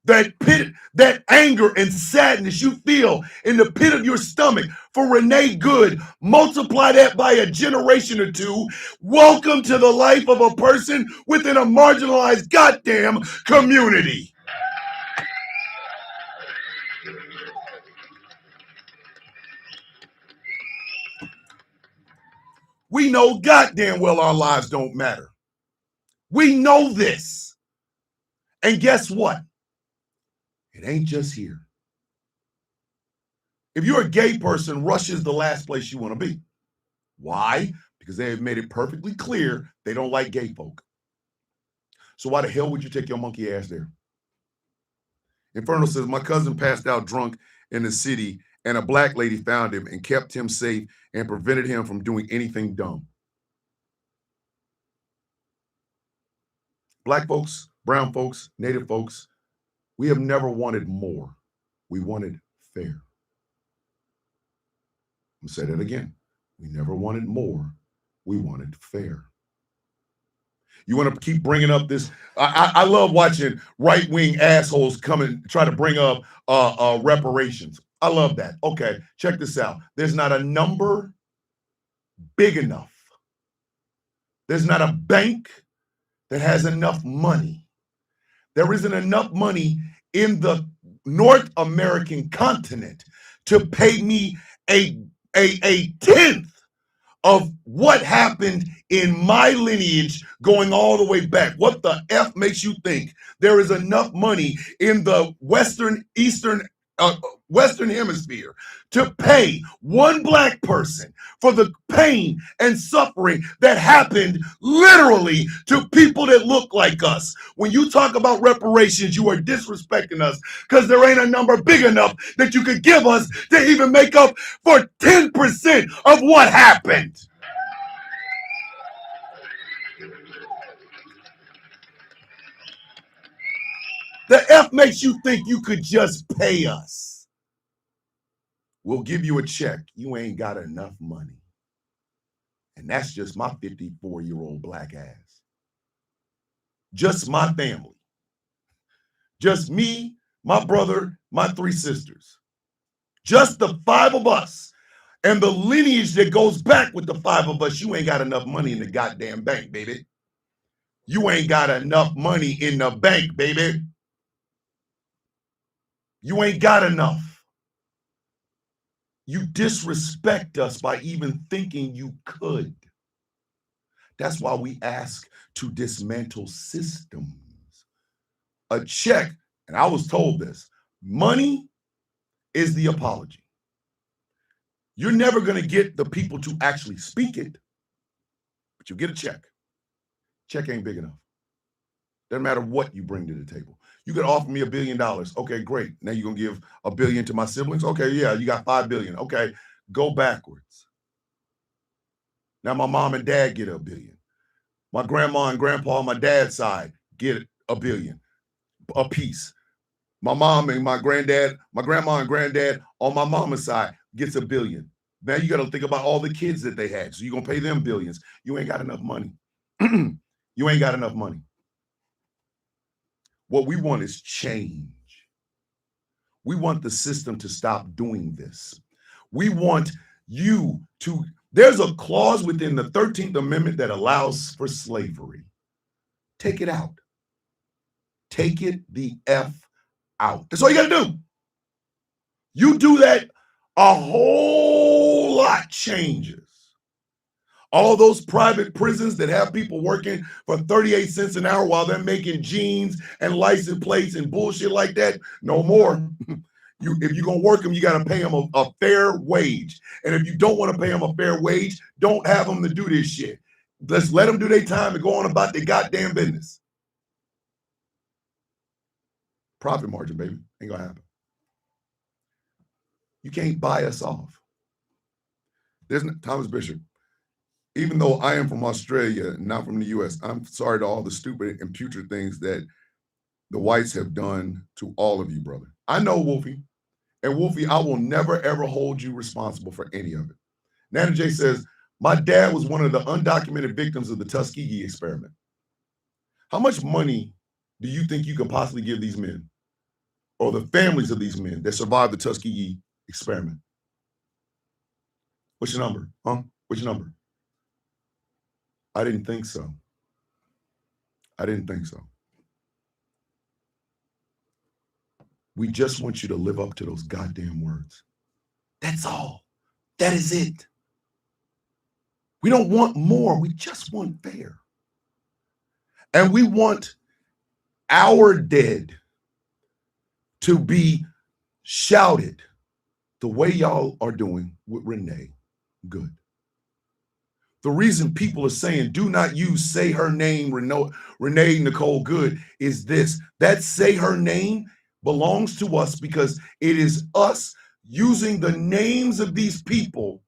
That anger and sadness you feel in the pit of your stomach for Renee Good, multiply that by a generation or two. Welcome to the life of a person within a marginalized goddamn community. We know goddamn well our lives don't matter. We know this. And guess what? It ain't just here. If you're a gay person, Russia's the last place you want to be. Why? Because they have made it perfectly clear they don't like gay folk. So why the hell would you take your monkey ass there? Inferno says, my cousin passed out drunk in the city and a black lady found him and kept him safe and prevented him from doing anything dumb. Black folks, brown folks, native folks, we have never wanted more. We wanted fair. I'm going to say that again. We never wanted more. We wanted fair. You want to keep bringing up this. I love watching right-wing assholes come and try to bring up reparations. I love that. Okay, check this out. There's not a number big enough. There's not a bank that has enough money. There isn't enough money in the North American continent to pay me a tenth of what happened in my lineage going all the way back. What the F makes you think there is enough money in the Western Hemisphere to pay one black person for the pain and suffering that happened literally to people that look like us? When you talk about reparations, you are disrespecting us because there ain't a number big enough that you could give us to even make up for 10% of what happened. The F makes you think you could just pay us. We'll give you a check. You ain't got enough money. And that's just my 54-year-old black ass. Just my family. Just me, my brother, my 3 sisters. Just the 5 of us. And the lineage that goes back with the 5 of us, you ain't got enough money in the goddamn bank, baby. You ain't got enough money in the bank, baby. You ain't got enough. You disrespect us by even thinking you could. That's why we ask to dismantle systems. A check, and I was told this, money is the apology. You're never going to get the people to actually speak it, but you get a check. Check ain't big enough. Doesn't matter what you bring to the table. You could offer me $1 billion. Okay, great. Now you're going to give $1 billion to my siblings? Okay, yeah, you got $5 billion. Okay, go backwards. Now my mom and dad get $1 billion. My grandma and grandpa on my dad's side get $1 billion a piece. My mom and my granddad, my grandma and granddad on my mama's side gets $1 billion. Now you got to think about all the kids that they had. So you're going to pay them billions. You ain't got enough money. You ain't got enough money. What we want is change. We want the system to stop doing this. We want you to, there's a clause within the 13th Amendment that allows for slavery. Take it out. Take it the F out. That's all you got to do. You do that, a whole lot changes. All those private prisons that have people working for 38 cents an hour while they're making jeans and license plates and bullshit like that, no more. If you're going to work them, you got to pay them a fair wage. And if you don't want to pay them a fair wage, don't have them to do this shit. Let's let them do their time and go on about their goddamn business. Profit margin, baby. Ain't going to happen. You can't buy us off. There's Thomas Bishop. Even though I am from Australia, not from the U.S., I'm sorry to all the stupid and putrid things that the whites have done to all of you, brother. I know, Wolfie. And Wolfie, I will never, ever hold you responsible for any of it. Nana J says, my dad was one of the undocumented victims of the Tuskegee experiment. How much money do you think you can possibly give these men or the families of these men that survived the Tuskegee experiment? What's your number? Huh? What's your number? I didn't think so. I didn't think so. We just want you to live up to those goddamn words. That's all. That is it. We don't want more. We just want fair. And we want our dead to be shouted the way y'all are doing with Renee Good. The reason people are saying do not use say her name, Renee Nicole Good, is this. That say her name belongs to us because it is us using the names of these people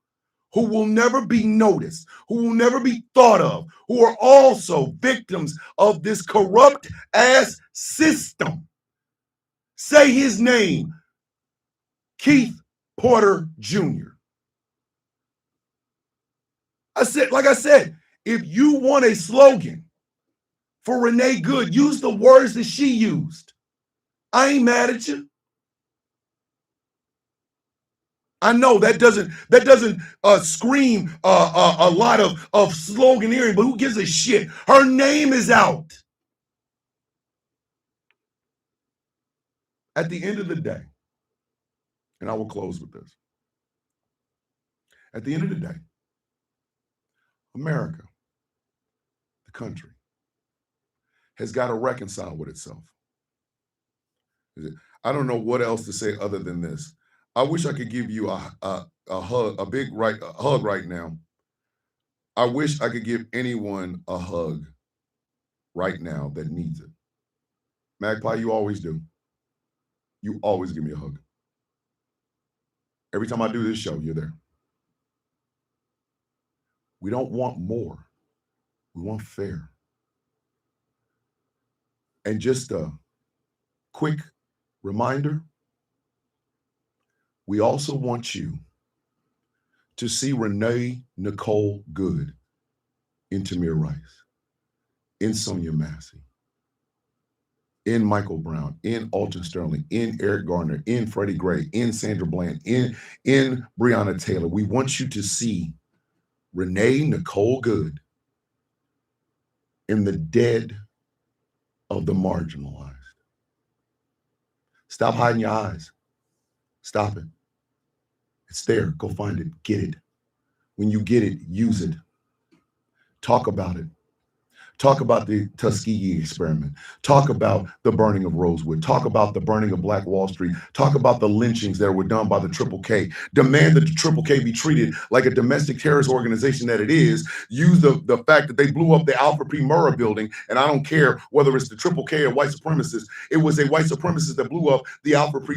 who will never be noticed, who will never be thought of, who are also victims of this corrupt ass system. Say his name, Keith Porter Jr. Like I said, if you want a slogan for Renee Good, use the words that she used. I ain't mad at you. I know that doesn't scream a lot of sloganeering, but who gives a shit? Her name is out. At the end of the day, and I will close with this. At the end of the day, America, the country, has got to reconcile with itself. I don't know what else to say other than this. I wish I could give you a hug, a big hug right now. I wish I could give anyone a hug right now that needs it. Magpie, you always do. You always give me a hug. Every time I do this show, you're there. We don't want more. We want fair. And just a quick reminder, we also want you to see Renee Nicole Good in Tamir Rice, in Sonia Massey, in Michael Brown, in Alton Sterling, in Eric Garner, in Freddie Gray, in Sandra Bland, in Breonna Taylor. We want you to see Renee Nicole Good in the dead of the marginalized. Stop hiding your eyes. Stop it. It's there. Go find it. Get it. When you get it, use it. Talk about it. Talk about the Tuskegee experiment. Talk about the burning of Rosewood. Talk about the burning of Black Wall Street. Talk about the lynchings that were done by the Triple K. Demand that the Triple K be treated like a domestic terrorist organization that it is. Use the fact that they blew up the Alfred P. Murrah building, and I don't care whether it's the Triple K or white supremacists. It was a white supremacist that blew up the Alfred P.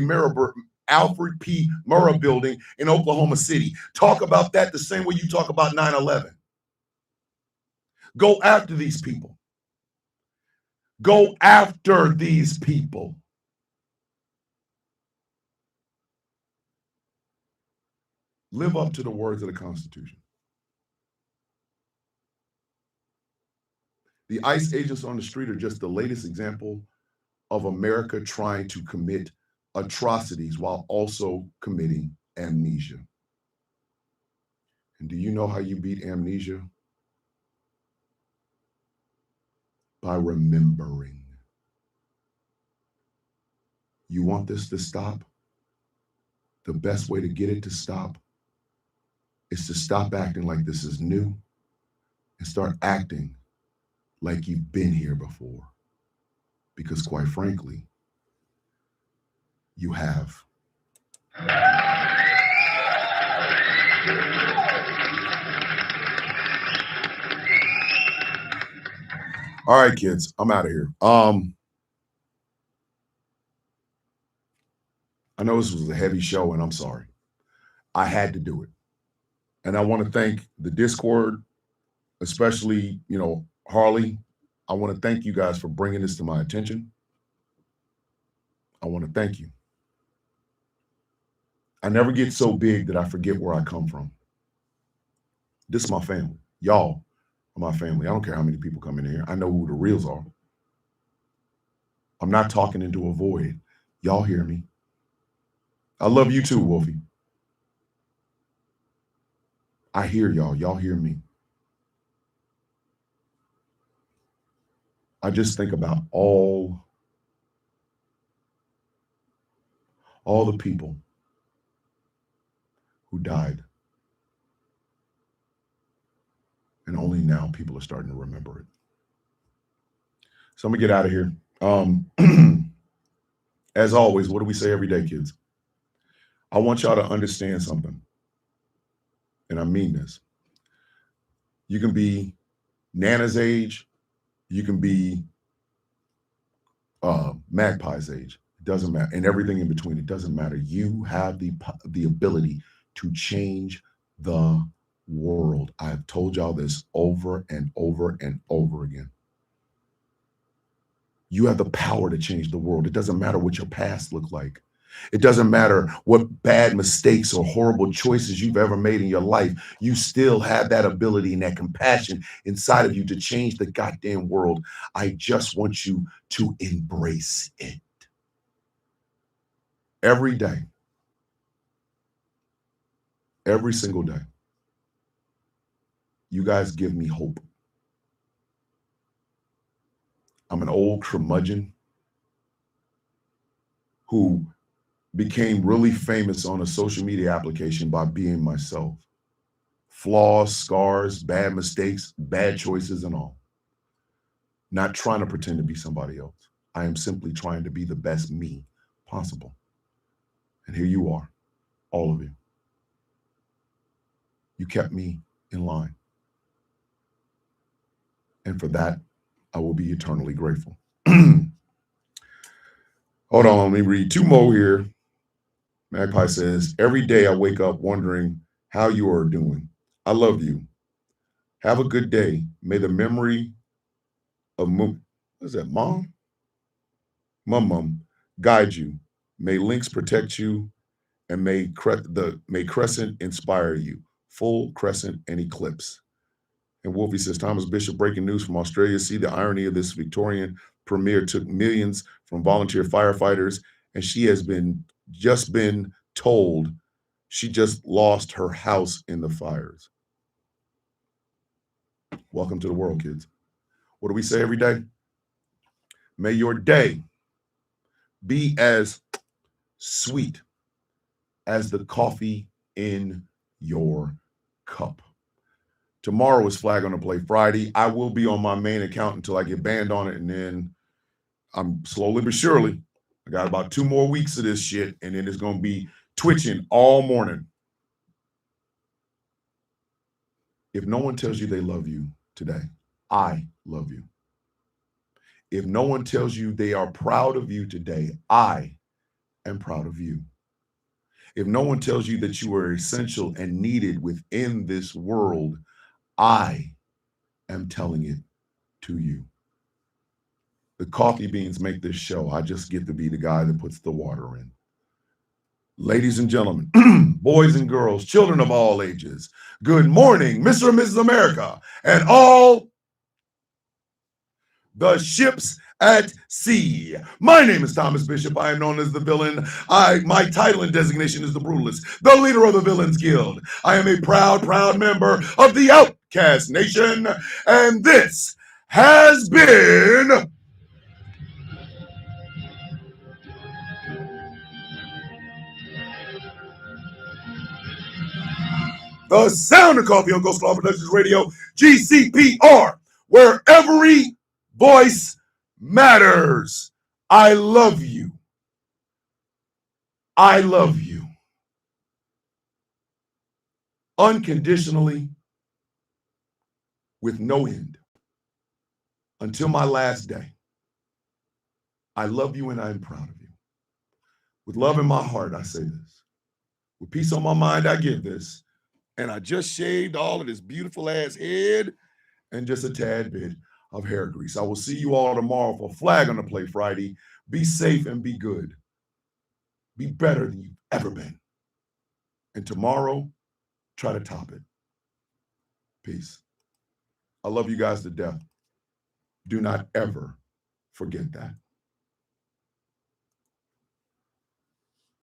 Murrah building in Oklahoma City. Talk about that the same way you talk about 9/11. Go after these people. Go after these people. live up to the words of the Constitution. The ICE agents on the street are just the latest example of America trying to commit atrocities while also committing amnesia. And do you know how you beat amnesia? By remembering. You want this to stop? The best way to get it to stop is to stop acting like this is new and start acting like you've been here before. Because quite frankly, you have. All right, kids, I'm out of here. I know this was a heavy show, and I'm sorry. I had to do it. And I want to thank the Discord, especially, Harley. I want to thank you guys for bringing this to my attention. I want to thank you. I never get so big that I forget where I come from. This is my family. Y'all are my family. I don't care how many people come in here. I know who the reals are. I'm not talking into a void. Y'all hear me. I love you too, Wolfie. I hear y'all. Y'all hear me. I just think about all the people who died. And only now people are starting to remember it. So I'm gonna get out of here. As always, what do we say every day, kids? I want y'all to understand something. And I mean this. You can be Nana's age. You can be Magpie's age. It doesn't matter. And everything in between. It doesn't matter. You have the ability to change the world. I've told y'all this over and over and over again. You have the power to change the world. It doesn't matter what your past looked like. It doesn't matter what bad mistakes or horrible choices you've ever made in your life. You still have that ability and that compassion inside of you to change the goddamn world. I just want you to embrace it. Every day. Every single day. You guys give me hope. I'm an old curmudgeon who became really famous on a social media application by being myself. Flaws, scars, bad mistakes, bad choices, and all. Not trying to pretend to be somebody else. I am simply trying to be the best me possible. And here you are, all of you. You kept me in line. And for that, I will be eternally grateful. Hold on, let me read two more here. Magpie says, every day I wake up wondering how you are doing. I love you. Have a good day. May the memory of what is that, Mom guide you. May links protect you, and may crescent inspire you. Full crescent and eclipse. And Wolfie says, Thomas Bishop, breaking news from Australia. See the irony of this. Victorian premier took millions from volunteer firefighters, and she has just been told she just lost her house in the fires. Welcome to the world, kids. What do we say every day? May your day be as sweet as the coffee in your cup. Tomorrow is Flag on the Play Friday. I will be on my main account until I get banned on it, and then I'm slowly but surely. I got about 2 more weeks of this shit, and then it's going to be twitching all morning. If no one tells you they love you today, I love you. If no one tells you they are proud of you today, I am proud of you. If no one tells you that you are essential and needed within this world, I am telling it to you. The coffee beans make this show. I just get to be the guy that puts the water in. Ladies and gentlemen, boys and girls, children of all ages, good morning, Mr. and Mrs. America, and all the ships at sea. My name is Thomas Bishop. I am known as the villain. My title and designation is the Brutalist, the leader of the Villains Guild. I am a proud member of the Outcast Nation, and this has been the Sound of Coffee on Ghost Law Productions Radio, GCPR, where every voice matters. I love you. I love you. Unconditionally, with no end. Until my last day. I love you and I am proud of you. With love in my heart, I say this. With peace on my mind, I give this. And I just shaved all of this beautiful ass head and just a tad bit of hair grease. I will see you all tomorrow for Flag on the Play Friday. Be safe and be good. Be better than you've ever been. And tomorrow, try to top it. Peace. I love you guys to death. Do not ever forget that.